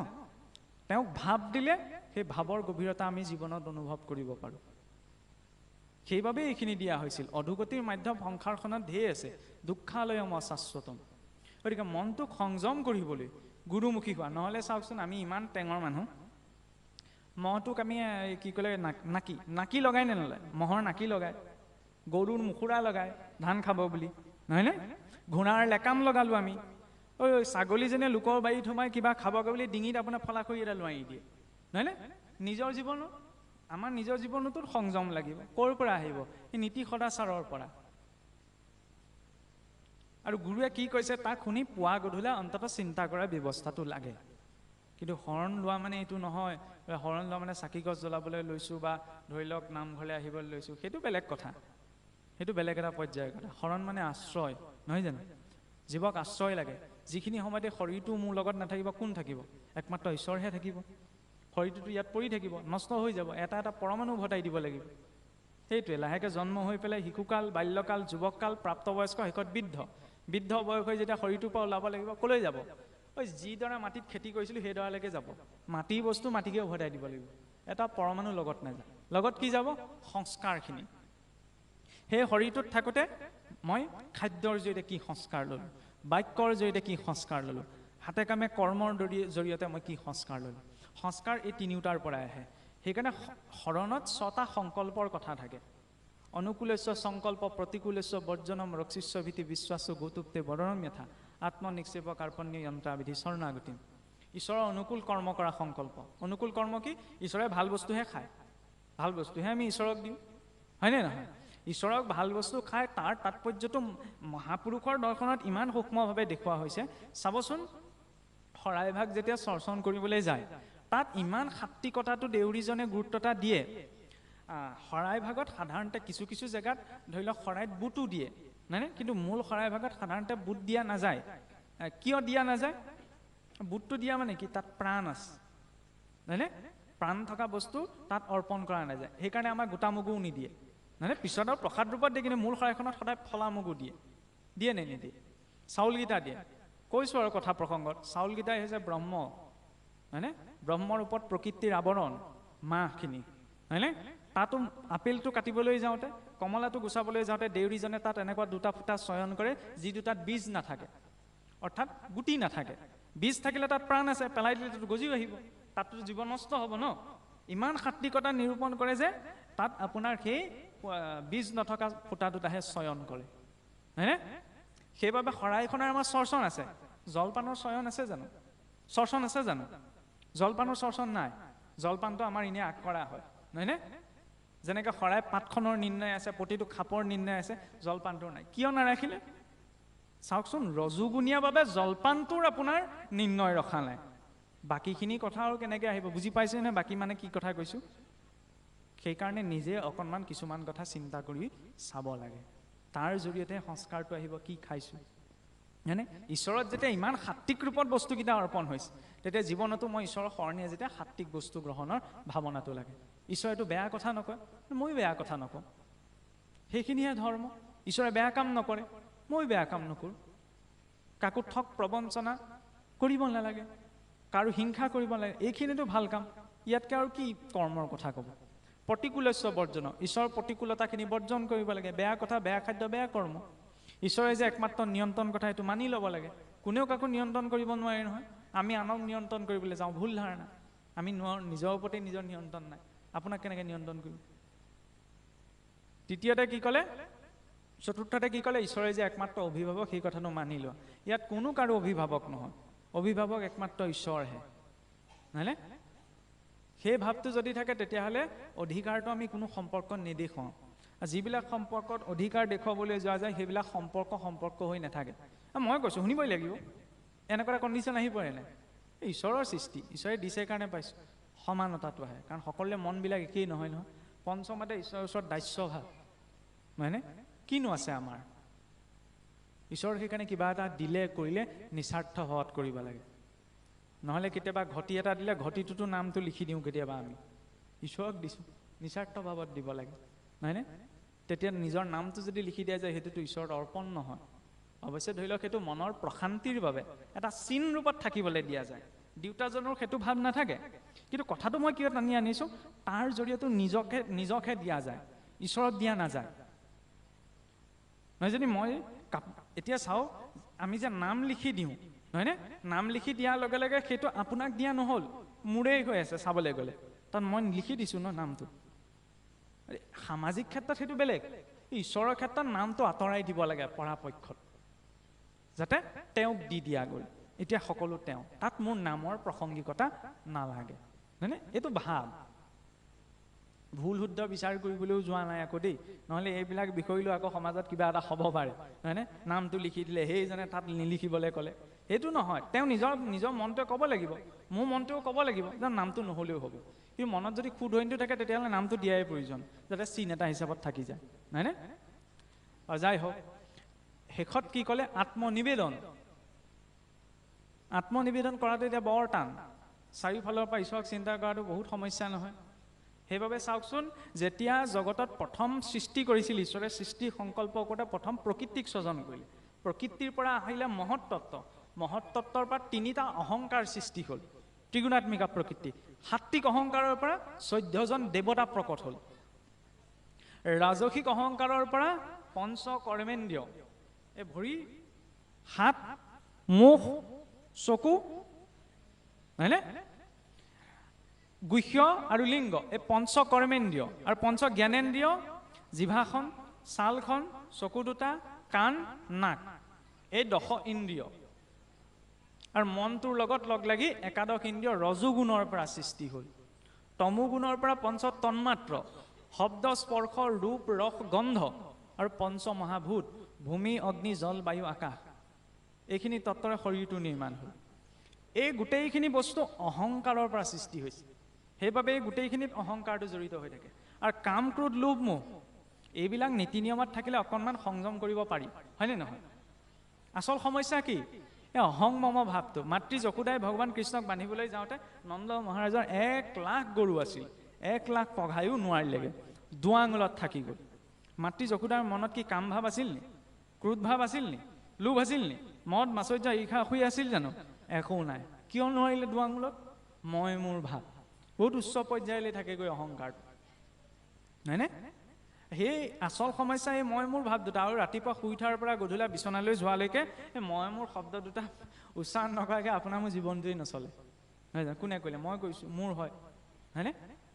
তেওঁক ভাৱ দিলে সেই ভাৱৰ গভীৰতা আমি জীৱনত অনুভৱ কৰিব পাৰোঁ। সেইবাবে এইখিনি দিয়া হৈছিল। অধোগতিৰ মাধ্যম সংসাৰখনত ঢেৰ আছে, দুঃখালয়ম অশাশ্বতম। গতিকে মনটোক সংযম কৰিবলৈ গুৰুমুখী হোৱা। নহ'লে চাওকচোন, আমি ইমান টেঙৰ মানুহ, মহটোক আমি কি ক'লে নাকি লগাই নে নলয়? মহৰ নাকি লগায়, গৰুৰ মুখুৰা লগায় ধান খাব বুলি, নহয়নে? ঘোঁৰাৰ লেকাম লগালোঁ আমি। ঐ ছাগলীজনে লোকৰ বাৰীত সোমাই কিবা খাবগৈ বুলি ডিঙিত আপোনাৰ ফলাখৰি এটা লোৱাই দিয়ে, নহয়নে? নিজৰ জীৱনত, আমাৰ নিজৰ জীৱনতো সংযম লাগিব। ক'ৰ পৰা আহিব? এই নীতি সদাচাৰৰ পৰা। আৰু গুৰুৱে কি কৈছে তাক শুনি পুৱা গধূলা অন্ততঃ চিন্তা কৰাৰ ব্যৱস্থাটো লাগে। কিন্তু শৰণ লোৱা মানে এইটো নহয়, শৰণ লোৱা মানে চাকি গছ জ্বলাবলৈ লৈছোঁ বা ধৰি লওক নামঘৰলৈ আহিবলৈ লৈছোঁ, সেইটো বেলেগ কথা, সেইটো বেলেগ এটা পৰ্যায়ৰ কথা। শৰণ মানে আশ্ৰয়, নহয় জানো? জীৱক আশ্ৰয় লাগে। যিখিনি সময়তে শৰীৰটো মোৰ লগত নাথাকিব, কোন থাকিব? একমাত্ৰ ঈশ্বৰহে থাকিব। শৰীৰটোতো ইয়াত পৰি থাকিব, নষ্ট হৈ যাব, এটা এটা পৰমাণু ঘটাই দিব লাগিব। সেইটোৱে লাহেকৈ জন্ম হৈ পেলাই শিশুকাল, বাল্যকাল, যুৱককাল, প্ৰাপ্তবয়স্ক, শেষত বৃদ্ধ বয়স হৈ যেতিয়া শৰীৰটোৰ পৰা ওলাব লাগিব, ক'লৈ যাব? ঐ যিডৰা মাটিত খেতি কৰিছিলোঁ সেইডৰালৈকে যাব। মাটিৰ বস্তু মাটিকে উভতাই দিব লাগিব, এটা পৰমাণু লগত নাযায়। লগত কি যাব? সংস্কাৰখিনি। সেই শৰীৰটোত থাকোঁতে মই খাদ্যৰ জৰিয়তে কি সংস্কাৰ ল'লোঁ, বাক্যৰ জৰিয়তে কি সংস্কাৰ ল'লোঁ, হাতে কামে কৰ্মৰ জৰিয়তে মই কি সংস্কাৰ ল'লোঁ। সংস্কাৰ এই তিনিওটাৰ পৰাই আহে। সেইকাৰণে শৰণত 6টা সংকল্পৰ কথা থাকে। অনুকূলেশ্ব সংকল্প, প্ৰতিকূলেশ্ব বৰ্জনম, ৰক্ষিস্ব ভীতি, বিশ্বাসু গৌতুপ্তে বৰণম যথা, আত্মনিক্ষেপ কাৰ্পণ্য যন্ত্ৰাবিধি শৰণাগতিম। ঈশ্বৰৰ অনুকূল কৰ্ম কৰা সংকল্প। অনুকূল কৰ্ম কি? ঈশ্বৰে ভাল বস্তুহে খায়, ভাল বস্তুহে আমি ঈশ্বৰক দিওঁ, হয়নে নহয়? ঈশ্বৰক ভাল বস্তু খায়, তাৰ তাৎপৰ্যটো মহাপুৰুষৰ দৰ্শনত ইমান সূক্ষ্মভাৱে দেখুওৱা হৈছে। চাবচোন, শৰাইভাগ যেতিয়া চৰ্চন কৰিবলৈ যায়, তাত ইমান সাত্বিকতাটো দেউৰীজনে গুৰুত্বতা দিয়ে। শৰাইভাগত সাধাৰণতে কিছু কিছু জেগাত ধৰি লওক শৰাইত বুটো দিয়ে, নহয়নে? কিন্তু মূল শৰাইভাগত সাধাৰণতে বুট দিয়া নাযায়। কিয় দিয়া নাযায়? বুটটো দিয়া মানে কি? তাত প্ৰাণ আছে, নহয়নে? প্ৰাণ থকা বস্তু তাত অৰ্পণ কৰা নাযায়। সেইকাৰণে আমাৰ গোটা মগুও নিদিয়ে, নহয়নে? পিছত আৰু প্ৰসাদ ৰূপত দিয়ে, কিন্তু মূল শৰাইখনত সদায় ফলা মগু দিয়ে নে নিদিয়ে? চাউলকেইটা দিয়ে। কৈছোঁ আৰু কথা প্ৰসংগত, চাউলকেইটাই হৈছে ব্ৰহ্ম, হয়নে? ব্ৰহ্মৰ ওপৰত প্ৰকৃতিৰ আৱৰণ, মাহখিনি, হয়নে? তাতো আপেলটো কাটিবলৈ যাওঁতে, কমলাটো গুচাবলৈ যাওঁতে দেউৰীজনে তাত এনেকুৱা দুটা ফুটা চয়ন কৰে যি দুটাত বীজ নাথাকে, অৰ্থাৎ গুটি নাথাকে। বীজ থাকিলে তাত প্ৰাণ আছে, পেলাই দিলেতো গজিও আহিব, তাততো জীৱন নষ্ট হ'ব ন। ইমান সাত্বিকতা নিৰূপণ কৰে যে তাত আপোনাৰ সেই বীজ নথকা ফুটা দুটাহে চয়ন কৰে, হয়নে? সেইবাবে শৰাইখনৰ আমাৰ চৰ্চন আছে। জলপানৰ চয়ন আছে জানো? চৰ্চন আছে জানো? জলপানৰ চৰ্চন নাই। জলপানটো আমাৰ এনেই আগ কৰা হয়, নহয়নে? যেনেকৈ শৰাই পাতখনৰ নিৰ্ণয় আছে, প্ৰতিটো খাপৰ নিৰ্ণয় আছে, জলপানটোৰ নাই। কিয় নাৰাখিলে? চাওকচোন, ৰজুগুণীয়াভাৱে জলপানটোৰ আপোনাৰ নিৰ্ণয় ৰখা নাই। বাকীখিনি কথা আৰু কেনেকৈ আহিব বুজি পাইছেনে? বাকী মানে কি কথা কৈছোঁ? সেইকাৰণে নিজে অকণমান কিছুমান কথা চিন্তা কৰি চাব লাগে। তাৰ জৰিয়তে সংস্কাৰটো আহিব, কি খাইছোঁ হয়নে? ঈশ্বৰৰ যেতিয়া ইমান সাত্বিক ৰূপত বস্তুকেইটা অৰ্পণ হৈছে, তেতিয়া জীৱনতো মই ঈশ্বৰৰ শৰণীয়ে যেতিয়া সাত্বিক বস্তু গ্ৰহণৰ ভাৱনাটো লাগে। ঈশ্বৰেতো বেয়া কথা নকয়, ময়ো বেয়া কথা নকওঁ, সেইখিনিহে ধৰ্ম। ঈশ্বৰে বেয়া কাম নকৰে, মই বেয়া কাম নকৰোঁ। কাকো ঠগ প্ৰবঞ্চনা কৰিব নালাগে, কাৰো হিংসা কৰিব নালাগে, এইখিনিতো ভাল কাম। ইয়াতকৈ আৰু কি কৰ্মৰ কথা ক'ব? প্ৰতিকূলস্য বৰ্জন, ঈশ্বৰৰ প্ৰতিকূলতাখিনি বৰ্জন কৰিব লাগে। বেয়া কথা, বেয়া খাদ্য, বেয়া কৰ্ম। ঈশ্বৰে যে একমাত্ৰ নিয়ন্ত্ৰণ কথা, এইটো মানি ল'ব লাগে। কোনেও কাকো নিয়ন্ত্ৰণ কৰিব নোৱাৰে নহয়। আমি আনক নিয়ন্ত্ৰণ কৰিবলৈ যাওঁ, ভুল ধাৰণা। আমি নিজৰ ওপৰতে নিজৰ নিয়ন্ত্ৰণ নাই, আপোনাক কেনেকৈ নিয়ন্ত্ৰণ কৰিব? তৃতীয়তে কি ক'লে? চতুৰ্থতে কি ক'লে? ঈশ্বৰে যে একমাত্ৰ অভিভাৱক, সেই কথাটো মানি লোৱা। ইয়াত কোনো কাৰো অভিভাৱক নহয়, অভিভাৱক একমাত্ৰ ঈশ্বৰহে, নহয়নে? সেই ভাৱটো যদি থাকে, তেতিয়াহ'লে অধিকাৰটো আমি কোনো সম্পৰ্কত নেদেখাওঁ। যিবিলাক সম্পৰ্কত অধিকাৰ দেখুৱাবলৈ যোৱা যায়, সেইবিলাক সম্পৰ্ক হৈ নাথাকে। মই কৈছোঁ, শুনিবই লাগিব, এনেকুৱা এটা কণ্ডিশ্যন আহি পৰে নাই? ঈশ্বৰৰ সৃষ্টি, ঈশ্বৰে দিছে কাৰণে পাইছোঁ। সমানতাটো আহে, কাৰণ সকলোৰে মনবিলাক একেই নহয় নহয়। পঞ্চমতে ঈশ্বৰৰ ওচৰত দাস্যভাৱ, নহয়নে? কিনো আছে আমাৰ? ঈশ্বৰ সেইকাৰণে কিবা এটা দিলে কৰিলে নিস্বাৰ্থ ভাৱত কৰিব লাগে। নহ'লে কেতিয়াবা ঘটি এটা দিলে ঘটিটোতো নামটো লিখি দিওঁ কেতিয়াবা আমি, ঈশ্বৰক দিছোঁ, নিস্বাৰ্থ ভাৱত দিব লাগে, নহয়নে? তেতিয়া নিজৰ নামটো যদি লিখি দিয়া যায়, সেইটোতো ঈশ্বৰৰ অৰ্পণ নহয়। অৱশ্যে ধৰি লওক সেইটো মনৰ প্ৰশান্তিৰ বাবে এটা চিন ৰূপত থাকিবলৈ দিয়া যায়। দেউতাজনৰ সেইটো ভাৱ নাথাকে, কিন্তু কথাটো মই কিয় টানি আনিছোঁ, তাৰ জৰিয়তে নিজকহে দিয়া যায়, ঈশ্বৰক দিয়া নাযায়। নহয় যদি মই এতিয়া চাওঁ, আমি যে নাম লিখি দিওঁ, নহয়নে? নাম লিখি দিয়াৰ লগে লগে সেইটো আপোনাক দিয়া নহ'ল, মোৰেই হৈ আছে চাবলৈ গ'লে। তাত মই লিখি দিছোঁ ন নামটো। সামাজিক ক্ষেত্ৰত সেইটো বেলেগ, ঈশ্বৰৰ ক্ষেত্ৰত নামটো আঁতৰাই দিব লাগে পৰাপক্ষত, যাতে তেওঁক দি দিয়া গ'ল। এতিয়া সকলো তেওঁ, তাত মোৰ নামৰ প্ৰাসংগিকতা নালাগে, হয়নে? এইটো ভাৱ। ভুল শুদ্ধ বিচাৰ কৰিবলৈও যোৱা নাই আকৌ দেই, নহ'লে এইবিলাক বিষয় লৈ আকৌ সমাজত কিবা এটা হ'ব পাৰে, হয়নে? নামটো লিখি দিলে সেইজনে তাত নিলিখিবলৈ ক'লে, সেইটো নহয়। তেওঁ নিজৰ মনটোৱে ক'ব লাগিব, মোৰ মনটোৱেও ক'ব লাগিব যে নামটো নহ'লেও হ'ব। কিন্তু মনত যদি শুধৰণিটো থাকে, তেতিয়াহ'লে নামটো দিয়াই প্ৰয়োজন, যাতে চিন এটা হিচাপত থাকি যায়, নহয়নে? যাই হওক, শেষত কি ক'লে? আত্মনিবেদন। আত্মনিবেদন কৰাটো এতিয়া বৰ টান, চাৰিওফালৰ পৰা ঈশ্বৰক চিন্তা কৰাটো বহুত সমস্যা নহয়। সেইবাবে চাওকচোন, যেতিয়া জগতত প্ৰথম সৃষ্টি কৰিছিল ঈশ্বৰে, সৃষ্টি সংকল্প কৰোঁতে প্ৰথম প্ৰকৃতিক স্বজন কৰিলে। প্ৰকৃতিৰ পৰা আহিলে মহত্তত্ব, মহত্তত্বৰ পৰা তিনিটা অহংকাৰ সৃষ্টি হ'ল, ত্ৰিগুণাত্মিকা প্ৰকৃতি। সাত্বিক অহংকাৰৰ পৰা 14জন দেৱতা প্ৰকট হ'ল। ৰাজসিক অহংকাৰৰ পৰা পঞ্চ কৰ্মেন্দ্ৰিয়, এই ভৰি, হাত, মুখ, চকু, নহয়নে? গুহ্য আৰু লিংগ, এই পঞ্চ কৰ্মেন্দ্ৰিয় আৰু পঞ্চ জ্ঞানেন্দ্ৰিয়, জিভাখন, ছালখন, চকু দুটা, কাণ, নাক, এই 10 ইন্দ্ৰিয় আৰু মনটোৰ লগত লগ লাগি একাদশ ইন্দ্ৰিয় ৰজোগুণৰ পৰা সৃষ্টি হ'ল। তমোগুণৰ পৰা পঞ্চ তন্মাত্ৰ, শব্দ, স্পৰ্শ, ৰূপ, ৰস, গন্ধ আৰু পঞ্চ মহাভূত, ভূমি, অগ্নি, জল, বায়ু, আকাশ, এইখিনি তত্ত্বৰে শৰীৰটো নিৰ্মাণ হ'ল। এই গোটেইখিনি বস্তু অহংকাৰৰ পৰা সৃষ্টি হৈছে, সেইবাবে এই গোটেইখিনিত অহংকাৰটো জড়িত হৈ থাকে। আৰু কাম, ক্ৰোধ, লোভ, মোহ, এইবিলাক নীতি নিয়মত থাকিলে অকণমান সংযম কৰিব পাৰি, হয়নে নহয়? আচল সমস্যা কি? এই অহং মম ভাৱটো। মাতৃ যশোদাই ভগৱান কৃষ্ণক বান্ধিবলৈ যাওঁতে নন্দ মহাৰাজৰ 1 লাখ গৰু আছিল, 1 লাখ পঘায়ো নোৱাৰিলেগৈ, দুৱাঙুলত থাকি গ'ল। মাতৃ যশোদাৰ মনত কি কাম ভাৱ আছিল নি? ক্ৰোধ ভাৱ আছিল নি? লোভ আছিল নি? মদ মাচৰ্য ঈৰ্ষা অসূয়া আছিল জানো? একো নাই। কিয় নোৱাৰিলে দুৱাঙুলত? মই মোৰ ভাৱ। বহুত উচ্চ পৰ্যায়লৈ থাকেগৈ অহংকাৰটো, হয়নে? সেই আচল সমস্যা এই মই মোৰ ভাৱ দুটা। আৰু ৰাতিপুৱা শুই উঠাৰ পৰা গধূলা বিচনালৈ যোৱালৈকে এই মই মোৰ শব্দ দুটা উচ্চাৰণ নকৰাকৈ আপোনাৰ মোৰ জীৱনটোৱেই নচলে, নহয় জানো? কোনে কৰিলে? মই কৈছোঁ, মোৰ হয়, হয়নে?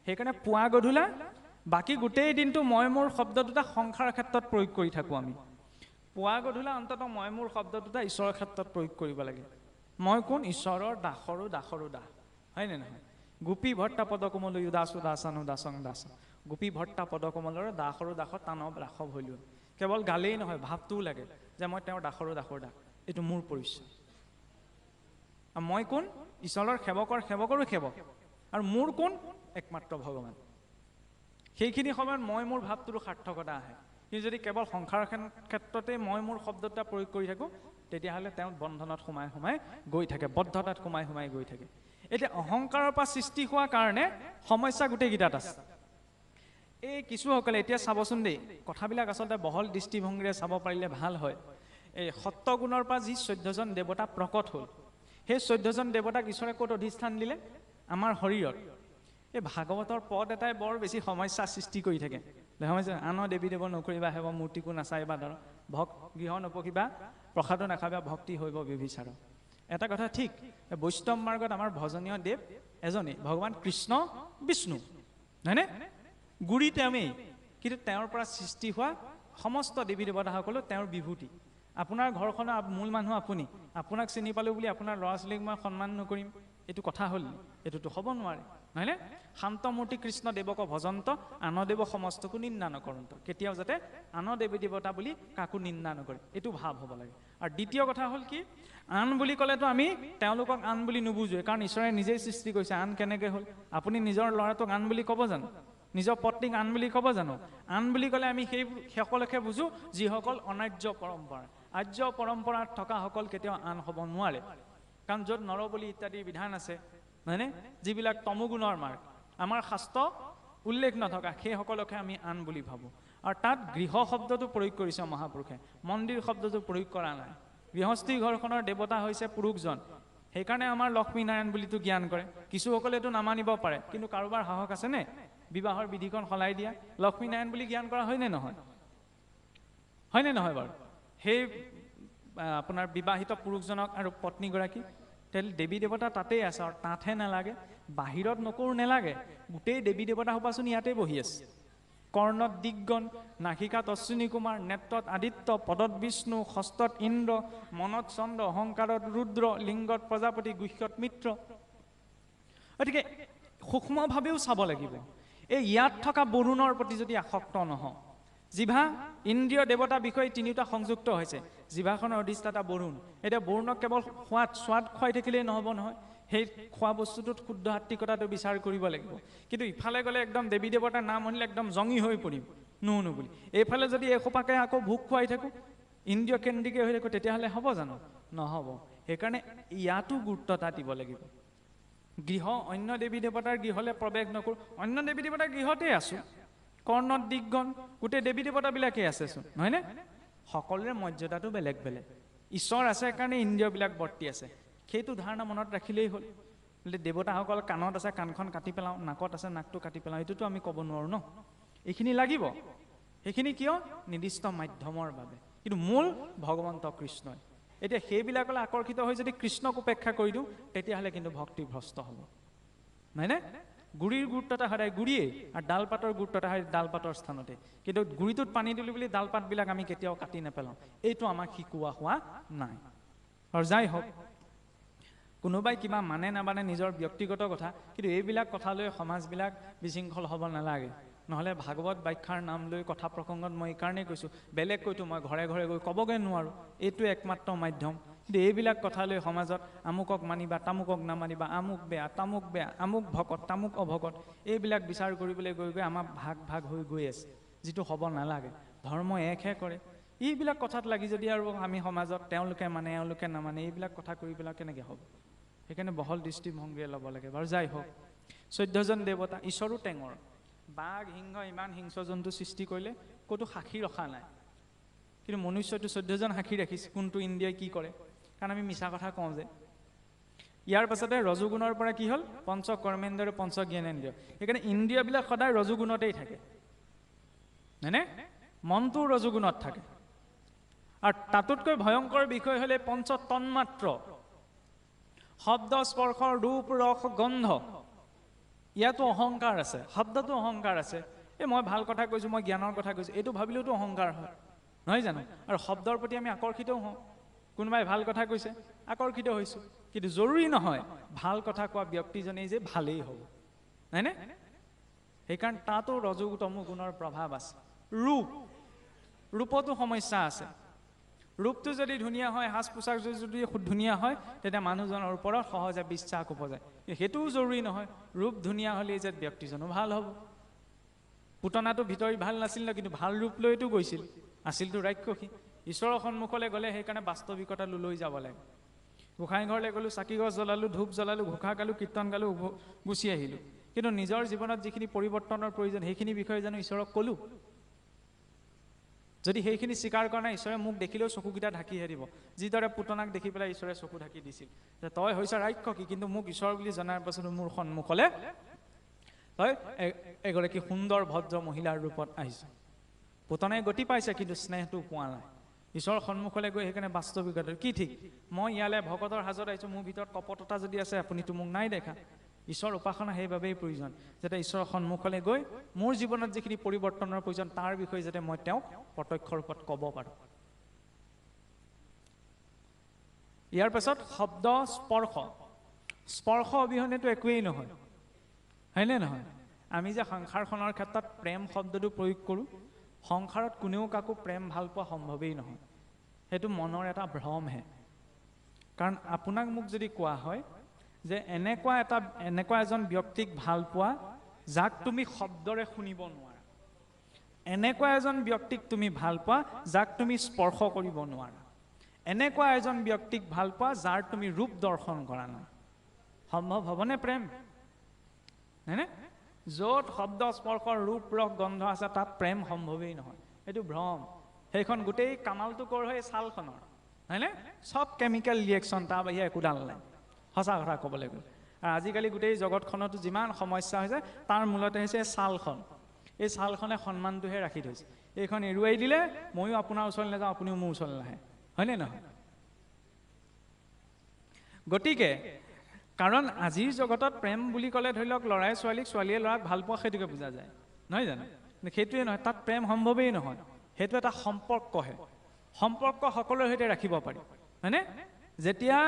সেইকাৰণে পুৱা গধূলা বাকী গোটেই দিনটো মই মোৰ শব্দ দুটা সংসাৰৰ ক্ষেত্ৰত প্ৰয়োগ কৰি থাকোঁ আমি। পুৱা গধূলা অন্ততঃ মই মোৰ শব্দ দুটা ঈশ্বৰৰ ক্ষেত্ৰত প্ৰয়োগ কৰিব লাগে। মই কোন? ঈশ্বৰৰ দাসৰো দাসৰো দাস, হয়নে নহয়? গোপী ভট্টা পদকমল দাসো দাসানো দাসং দাস, গোপী ভট্টা পদকমলৰ দাসৰো দাসত তানৱ ৰাসৱ হলোঁ। কেৱল গালেই নহয়, ভাৱটোও লাগে যে মই তেওঁৰ দাসৰো দাসৰ দাস। এইটো মোৰ পৰিচয়। মই কোন? ঈশ্বৰৰ সেৱকৰ সেৱকৰো সেৱক। আৰু মোৰ কোন? একমাত্ৰ ভগৱান। সেইখিনি সময়ত মই মোৰ ভাৱটোৰ সাৰ্থকতা আহে। কিন্তু যদি কেৱল সংসাৰৰ ক্ষেত্ৰতে মই মোৰ শব্দটা প্ৰয়োগ কৰি থাকোঁ, তেতিয়াহ'লে তেওঁ বন্ধনত সোমাই সোমাই গৈ থাকে, বদ্ধতাত সোমাই সোমাই গৈ থাকে। এতিয়া অহংকাৰৰ পৰা সৃষ্টি হোৱাৰ কাৰণে সমস্যা গোটেইকেইটাত আছে। এই কিছুসকলে এতিয়া চাবচোন দেই, কথাবিলাক আচলতে বহল দৃষ্টিভংগীৰে চাব পাৰিলে ভাল হয়। এই সত্যগুণৰ পৰা যি 14জন দেৱতা প্ৰকট হ'ল, সেই 14জন দেৱতাক ঈশ্বৰে ক'ত অধিষ্ঠান দিলে? আমাৰ শৰীৰত। এই ভাগৱতৰ পদ এটাই বৰ বেছি সমস্যা সৃষ্টি কৰি থাকে। আনৰ দেৱী দেৱ নকৰিবা, হেব মূৰ্তিকো নাচাইবা, ধৰ গৃহ নপকিবা, প্ৰসাদো নাখাবা, ভক্তি হৈব ব্যভিচাৰ। এটা কথা ঠিক, বৈষ্ণৱ মাৰ্গত আমাৰ ভজনীয় দেৱ এজনেই, ভগৱান কৃষ্ণ বিষ্ণু, হয়নে? গুৰি তেওঁৱেই, কিন্তু তেওঁৰ পৰা সৃষ্টি হোৱা সমস্ত দেৱী দেৱতাসকলো তেওঁৰ বিভূতি। আপোনাৰ ঘৰখনৰ মূল মানুহ আপুনি, আপোনাক চিনি পালোঁ বুলি আপোনাৰ ল'ৰা ছোৱালীক মই সন্মান নকৰিম, এইটো কথা হ'ল? এইটোতো হ'ব নোৱাৰে, নহয়নে? শান্তমূৰ্তি কৃষ্ণ দেৱক ভজন্ত, আন দেৱ সমস্তকো নিন্দা নকৰন্ত। কেতিয়াও যাতে আন দেৱী দেৱতা বুলি কাকো নিন্দা নকৰে, এইটো ভাৱ হ'ব লাগে। আৰু দ্বিতীয় কথা হ'ল কি, আন বুলি ক'লেতো আমি তেওঁলোকক আন বুলি নুবুজোৱে, কাৰণ ঈশ্বৰে নিজেই সৃষ্টি কৰিছে। আন কেনেকৈ হ'ল? আপুনি নিজৰ ল'ৰাটোক আন বুলি ক'ব জানো? নিজৰ পত্নীক আন বুলি ক'ব জানো? আন বুলি ক'লে আমি সেই সকলোকে বুজো যিসকল অনাৰ্য পৰম্পৰা। আৰ্য পৰম্পৰাত থকাসকল কেতিয়াও আন হ'ব নোৱাৰে, কাৰণ য'ত নৰবলি ইত্যাদিৰ বিধান আছে, হয়নে, যিবিলাক তমোগুণৰ মাৰ্গ, আমাৰ শাস্ত্ৰ উল্লেখ নথকা সেইসকলকে আমি আন বুলি ভাবোঁ। আৰু তাত গৃহ শব্দটো প্ৰয়োগ কৰিছে মহাপুৰুষে, মন্দিৰ শব্দটো প্ৰয়োগ কৰা নাই। গৃহস্থী ঘৰখনৰ দেৱতা হৈছে পুৰুষজন, সেইকাৰণে আমাৰ লক্ষ্মী নাৰায়ণ বুলিতো জ্ঞান কৰে। কিছুসকলেতো নামানিব পাৰে, কিন্তু কাৰোবাৰ সাহস আছেনে বিবাহৰ বিধিখন সলাই দিয়া? লক্ষ্মী নাৰায়ণ বুলি জ্ঞান কৰা হয়নে নহয়? হয়নে নহয় বাৰু? সেই আপোনাৰ বিবাহিত পুৰুষজনক আৰু পত্নীগৰাকী, দেৱী দেৱতা তাতেই আছে। আৰু তাতহে নালাগে, বাহিৰত নকৰো নেলাগে, গোটেই দেৱী দেৱতা সোপাচোন ইয়াতে বহি আছে। কৰ্ণত দিগগণ, নাসিকাত অশ্বিনী কুমাৰ, নেত্ৰত আদিত্য, পদত বিষ্ণু, হস্তত ইন্দ্ৰ, মনত চন্দ্ৰ, অহংকাৰত ৰুদ্ৰ, লিংগত প্ৰজাপতি, গুহ্যত মিত্ৰ। গতিকে সূক্ষ্মভাৱেও চাব লাগিব। এই ইয়াত থকা বৰুণৰ প্ৰতি যদি আসক্ত নহওঁ, জিভা ইন্দ্ৰিয় দেৱতা বিষয়ে তিনিওটা সংযুক্ত হৈছে, জিভাখনৰ অধিষ্ঠাতা বৰুণ। এতিয়া বৰুণক কেৱল সোৱাদ খুৱাই থাকিলেই নহ'ব নহয়, সেই খোৱা বস্তুটোত শুদ্ধ আত্মিকতাটো বিচাৰ কৰিব লাগিব। কিন্তু ইফালে গ'লে একদম দেৱী দেৱতাৰ নাম শুনিলে একদম জঙি হৈ পৰিম, নুশুনো বুলি। এইফালে যদি এসোপাকে আকৌ ভোগ খুৱাই থাকোঁ, ইন্দ্ৰিয় কেন্দ্ৰিকে হৈ থাকোঁ, তেতিয়াহ'লে হ'ব জানো? নহ'ব। সেইকাৰণে ইয়াতো গুৰুত্বতা দিব লাগিব। গৃহ অন্য দেৱী দেৱতাৰ গৃহলৈ প্ৰৱেশ নকৰোঁ, অন্য দেৱী দেৱতাৰ গৃহতেই আছোঁ। কৰ্ণত দিগগণ, গোটেই দেৱী দেৱতাবিলাকেই আছেচোন, নহয়নে? সকলোৰে মৰ্যাদাটো বেলেগ বেলেগ। ঈশ্বৰ আছে কাৰণে ইন্দ্ৰিয়বিলাক বৰ্তি আছে, সেইটো ধাৰণা মনত ৰাখিলেই হ'ল। বোলে দেৱতাসকল কাণত আছে, কাণখন কাটি পেলাওঁ, নাকত আছে, নাকটো কাটি পেলাওঁ, এইটোতো আমি ক'ব নোৱাৰোঁ ন। এইখিনি লাগিব। সেইখিনি কিয়? নিৰ্দিষ্ট মাধ্যমৰ বাবে, কিন্তু মূল ভগৱন্ত কৃষ্ণই। এতিয়া সেইবিলাকলৈ আকৰ্ষিত হৈ যদি কৃষ্ণক উপেক্ষা কৰি দিওঁ, তেতিয়াহ'লে কিন্তু ভক্তি ভ্ৰষ্ট হ'ব, নহয়নে? গুৰিৰ গুৰুত্বতা সদায় গুৰিয়েই, আৰু ডালপাতৰ গুৰুত্বতা হয় ডালপাতৰ স্থানতে। কিন্তু গুৰিটোত পানী দিলোঁ বুলি ডালপাতবিলাক আমি কেতিয়াও কাটি নেপেলাওঁ, এইটো আমাক শিকোৱা হোৱা নাই। আৰু যাই হওক, কোনোবাই কিবা মানে নামানে নিজৰ ব্যক্তিগত কথা, কিন্তু এইবিলাক কথা লৈ সমাজবিলাক বিশৃংখল হ'ব নালাগে। নহ'লে ভাগৱত ব্যাখ্যাৰ নাম লৈ কথা প্ৰসংগত মই এইকাৰণেই কৈছোঁ, বেলেগ কৈতো মই ঘৰে ঘৰে গৈ ক'বগৈ নোৱাৰোঁ, এইটো একমাত্ৰ মাধ্যম। কিন্তু এইবিলাক কথা লৈ সমাজত আমুকক মানিবা, তামুকক নামানিবা, আমুক বেয়া, তামুক বেয়া, আমুক ভকত, তামুক অভকত, এইবিলাক বিচাৰ কৰিবলৈ গৈ গৈ আমাৰ ভাগ ভাগ হৈ গৈ আছে, যিটো হ'ব নালাগে। ধৰ্ম একহে কৰে। এইবিলাক কথাত লাগি যদি আৰু আমি সমাজত তেওঁলোকে মানে এওঁলোকে নামানে, এইবিলাক কথা কৰি পেলাই কেনেকৈ হ'ব? সেইকাৰণে বহল দৃষ্টিভংগীৰে ল'ব লাগে। বাৰু যাই হওক, 14জন দেৱতা, ঈশ্বৰো টেঙৰ। বাঘ সিংহ ইমান হিংস্ৰ জন্তু সৃষ্টি কৰিলে ক'তো সাক্ষী ৰখা নাই, কিন্তু মনুষ্যটো 14জন সাক্ষী ৰাখিছে। কোনটো ইন্দ্ৰিয়ই কি কৰে? কাৰণ আমি মিছা কথা কওঁ যে। ইয়াৰ পাছতে ৰজুগুণৰ পৰা কি হ'ল? পঞ্চ কৰ্মেন্দ্ৰিয়, পঞ্চ জ্ঞানেন্দ্ৰিয়। সেইকাৰণে ইন্দ্ৰিয়বিলাক সদায় ৰজুগুণতেই থাকে, হয়নে? মনটো ৰজুগুণত থাকে। আৰু তাতোতকৈ ভয়ংকৰ বিষয় হ'লে পঞ্চ তন্মাত্ৰ, শব্দ, স্পৰ্শ, ৰূপ, ৰস, গন্ধ। ইয়াতো অহংকাৰ আছে, শব্দতো অহংকাৰ আছে। এই মই ভাল কথা কৈছোঁ, মই জ্ঞানৰ কথা কৈছোঁ, এইটো ভাবিলেওতো অহংকাৰ হয়, নহয় জানো? আৰু শব্দৰ প্ৰতি আমি আকৰ্ষিতও হওঁ। কোনোবাই ভাল কথা কৈছে, আকৰ্ষিত হৈছোঁ, কিন্তু জৰুৰী নহয় ভাল কথা কোৱা ব্যক্তিজনেই যে ভালেই হ'ব, হয়নে? সেইকাৰণে তাতো ৰজু তমো গুণৰ প্ৰভাৱ আছে। ৰূপতো সমস্যা আছে। ৰূপটো যদি ধুনীয়া হয়, সাজ পোছাক যদি ধুনীয়া হয়, তেতিয়া মানুহজনৰ ওপৰত সহজে বিশ্বাস উপজায়। সেইটোও জৰুৰী নহয়, ৰূপ ধুনীয়া হ'লেই যে ব্যক্তিজনো ভাল হ'ব। পুতনাটো ভিতৰি ভাল নাছিল ন, কিন্তু ভাল ৰূপ লৈতো গৈছিল, আছিলতো ৰাক্ষসী। ঈশ্বৰৰ সন্মুখলৈ গ'লে সেইকাৰণে বাস্তৱিকতা লৈ যাব লাগে। গোসাঁই ঘৰলৈ গ'লোঁ, চাকি গছ জ্বলালোঁ, ধূপ জ্বলালোঁ, ঘোষা গালোঁ, কীৰ্তন গালোঁ, গুচি আহিলোঁ। কিন্তু নিজৰ জীৱনত যিখিনি পৰিৱৰ্তনৰ প্ৰয়োজন সেইখিনি বিষয়ে জানো ঈশ্বৰক ক'লোঁ? যদি সেইখিনি স্বীকাৰ কৰা নাই, ঈশ্বৰে মোক দেখিলেও চকুকেইটা ঢাকিহে দিব। যিদৰে পুতনাক দেখি পেলাই ঈশ্বৰে চকু ঢাকি দিছিল যে তই হৈছ ৰাক্ষসী, কিন্তু মোক ঈশ্বৰ বুলি জনাৰ পাছত মোৰ সন্মুখলৈ তই এগৰাকী সুন্দৰ ভদ্ৰ মহিলাৰ ৰূপত আহিছ। পুতনাই গতি পাইছে, কিন্তু স্নেহটো পোৱা নাই। ঈশ্বৰৰ সন্মুখলৈ গৈ সেইকাৰণে বাস্তৱিকতা কি ঠিক, মই ইয়ালৈ ভকতৰ হাজত আহিছোঁ, মোৰ ভিতৰত কপটতা যদি আছে আপুনিতো মোক নাই দেখা। ঈশ্বৰ উপাসনা সেইবাবেই প্ৰয়োজন, যাতে ঈশ্বৰৰ সন্মুখলৈ গৈ মোৰ জীৱনত যিখিনি পৰিৱৰ্তনৰ প্ৰয়োজন তাৰ বিষয়ে যাতে মই তেওঁক প্ৰত্যক্ষ ৰূপত ক'ব পাৰোঁ। ইয়াৰ পাছত শব্দ স্পৰ্শ। স্পৰ্শ অবিহনেতো একোৱেই নহয়, হয়নে নহয়? আমি যে সংসাৰখনৰ ক্ষেত্ৰত প্ৰেম শব্দটো প্ৰয়োগ কৰোঁ, সংসাৰত কোনেও কাকো প্ৰেম ভাল পোৱা সম্ভৱেই নহয়। সেইটো মনৰ এটা ভ্ৰমহে। কাৰণ আপোনাক মোক যদি কোৱা হয় যে এনেকুৱা এজন ব্যক্তিক ভাল পোৱা যাক তুমি শব্দৰে শুনিব নোৱাৰা, এনেকুৱা এজন ব্যক্তিক তুমি ভাল পোৱা যাক তুমি স্পৰ্শ কৰিব নোৱাৰা, এনেকুৱা এজন ব্যক্তিক ভাল পোৱা যাৰ তুমি ৰূপ দৰ্শন কৰা নাই, সম্ভৱ হ'বনে প্ৰেম? হয়নে? য'ত শব্দ স্পৰ্শৰ ৰূপ ৰস গন্ধ আছে তাত প্ৰেম সম্ভৱেই নহয়, সেইটো ভ্ৰম। সেইখন গোটেই কামালটো কৰ হয় ছালখনৰ, হয়নে? চব কেমিকেল ৰিয়েকশ্যন, তাৰ বাহিৰে একোডাল নাই, সঁচা কথা ক'বলৈ গ'লে। আৰু আজিকালি গোটেই জগতখনতো যিমান সমস্যা হৈছে তাৰ মূলতে হৈছে ছালখন। এই ছালখনে সন্মানটোহে ৰাখি থৈছে। এইখন এৰুৱাই দিলে ময়ো আপোনাৰ ওচৰলৈ নাযাওঁ, আপুনিও মোৰ ওচৰলৈ নাহে, হয়নে নহয়? গতিকে কাৰণ আজিৰ জগতত প্ৰেম বুলি ক'লে ধৰি লওক ল'ৰাই ছোৱালীক, ছোৱালীয়ে ল'ৰাক ভাল পোৱা সেইটোকে বুজা যায়, নহয় জানো? সেইটোৱে নহয়, তাত প্ৰেম সম্ভৱেই নহয়। সেইটো এটা সম্পৰ্কহে। সম্পৰ্ক সকলোৰে সৈতে ৰাখিব পাৰি, হয়নে? যেতিয়া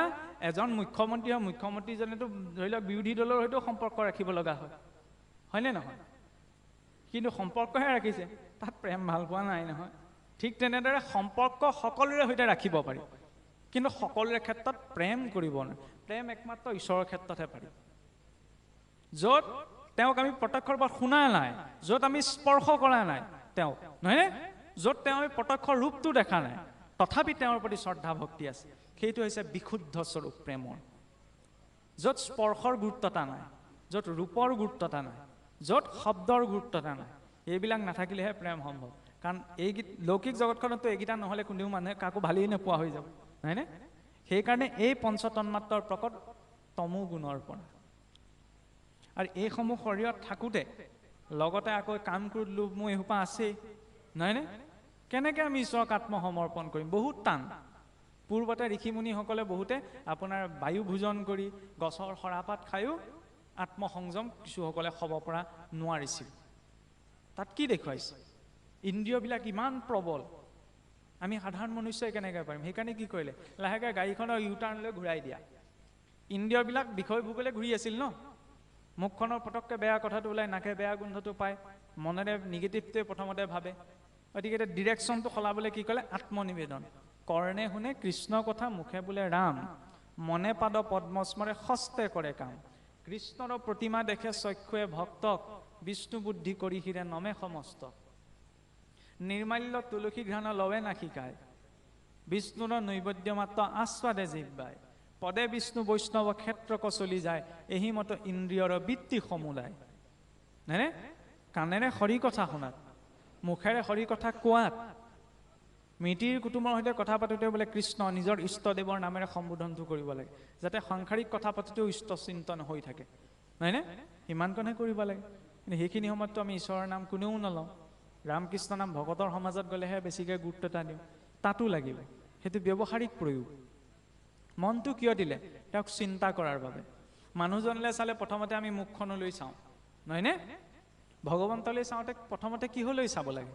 এজন মুখ্যমন্ত্ৰী হয়, মুখ্যমন্ত্ৰীজনেতো ধৰি লওক বিৰোধী দলৰ সৈতেও সম্পৰ্ক ৰাখিব লগা হয়, হয়নে নহয়? কিন্তু সম্পৰ্কহে ৰাখিছে, তাত প্ৰেম ভাল পোৱা নাই নহয়। ঠিক তেনেদৰে সম্পৰ্ক সকলোৰে সৈতে ৰাখিব পাৰি, কিন্তু সকলোৰে ক্ষেত্ৰত প্ৰেম কৰিব নোৱাৰে। প্ৰেম একমাত্ৰ ঈশ্বৰৰ ক্ষেত্ৰতহে পাৰি, য'ত তেওঁক আমি প্ৰত্যক্ষ ৰূপত শুনা নাই, য'ত আমি স্পৰ্শ কৰা নাই তেওঁক, নহয়নে? য'ত তেওঁ আমি প্ৰত্যক্ষ ৰূপটো দেখা নাই, তথাপি তেওঁৰ প্ৰতি শ্ৰদ্ধা ভক্তি আছে, সেইটো হৈছে বিশুদ্ধ স্বৰূপ প্ৰেমৰ। য'ত স্পৰ্শৰ গুৰুত্বতা নাই, য'ত ৰূপৰ গুৰুত্বতা নাই, য'ত শব্দৰ গুৰুত্বতা নাই, এইবিলাক নাথাকিলেহে প্ৰেম সম্ভৱ। কাৰণ এই লৌকিক জগতখনতো এইকেইটা নহ'লে কোনেও মানুহে কাকো ভালেই নোপোৱা হৈ যাব, নহয়নে? সেইকাৰণে এই পঞ্চতন্মাত্ৰৰ প্ৰকট তমো গুণৰ পৰা। আৰু এইসমূহ শৰীৰত থাকোঁতে লগতে আকৌ কাম ক্ৰোধ লোভ মোহ এসোপা আছেই, নহয়নে? কেনেকৈ আমি ঈশ্বৰক আত্মসমৰ্পণ কৰিম? বহুত টান। পূৰ্বতে ঋষিমুনিসকলে বহুতে আপোনাৰ বায়ু ভোজন কৰি গছৰ সৰাপাত খায়ো আত্মসংযম কিছুসকলে হ'ব পৰা নোৱাৰিছিল। তাত কি দেখুৱাইছে? ইন্দ্ৰিয়বিলাক ইমান প্ৰবল, আমি সাধাৰণ মনুষ্যই কেনেকৈ পাৰিম? সেইকাৰণে কি কৰিলে? লাহেকৈ গাড়ীখনৰ ইউটাৰ্ণ লৈ ঘূৰাই দিয়া। ইন্দ্ৰিয়বিলাক বিষয় ভোগলৈ ঘূৰি আছিল ন, মুখখনৰ পটককৈ বেয়া কথাটো ওলাই, নাকে বেয়া গোন্ধটো পায়, মনেৰে নিগেটিভটোৱে প্ৰথমতে ভাবে। গতিকে ডিৰেকশ্যনটো সলাবলৈ কি ক'লে? আত্মনিবেদন। কৰ্ণে শুনে কৃষ্ণ কথা, মুখে বোলে ৰাম, মনে পাদ পদ্মস্মৰে হস্তে কৰে কাম। কৃষ্ণৰ প্ৰতিমা দেখে চক্ষুৱে ভক্তক, বিষ্ণু বুদ্ধি কৰি হিৰে নমে সমস্ত। নিৰ্মাল্য তুলসী ঘ্ৰাণ লৱে নাশিকায়, বিষ্ণুৰ নৈবেদ্য মাত্ৰ আস্বাদে জিহ্বায়। পদে বিষ্ণু বৈষ্ণৱ ক্ষেত্ৰক চলি যায়, এহি মত ইন্দ্ৰিয়ৰ বৃত্তি সমূলায়। নে কাণেৰে হৰি কথা শুনাত, মুখেৰে হৰি কথা কোৱাত, মিতিৰ কুটুমৰ সৈতে কথা পাতোতে বোলে কৃষ্ণ নিজৰ ইষ্টদেৱৰ নামেৰে সম্বোধনটো কৰিব লাগে, যাতে সাংসাৰিক কথা পাতোতেও ইষ্ট চিন্তন হৈ থাকে, নহয়নে? সিমানকণহে কৰিব লাগে। কিন্তু সেইখিনি সময়ততো আমি ঈশ্বৰৰ নাম কোনেও নলওঁ। ৰামকৃষ্ণ নাম ভকতৰ সমাজত গ'লেহে বেছিকৈ গুৰুত্ব এটা দিওঁ, তাতো লাগিব। সেইটো ব্যৱহাৰিক প্ৰয়োগ। মনটো কিয় দিলে? তেওঁক চিন্তা কৰাৰ বাবে। মানুহজনলৈ চালে প্ৰথমতে আমি মুখখনলৈ চাওঁ, নহয়নে? ভগৱন্তলৈ চাওঁতে প্ৰথমতে কিহলৈ চাব লাগে?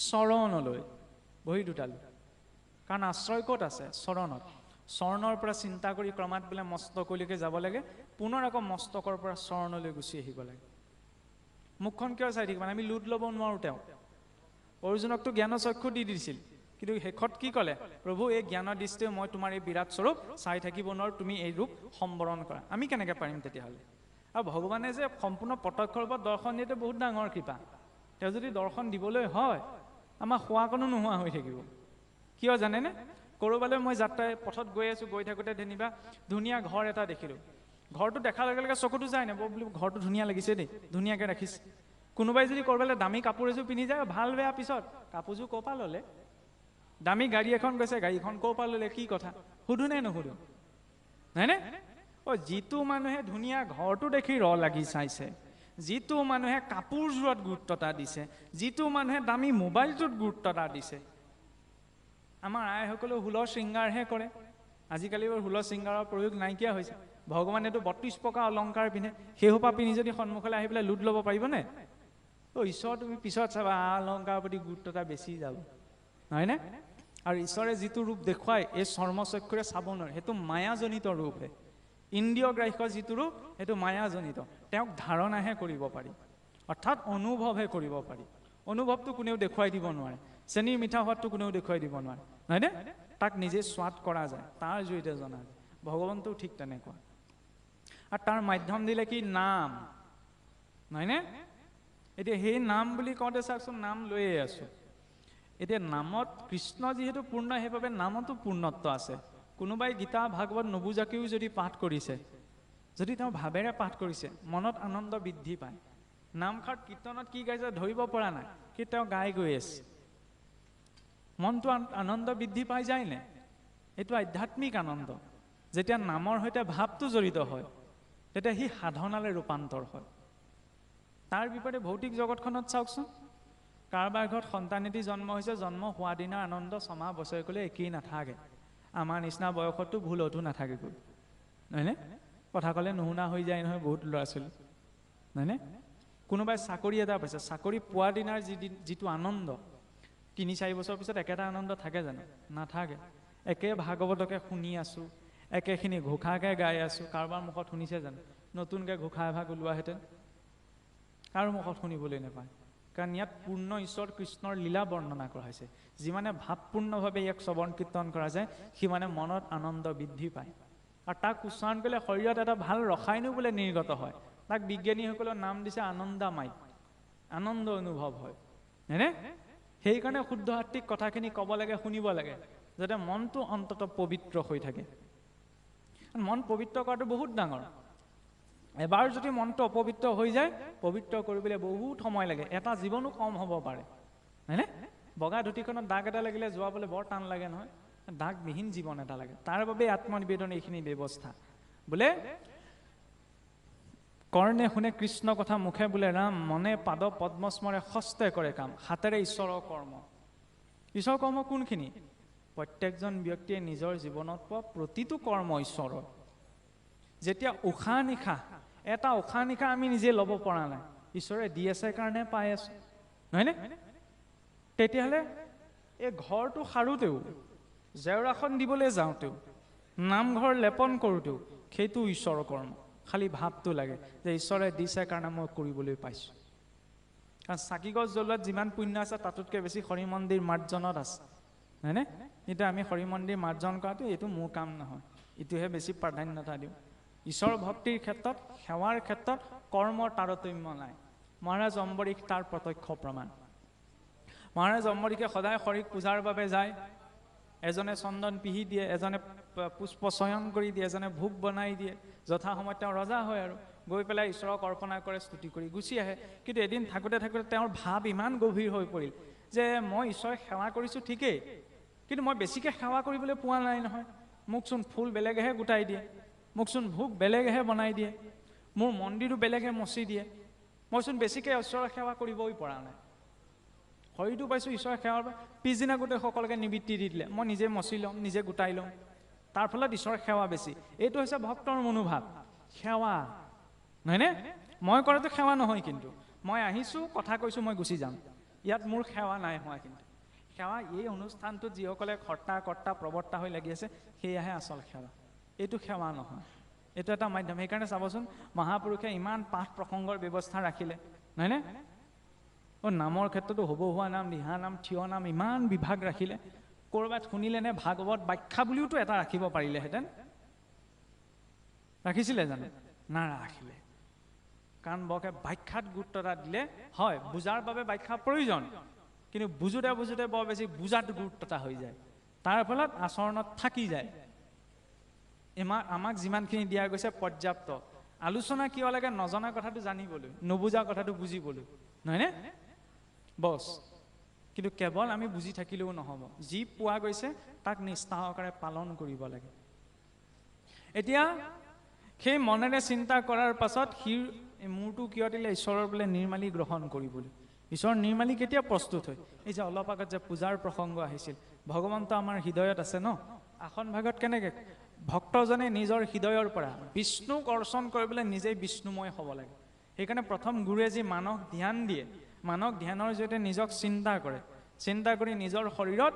চৰণলৈ, ভৰি দুটালৈ। কাৰণ আশ্ৰয় ক'ত আছে? চৰণত। চৰণৰ পৰা চিন্তা কৰি ক্ৰমাৎ বোলে মস্তকলৈকে যাব লাগে, পুনৰ আকৌ মস্তকৰ পৰা চৰণলৈ গুচি আহিব লাগে। মুখখন কিয় চাই থাকিব? আমি লোট ল'ব নোৱাৰোঁ। তেওঁ অৰ্জুনকতো জ্ঞানচক্ষু দি দিছিল, কিন্তু শেষত কি ক'লে প্ৰভু এই জ্ঞানৰ দৃষ্টিৰে মই তোমাৰ এই বিৰাট স্বৰূপ চাই থাকিব নোৱাৰোঁ তুমি এই ৰূপ সম্বৰণ কৰা আমি কেনেকৈ পাৰিম তেতিয়াহ'লে আৰু ভগৱানে যে সম্পূৰ্ণ প্ৰত্যক্ষ ৰূপত দৰ্শন দিয়াটো বহুত ডাঙৰ কৃপা তেওঁ যদি দৰ্শন দিবলৈ হয় আমাৰ শোৱাকণো নোহোৱা হৈ থাকিব কিয় জানেনে ক'ৰবালৈ মই যাত্ৰাই পথত গৈ আছোঁ গৈ থাকোঁতে যেনিবা ধুনীয়া ঘৰ এটা দেখিলোঁ ঘৰটো দেখাৰ লগে লগে চকুটো যায় নাই বোলো ঘৰটো ধুনীয়া লাগিছে দেই ধুনীয়াকৈ ৰাখিছে কোনোবাই যদি ক'ৰবালৈ দামী কাপোৰ এযোৰ পিন্ধি যায় ভাল বেয়া পিছত কাপোৰযোৰ ক'ৰ পৰা ল'লে দামী গাড়ী এখন গৈছে গাড়ীখন ক'ৰ পৰা ল'লে কি কথা সুধো নে নুসুধো হয়নে যিটো মানুহে ধুনীয়া ঘৰটো দেখি লাগি চাইছে যিটো মানুহে কাপোৰযোৰত গুৰুত্ব এটা দিছে যিটো মানুহে দামী মোবাইলটোত গুৰুত্ব এটা দিছে আমাৰ আইসকলেও হুলৰ শৃংগাৰহে কৰে আজিকালি হুলৰ শৃংগাৰৰ প্ৰয়োগ নাইকিয়া হৈছে ভগৱানেতো ৩২ প্ৰকাৰ অলংকাৰ পিন্ধে সেইসোপা পিন্ধি যদি সন্মুখলৈ আহি পেলাই লুট ল'ব পাৰিবনে ঈশ্বৰ তুমি পিছত চাবা অলংকাৰৰ প্ৰতি গুৰুত্ব এটা বেছি যাব নহয়নে আৰু ঈশ্বৰে যিটো ৰূপ দেখুৱায় এই চৰ্মচক্ষুৰে চাব নোৱাৰে সেইটো মায়াজনিত ৰূপহে ইন্দ্ৰিয় গ্ৰাহ্য যিটো ৰূপ সেইটো মায়াজনিত তেওঁক ধাৰণাহে কৰিব পাৰি অৰ্থাৎ অনুভৱহে কৰিব পাৰি অনুভৱটো কোনেও দেখুৱাই দিব নোৱাৰে চেনীৰ মিঠা সোৱাদটো কোনেও দেখুৱাই দিব নোৱাৰে নহয়নে তাক নিজে স্বাদ কৰা যায় তাৰ জৰিয়তে জনা যায় ভগৱন্তও ঠিক তেনেকুৱা আৰু তাৰ মাধ্যম দিলে কি নাম নহয়নে এতিয়া সেই নাম বুলি কওঁতে চাওকচোন নাম লৈয়ে আছোঁ এতিয়া নামত কৃষ্ণ যিহেতু পূৰ্ণ সেইবাবে নামতো পূৰ্ণত্ব আছে কোনোবাই গীতা ভাগৱত নুবুজাকেও যদি পাঠ কৰিছে যদি তেওঁ ভাৱেৰে পাঠ কৰিছে মনত আনন্দ বৃদ্ধি পায় নামষাৰ কীৰ্তনত কি গাইছে ধৰিব পৰা নাই কি তেওঁ গাই গৈ আছে মনটো আনন্দ বৃদ্ধি পাই যায়নে এইটো আধ্যাত্মিক আনন্দ যেতিয়া নামৰ সৈতে ভাৱটো জড়িত হয় তেতিয়া সি সাধনালৈ ৰূপান্তৰ হয় তাৰ বিপৰীতে ভৌতিক জগতখনত চাওকচোন কাৰোবাৰ ঘৰত সন্তান এটি জন্ম হৈছে জন্ম হোৱা দিনাৰ আনন্দ ছমাহ বছৰলৈ একেই নাথাকে আমাৰ নিচিনা বয়সতো ভুলতো নাথাকেগৈ নহয়নে কথা ক'লে নুশুনা হৈ যায় নহয় বহুত ল'ৰা ছোৱালী নহয়নে কোনোবাই চাকৰি এটা পাইছে চাকৰি পোৱা দিনাৰ যিটো আনন্দ ৩-৪ বছৰ পিছত একেটা আনন্দ থাকে জানো নাথাকে একে ভাগৱতকে শুনি আছোঁ একেখিনি ঘোষাকে গাই আছোঁ কাৰোবাৰ মুখত শুনিছে জানো নতুনকৈ ঘোষা এভাগ ওলোৱাহেঁতেন কাৰো মুখত শুনিবলৈ নাপায় কাৰণ ইয়াত পূৰ্ণ ঈশ্বৰ কৃষ্ণৰ লীলা বৰ্ণনা কৰা হৈছে যিমানে ভাৱপূৰ্ণভাৱে ইয়াক শ্ৰৱণ কীৰ্তন কৰা যায় সিমানে মনত আনন্দ বৃদ্ধি পায় আৰু তাক উচ্চাৰণ কৰিলে শৰীৰত এটা ভাল ৰসায়নো বোলে নিৰ্গত হয় তাক বিজ্ঞানীসকলৰ নাম দিছে আনন্দমাই আনন্দ অনুভৱ হয় হয়নে সেইকাৰণে শুদ্ধ আত্মিক কথাখিনি ক'ব লাগে শুনিব লাগে যাতে মনটো অন্ততঃ পবিত্ৰ হৈ থাকে মন পবিত্ৰ কৰাটো বহুত ডাঙৰ এবাৰ যদি মনটো অপবিত্ৰ হৈ যায় পবিত্ৰ কৰিবলৈ বহুত সময় লাগে এটা জীৱনো কম হ'ব পাৰে হয়নে বগা ধুতিখনত দাগ এটা লাগিলে যোৱাবলৈ বৰ টান লাগে নহয় দাগবিহীন জীৱন এটা লাগে তাৰ বাবে আত্মনিবেদন এইখিনি ব্যৱস্থা বোলে কৰ্ণে শুনে কৃষ্ণ কথা মুখে বোলে ৰাম মনে পাদ পদ্মস্মৰে হস্তে কৰে কাম হাতেৰে ঈশ্বৰৰ কৰ্ম কোনখিনি প্ৰত্যেকজন ব্যক্তিয়ে নিজৰ জীৱনত পোৱা প্ৰতিটো কৰ্ম ঈশ্বৰৰ যেতিয়া উশাহ নিশাহ এটা উশাহ নিশাহ আমি নিজে ল'ব পৰা নাই ঈশ্বৰে দি আছে কাৰণে পাই আছো নহয়নে তেতিয়াহ'লে এই ঘৰটো সাৰোঁতেও জেওৰাখন দিবলৈ যাওঁতেও নামঘৰ লেপন কৰোঁতেও সেইটো ঈশ্বৰৰ কৰ্ম খালি ভাৱটো লাগে যে ঈশ্বৰে দিছে কাৰণে মই কৰিবলৈ পাইছোঁ কাৰণ চাকি গছ জ্বলোৱাত যিমান পুণ্য আছে তাতোতকৈ বেছি হৰি মন্দিৰ মাৰ্জনত আছে হয়নে এতিয়া আমি হৰি মন্দিৰ মাৰ্জন কৰাটো এইটো মোৰ কাম নহয় এইটোহে বেছি প্ৰাধান্যতা দিওঁ ঈশ্বৰ ভক্তিৰ ক্ষেত্ৰত সেৱাৰ ক্ষেত্ৰত কৰ্মৰ তাৰতম্য নাই মহাৰাজ অম্বৰীশ তাৰ প্ৰত্যক্ষ প্ৰমাণ মহাৰাজ অম্বৰীশে সদায় হৰিক পূজাৰ বাবে যায় এজনে চন্দন পিহি দিয়ে এজনে পুষ্প চয়ন কৰি দিয়ে এজনে ভোগ বনাই দিয়ে যথা সময়ত তেওঁ ৰজা হয় আৰু গৈ পেলাই ঈশ্বৰক অৰ্পণা কৰে স্তুতি কৰি গুচি আহে কিন্তু এদিন থাকোঁতে তেওঁৰ ভাৱ ইমান গভীৰ হৈ পৰিল যে মই ঈশ্বৰক সেৱা কৰিছোঁ ঠিকেই কিন্তু মই বেছিকৈ সেৱা কৰিবলৈ পোৱা নাই নহয় মোকচোন ফুল বেলেগেহে গোটাই দিয়ে মোকচোন ভোগ বেলেগেহে বনাই দিয়ে মোৰ মন্দিৰো বেলেগে মচি দিয়ে মইচোন বেছিকৈ ঈশ্বৰৰ সেৱা কৰিবই পৰা নাই হৰিটো পাইছোঁ ঈশ্বৰৰ সেৱাৰ পিছদিনা গোটেই সকলোকে নিবৃত্তি দি দিলে মই নিজে মচি ল'ম নিজে গোটাই ল'ম তাৰ ফলত ঈশ্বৰৰ সেৱা বেছি এইটো হৈছে ভক্তৰ মনোভাৱ সেৱা নহয়নে মই কৰাটো সেৱা নহয় কিন্তু মই আহিছোঁ কথা কৈছোঁ মই গুচি যাম ইয়াত মোৰ সেৱা নাই হোৱা কিন্তু সেৱা এই অনুষ্ঠানটোত যিসকলে কৰ্তা প্ৰৱৰ্তা হৈ লাগি আছে সেয়াহে আচল সেৱা এইটো সেৱা নহয় এইটো এটা মাধ্যম সেইকাৰণে চাবচোন মহাপুৰুষে ইমান পাঠ প্ৰসংগৰ ব্যৱস্থা ৰাখিলে নহয়নে নামৰ ক্ষেত্ৰতো হ'ব হোৱা নাম দিহা নাম থিয় নাম ইমান বিভাগ ৰাখিলে ক'ৰবাত শুনিলেনে ভাগৱত ব্যাখ্যা বুলিওতো এটা ৰাখিব পাৰিলেহেঁতেন, ৰাখিছিলে জানো? নাৰাখিলে। কাৰণ বৰকে ব্যাখ্যাত গুৰুত্ব এটা দিলে হয়, বুজাৰ বাবে ব্যাখ্যা প্ৰয়োজন, কিন্তু বুজোতে বুজোতে বৰ বেছি বুজাত গুৰুত্ব এটা হৈ যায়, তাৰ ফলত আচৰণত থাকি যায়। আমাক যিমানখিনি দিয়া গৈছে পৰ্যাপ্ত। আলোচনা কিয় লাগে? নজনা কথাটো জানিবলৈ, নুবুজা কথাটো বুজিবলৈ, নহয়নে? বছ। কিন্তু কেৱল আমি বুজি থাকিলেও নহ'ব, যি পোৱা গৈছে তাক নিষ্ঠা সহকাৰে পালন কৰিব লাগে। এতিয়া সেই মনেৰে চিন্তা কৰাৰ পাছত সি মূৰটো কিয় দিলে? ঈশ্বৰৰ বোলে নিৰ্মালি গ্ৰহণ কৰিবলৈ। ঈশ্বৰৰ নিৰ্মালি কেতিয়া প্ৰস্তুত হয়? এই যে অলপ আগত যে পূজাৰ প্ৰসংগ আহিছিল, ভগৱন্ত আমাৰ হৃদয়ত আছে ন। আসন ভাগত কেনেকৈ ভক্তজনে নিজৰ হৃদয়ৰ পৰা বিষ্ণুক অৰ্চন কৰিবলৈ নিজেই বিষ্ণুময় হ'ব লাগে। সেইকাৰণে প্ৰথম গুৰুৱে যি মানস ধ্যান দিয়ে, মানস ধ্যানৰ জৰিয়তে নিজক চিন্তা কৰে, চিন্তা কৰি নিজৰ শৰীৰত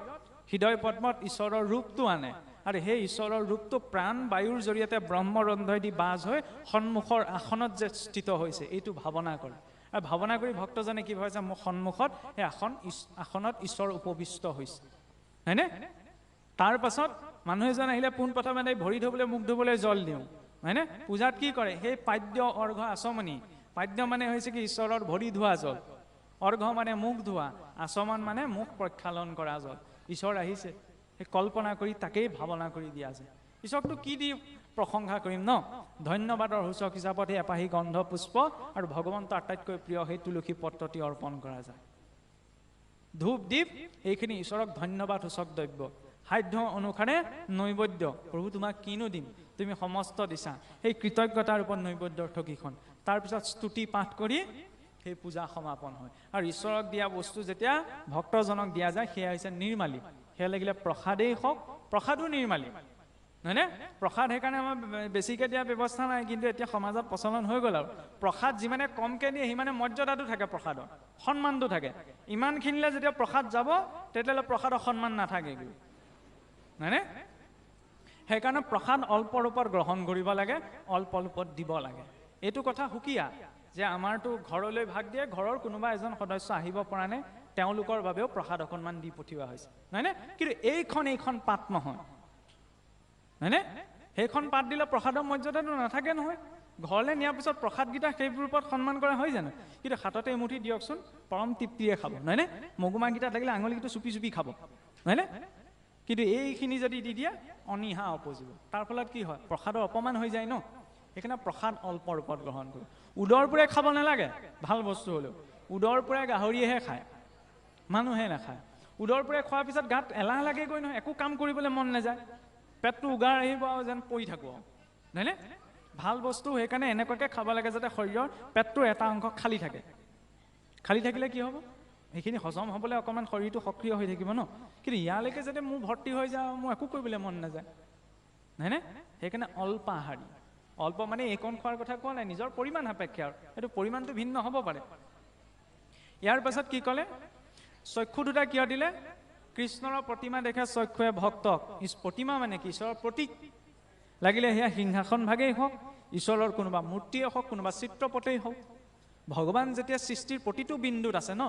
হৃদয় পদ্মত ঈশ্বৰৰ ৰূপটো আনে, আৰু সেই ঈশ্বৰৰ ৰূপটো প্ৰাণ বায়ুৰ জৰিয়তে ব্ৰহ্মৰন্ধ্ৰই বাজ হৈ সন্মুখৰ আসনত যে স্থিত হৈছে এইটো ভাৱনা কৰে। আৰু ভাৱনা কৰি ভক্তজনে কি ভাবে? যে মোৰ সন্মুখত সেই আসনত ঈশ্বৰ উপবিষ্ট হৈছে, হয়নে? তাৰ পাছত মানুহ এজন আহিলে পোনপ্ৰথমে ভৰি ধুবলৈ, মুখ ধুবলৈ জল দিওঁ, হয়নে? পূজাত কি কৰে? সেই পাদ্য অৰ্ঘ আচমনি। পাদ্য মানে হৈছে কি? ঈশ্বৰৰ ভৰি ধোৱা জল, অৰ্ঘ মানে মুখ ধোৱা, আচমন মানে মুখ প্ৰক্ষালন কৰা জল। ঈশ্বৰ আহিছে, সেই কল্পনা কৰি তাকেই ভাৱনা কৰি দিয়া যায়। ঈশ্বৰটো কি দি প্ৰশংসা কৰিম ন? ধন্যবাদৰ সূচক হিচাপত সেই এপাহি গন্ধ পুষ্প আৰু ভগৱন্ত আটাইতকৈ প্ৰিয় সেই তুলসী পত্ৰটি অৰ্পণ কৰা যায়। ধূপ দীপ এইখিনি ঈশ্বৰক ধন্যবাদ সূচক দ্ৰব্য। সাধ্য অনুসাৰে নৈবেদ্য, প্ৰভু তোমাক কিনো দিম, তুমি সমস্ত দিছা, সেই কৃতজ্ঞতাৰ ওপৰত নৈবেদ্যৰ ঠগীখন। তাৰপিছত স্তুতি পাঠ কৰি সেই পূজা সমাপন হয়। আৰু ঈশ্বৰক দিয়া বস্তু যেতিয়া ভক্তজনক দিয়া যায় সেয়া হৈছে নিৰ্মালি। সেয়া লাগিলে প্ৰসাদেই হওক, প্ৰসাদো নিৰ্মালি, নহয়নে? প্ৰসাদ সেইকাৰণে আমাৰ বেছিকৈ দিয়া ব্যৱস্থা নাই, কিন্তু এতিয়া সমাজত প্ৰচলন হৈ গ'ল। আৰু প্ৰসাদ যিমানে কমকৈ দিয়ে সিমানে মৰ্যাদাটো থাকে, প্ৰসাদৰ সন্মানটো থাকে। ইমানখিনিলে যেতিয়া প্ৰসাদ যাব তেতিয়াহ'লে প্ৰসাদৰ সন্মান নাথাকে, নহয়নে? সেইকাৰণে প্ৰসাদ অল্প ৰূপত গ্ৰহণ কৰিব লাগে, অল্প ৰূপত দিব লাগে। এইটো কথা সুকীয়া যে আমাৰতো ঘৰলৈ ভাগ দিয়ে, ঘৰৰ কোনোবা এজন সদস্য আহিব পৰা নাই, তেওঁলোকৰ বাবেও প্ৰসাদ অকণমান দি পঠিওৱা হৈছে, নহয়নে? কিন্তু এইখন পাত নহয়, হয়নে? সেইখন পাত দিলে প্ৰসাদৰ মৰ্যাদাটো নাথাকে নহয়। ঘৰলৈ নিয়াৰ পিছত প্ৰসাদকেইটা সেইবোৰ ওপৰত সন্মান কৰা হয় জানো? কিন্তু হাততে এমুঠি দিয়কচোন, পৰম তৃপ্তিৰে খাব, নহয়নে? মগুমাকেইটা থাকিলে আঙুলিকেইটো চুপি চুপি খাব, নহয়নে? কিন্তু এইখিনি যদি দি দিয়ে অনীহা উপজিব। তাৰ ফলত কি হয়? প্ৰসাদৰ অপমান হৈ যায় ন। সেইকাৰণে প্ৰসাদ অল্প ৰূপত গ্ৰহণ কৰোঁ। উদৰ পূৰাই খাব নালাগে, ভাল বস্তু হ'লেও। উদৰ পূৰাই গাহৰিয়েহে খায়, মানুহে নাখায়। উদৰ পূৰাই খোৱাৰ পিছত গাত এলাহ লাগেগৈ নহয়, একো কাম কৰিবলৈ মন নাযায়, পেটটো উগাৰ আহিব আৰু যেন পৰি থাকোঁ, নহয়নে? ভাল বস্তু সেইকাৰণে এনেকুৱাকৈ খাব লাগে যাতে শৰীৰৰ পেটটোৰ এটা অংশ খালী থাকে। খালী থাকিলে কি হ'ব? সেইখিনি হজম হ'বলৈ অকণমান শৰীৰটো সক্ৰিয় হৈ থাকিব ন। কিন্তু ইয়ালৈকে যাতে মোৰ ভৰ্তি হৈ যায়, মোৰ একো কৰিবলৈ মন নাযায়, নহয়নে? সেইকাৰণে অল্প আহাৰী। অল্প মানে এইকণ খোৱাৰ কথা কোৱা নাই, নিজৰ পৰিমাণ সাপেক্ষে, আৰু সেইটো পৰিমাণটো ভিন্ন হ'ব পাৰে। ইয়াৰ পাছত কি ক'লে? চক্ষু দুটা কিয় দিলে? কৃষ্ণৰ প্ৰতিমা দেখে চক্ষুৱে ভক্তক। প্ৰতিমা মানে কি? ঈশ্বৰৰ প্ৰতীক। লাগিলে সেয়া সিংহাসন ভাগেই হওক, ঈশ্বৰৰ কোনোবা মূৰ্তিয়ে হওক, কোনোবা চিত্ৰপটেই হওক। ভগৱান যেতিয়া সৃষ্টিৰ প্ৰতিটো বিন্দুত আছে ন,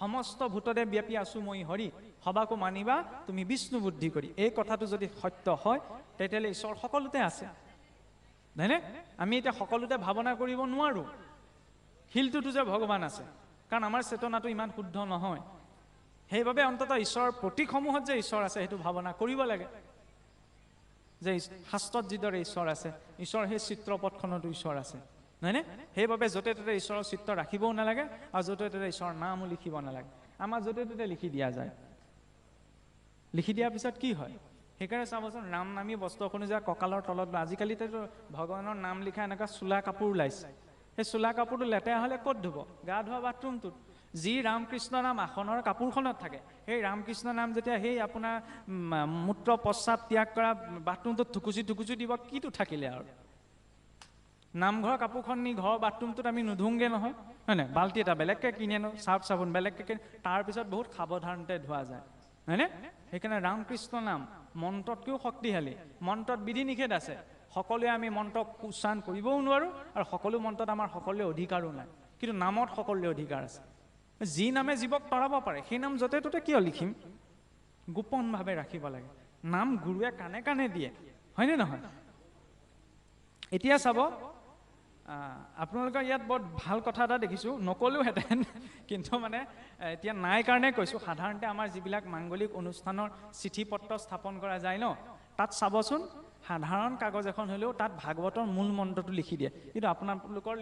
সমস্ত ভূততে ব্যাপী আছো মই হৰি, সবাকো মানিবা তুমি বিষ্ণু বুদ্ধি কৰি। এই কথাটো যদি সত্য হয় তেতিয়াহ'লে ঈশ্বৰ সকলোতে আছে, নহয়নে? আমি এতিয়া সকলোতে ভাৱনা কৰিব নোৱাৰোঁ শিলটোতো যে ভগৱান আছে, কাৰণ আমাৰ চেতনাটো ইমান শুদ্ধ নহয়। সেইবাবে অন্ততঃ ঈশ্বৰৰ প্ৰতীকসমূহত যে ঈশ্বৰ আছে সেইটো ভাৱনা কৰিব লাগে, যে শাস্ত্ৰত যিদৰে ঈশ্বৰ আছে, ঈশ্বৰ সেই চিত্ৰপটখনতো ঈশ্বৰ আছে, নহয়নে? সেইবাবে য'তে ত'তে ঈশ্বৰৰ চিত্ৰ ৰাখিবও নালাগে, আৰু য'তে ত'তে ঈশ্বৰৰ নামো লিখিব নালাগে। আমাৰ য'তে ত'তে লিখি দিয়া যায়। লিখি দিয়াৰ পিছত কি হয়? সেইকাৰণে চাবচোন, নাম নামী বস্ত্ৰখনো যে কঁকালৰ তলত, আজিকালিতো ভগৱানৰ নাম লিখা এনেকুৱা চোলা কাপোৰ ওলাইছে। সেই চোলা কাপোৰটো লেতেৰা হ'লে ক'ত ধুব? গা ধোৱা বাথৰুমটোত। যি ৰামকৃষ্ণ নাম আসনৰ কাপোৰখনত থাকে, সেই ৰামকৃষ্ণ নাম যেতিয়া সেই আপোনাৰ মূত্ৰ পশ্চাদ ত্যাগ কৰা বাথৰুমটোত থুকুচি দিব, কিটো থাকিলে আৰু? নামঘৰৰ কাপোৰখন নি ঘৰৰ বাথৰুমটোত আমি নুধুংগে নহয়, হয় নাই? বাল্টি এটা বেলেগকৈ কিনি আনো, চাৰ্ফ চাবোন বেলেগকৈ কিনে, তাৰপিছত বহুত সাৱধানতে ধোৱা যায়, হয়নে? সেইকাৰণে ৰামকৃষ্ণ নাম মন্ত্ৰতকৈও শক্তিশালী। মন্ত্ৰত বিধি নিষেধ আছে, সকলোৱে আমি মন্ত্ৰক উচ্চাৰণ কৰিবও নোৱাৰোঁ, আৰু সকলো মন্ত্ৰত আমাৰ সকলোৱে অধিকাৰো নাই। কিন্তু নামত সকলোৰে অধিকাৰ আছে। যি নামে জীৱক তৰাব পাৰে সেই নাম য'তে ত'তে কিয় লিখিম? গোপনভাৱে ৰাখিব লাগে। নাম গুৰুৱে কাণে কাণে দিয়ে, হয়নে নহয়? এতিয়া চাব, আপোনালোকৰ ইয়াত বৰ ভাল কথা এটা দেখিছোঁ, নক'লোহেঁতেন কিন্তু মানে এতিয়া নাই কাৰণে কৈছোঁ। সাধাৰণতে আমাৰ যিবিলাক মাংগলিক অনুষ্ঠানৰ চিঠি পত্ৰ স্থাপন কৰা যায় ন, তাত চাবচোন সাধাৰণ কাগজ এখন হ'লেও তাত ভাগৱতৰ মূল মন্ত্ৰটো লিখি দিয়ে, কিন্তু আপোনালোকৰ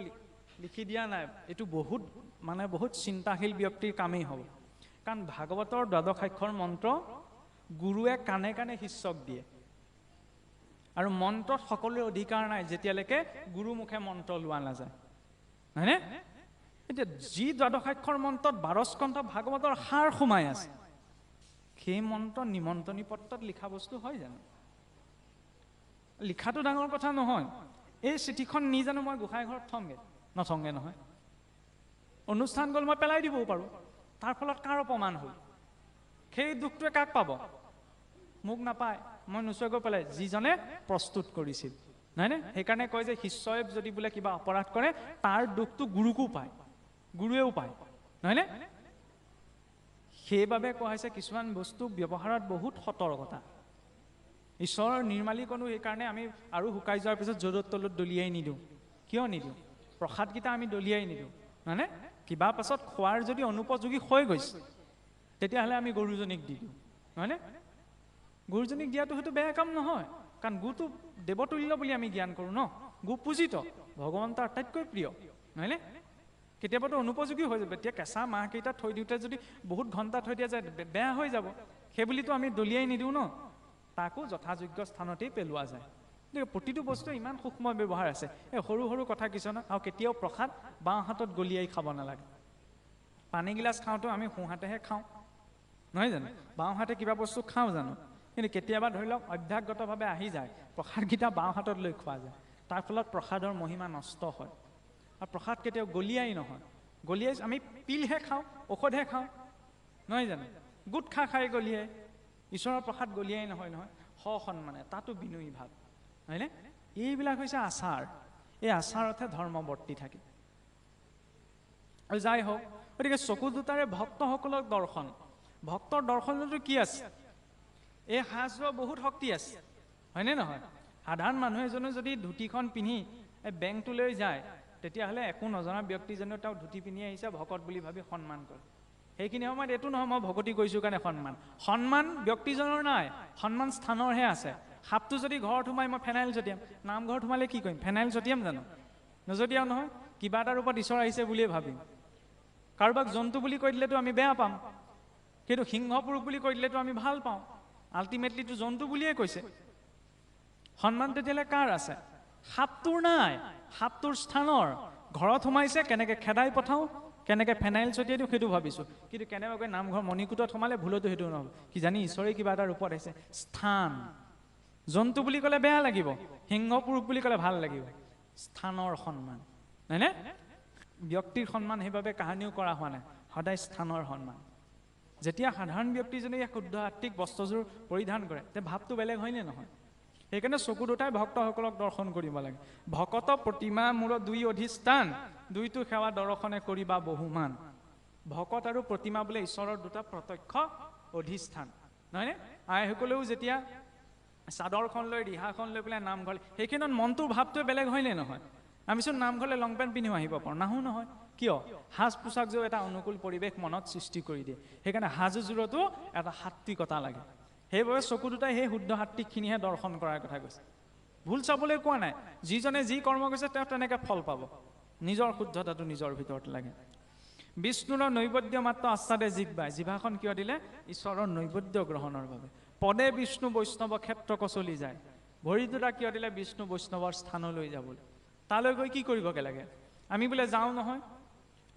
লিখি দিয়া নাই। এইটো বহুত চিন্তাশীল ব্যক্তিৰ কামেই হ'ব, কাৰণ ভাগৱতৰ দ্বাদশাক্ষৰ মন্ত্ৰ গুৰুৱে কাণে কাণে শিষ্যক দিয়ে, আৰু মন্ত্ৰত সকলোৰে অধিকাৰ নাই যেতিয়ালৈকে গুৰুমুখে মন্ত্ৰ লোৱা নাযায়, হয়নে? এতিয়া যি দ্বাদশাক্ষৰ মন্ত্ৰত 12 স্কন্ধ ভাগৱতৰ সাৰ সোমাই আছে, সেই মন্ত্ৰ নিমন্ত্ৰণী পত্ৰত লিখা বস্তু হয় জানো? লিখাটো ডাঙৰ কথা নহয়। এই চিঠিখন নি জানো মই গোসাঁই ঘৰত থমগে? নথংগে নহয়। অনুষ্ঠান গ'ল, মই পেলাই দিবও পাৰোঁ। তাৰ ফলত কাৰ অপমান হ'ল? সেই দুখটোৱে কাক পাব? মোক নাপায়, মই নোচোৱাকৈ পেলাই যিজনে প্ৰস্তুত কৰিছিল, নহয়নে? সেইকাৰণে কয় যে শিষ্যই যদি বোলে কিবা অপৰাধ কৰে, তাৰ দুখটো গুৰুকো পায়, গুৰুৱেও পায়, নহয়নে? সেইবাবে কোৱা হৈছে কিছুমান বস্তু ব্যৱহাৰত বহুত সতৰ্কতা। ঈশ্বৰৰ নিৰ্মালিকনো সেইকাৰণে আমি আৰু শুকাই যোৱাৰ পিছত য'ত তলত দলিয়াই নিদিওঁ। কিয় নিদিওঁ? প্ৰসাদকেইটা আমি দলিয়াই নিদিওঁ, নহয়নে? কিবা পাছত খোৱাৰ যদি অনুপযোগী হৈ গৈছে, তেতিয়াহ'লে আমি গৰুজনীক দি দিওঁ, নহয়নে? গুৰুজনীক দিয়াটো সেইটো বেয়া কাম নহয়, কাৰণ গুটো দেৱতুল্য বুলি আমি জ্ঞান কৰোঁ ন। গু পূজিত, ভগৱন্তৰ আটাইতকৈ প্ৰিয়, নহয়নে? কেতিয়াবাতো অনুপযোগী হৈ যাব। এতিয়া কেঁচা মাহকেইটা থৈ দিওঁতে যদি বহুত ঘণ্টা থৈ দিয়া যায়, বেয়া হৈ যাব। সেইবুলিতো আমি দলিয়াই নিদিওঁ ন, তাকো যথাযোগ্য স্থানতেই পেলোৱা যায়। গতিকে প্ৰতিটো বস্তু ইমান সূক্ষ্ম ব্যৱহাৰ আছে। এই সৰু সৰু কথা কিছুমান। আৰু কেতিয়াও প্ৰসাদ বাওঁ হাতত গলিয়াই খাব নালাগে। পানীগিলাচ খাওঁতো আমি সোঁহাতেহে খাওঁ, নহয় জানো? বাওঁ হাতে কিবা বস্তু খাওঁ জানো? কিন্তু কেতিয়াবা ধৰি লওক অভ্যাসগতভাৱে আহি যায়, প্ৰসাদকেইটা বাওঁ হাতত লৈ খোৱা যায়। তাৰ ফলত প্ৰসাদৰ মহিমা নষ্ট হয়। আৰু প্ৰসাদ কেতিয়াও গলিয়াই নহয়। গলিয়াই আমি পিলহে খাওঁ, ঔষধহে খাওঁ, নহয় জানো? গোট খাই গলিয়াই। ঈশ্বৰৰ প্ৰসাদ গলিয়াই নহয় নহয়, সন্মানে, তাতো বিনয়ী ভাৱ, হয়নে? এইবিলাক হৈছে আচাৰ। এই আচাৰতহে ধৰ্ম বৰ্তি থাকে। আৰু যাই হওক, গতিকে চকু দুটাৰে ভক্তসকলক দৰ্শন। ভক্তৰ দৰ্শনতো কি আছে? এই সাজযোৰৰ বহুত শক্তি আছে, হয়নে নহয়? সাধাৰণ মানুহ এজনে যদি ধুতিখন পিন্ধি এই বেংকটোলৈ যায়, তেতিয়াহ'লে একো নজনা ব্যক্তিজনেও তেওঁ ধুতি পিন্ধি আহিছে ভকত বুলি ভাবি সন্মান কৰে। সেইখিনি সময়ত এইটো নহয় মই ভকতি কৰিছোঁ কাৰণে সন্মান ব্যক্তিজনৰ নাই, সন্মান স্থানৰহে আছে। সাপটো যদি ঘৰত সোমাই মই ফেনাইল ছটিয়াম, নামঘৰত সোমালে কি কৰিম? ফেনাইল ছটিয়াম জানো? নজটিয়াও নহয়। কিবা এটাৰ ওপৰত ঈশ্বৰ আহিছে বুলিয়ে ভাবিম। কাৰোবাক জন্তু বুলি কৈ দিলেতো আমি বেয়া পাম, কিন্তু সিংহ পুৰুষ বুলি কৈ দিলেতো আমি ভাল পাওঁ। আল্টিমেটলিটো জন্তু বুলিয়ে কৈছে। সন্মান তেতিয়াহ'লে কাৰ আছে? সাপটোৰ নাই, সাপটোৰ স্থানৰ। ঘৰত সোমাইছে, কেনেকে খেদাই পঠাওঁ, কেনেকে ফেনাইল ছটিয়াই দিওঁ সেইটো ভাবিছোঁ। কিন্তু কেনেবাকৈ নামঘৰ মণিকূটত সোমালে ভুলতো সেইটো নহ'ব, কি জানি ঈশ্বৰে কিবা এটা ৰূপত আহিছে। স্থান। জন্তু বুলি ক'লে বেয়া লাগিব, সিংহ পুৰুষ বুলি ক'লে ভাল লাগিব। স্থানৰ সন্মান, হয়নে? ব্যক্তিৰ সন্মান সেইবাবে কাহানিও কৰা হোৱা নাই, সদায় স্থানৰ সন্মান। যেতিয়া সাধাৰণ ব্যক্তিজনে শুদ্ধ আত্মিক বস্ত্ৰযোৰ পৰিধান কৰে, তে ভাৱটো বেলেগ হয়নে নহয়? সেইকাৰণে চকু দুটাই ভক্তসকলক দৰ্শন কৰিব লাগে। ভকত প্ৰতিমা মূৰ দুই অধিষ্ঠান, দুইটো সেৱা দৰ্শনে কৰিবা বহুমান। ভকত আৰু প্ৰতিমা বোলে ঈশ্বৰৰ দুটা প্ৰত্যক্ষ অধিষ্ঠান, নহয়নে? আইসকলেও যেতিয়া চাদৰখন লৈ ৰিহাখন লৈ পেলাই নামঘৰলৈ, সেইখিনিত মনটোৰ ভাৱটোৱে বেলেগ হয়নে নহয়? আমিচোন নামঘৰলৈ লং পেণ্ট পিন্ধিও আহিব পাৰোঁ, নাহো নহয়। কিয়? সাজ পোছাকযোৰ এটা অনুকূল পৰিৱেশ মনত সৃষ্টি কৰি দিয়ে। সেইকাৰণে সাজযোৰতো এটা সাত্বিকতা লাগে। সেইবাবে চকু দুটাই সেই শুদ্ধ সাত্বিকখিনিহে দৰ্শন কৰাৰ কথা কৈছে। ভুল চাবলৈ কোৱা নাই, যিজনে যি কৰ্ম কৰিছে তেওঁ তেনেকৈ ফল পাব। নিজৰ শুদ্ধতাটো নিজৰ ভিতৰত লাগে। বিষ্ণুৰ নৈবদ্য মাত্ৰ আস্বাদে জিহ্বাই, জিভাখন কিয় দিলে? ঈশ্বৰৰ নৈবদ্য গ্ৰহণৰ বাবে। পদে বিষ্ণু বৈষ্ণৱ ক্ষেত্ৰক চলি যায়। ভৰি দুটা কিয় দিলে? বিষ্ণু বৈষ্ণৱৰ স্থানলৈ যাবলৈ। তালৈ গৈ কি কৰিবগৈ লাগে? আমি বোলে যাওঁ নহয়,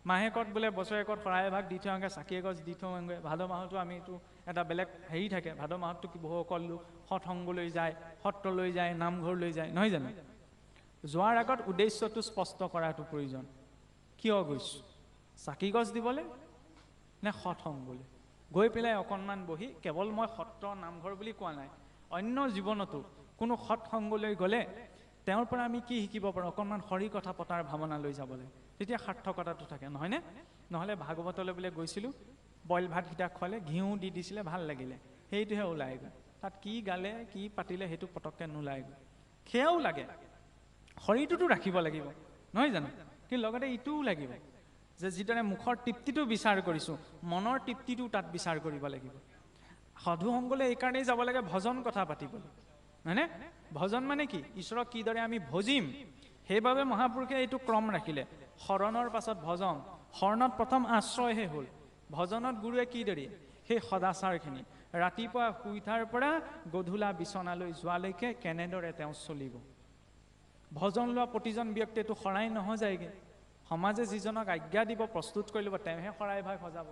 মাহেকত বোলে বছৰেকত শৰাই এভাগ দি থৈ আহোঁগৈ, চাকি এগছ দি থৈ আহোঁগৈ। ভাদ মাহতো আমিতো এটা বেলেগ হেৰি থাকে, ভাদ মাহততো কি বহুসকল লোক সৎসংগলৈ যায়, সত্ৰলৈ যায়, নামঘৰলৈ যায়, নহয় জানো? যোৱাৰ আগত উদ্দেশ্যটো স্পষ্ট কৰাটো প্ৰয়োজন। কিয় গৈছোঁ? চাকি গছ দিবলৈ নে সৎসংগলৈ? গৈ পেলাই অকণমান বহি, কেৱল মই সত্ৰ নামঘৰ বুলি কোৱা নাই, অন্য জীৱনতো কোনো সৎসংগলৈ গ'লে তেওঁৰ পৰা আমি কি শিকিব পাৰোঁ? অকণমান হৰি কথা পতাৰ ভাৱনা লৈ যাবলৈ, তেতিয়া সাৰ্থকতাটো থাকে, নহয়নে? নহ'লে ভাগৱতলৈ বোলে গৈছিলোঁ, বইল ভাতকেইটা খোৱালে, ঘিউ দি দিছিলে, ভাল লাগিলে, সেইটোহে ওলায়গৈ। তাত কি গালে কি পাতিলে সেইটো পটককৈ নোলায়গৈ। সেয়াও লাগে, শৰীৰটোতো ৰাখিব লাগিব নহয় জানো, কিন্তু লগতে ইটোও লাগিব যে যিদৰে মুখৰ তৃপ্তিটো বিচাৰ কৰিছোঁ, মনৰ তৃপ্তিটো তাত বিচাৰ কৰিব লাগিব। সাধু সংগলৈ এইকাৰণেই যাব লাগে ভজন কথা পাতিবলৈ, হয়নে? ভজন মানে কি? ঈশ্বৰক কিদৰে আমি ভজিম, সেইবাবে মহাপুৰুষে এইটো ক্ৰম ৰাখিলে। শৰণৰ পাছত ভজন, শৰণত প্ৰথম আশ্ৰয়হে হ'ল। ভজনত গুৰুৱে কিদৰে সেই সদাচাৰখিনি ৰাতিপুৱা শুই উঠাৰ পৰা গধূলা বিচনালৈ যোৱালৈকে কেনেদৰে তেওঁ চলিব। ভজন লোৱা প্ৰতিজন ব্যক্তিয়েতো শৰাই নহজায়গৈ, সমাজে যিজনক আজ্ঞা দিব প্ৰস্তুত কৰি ল'ব তেওঁহে শৰাই ভাগ সজাব।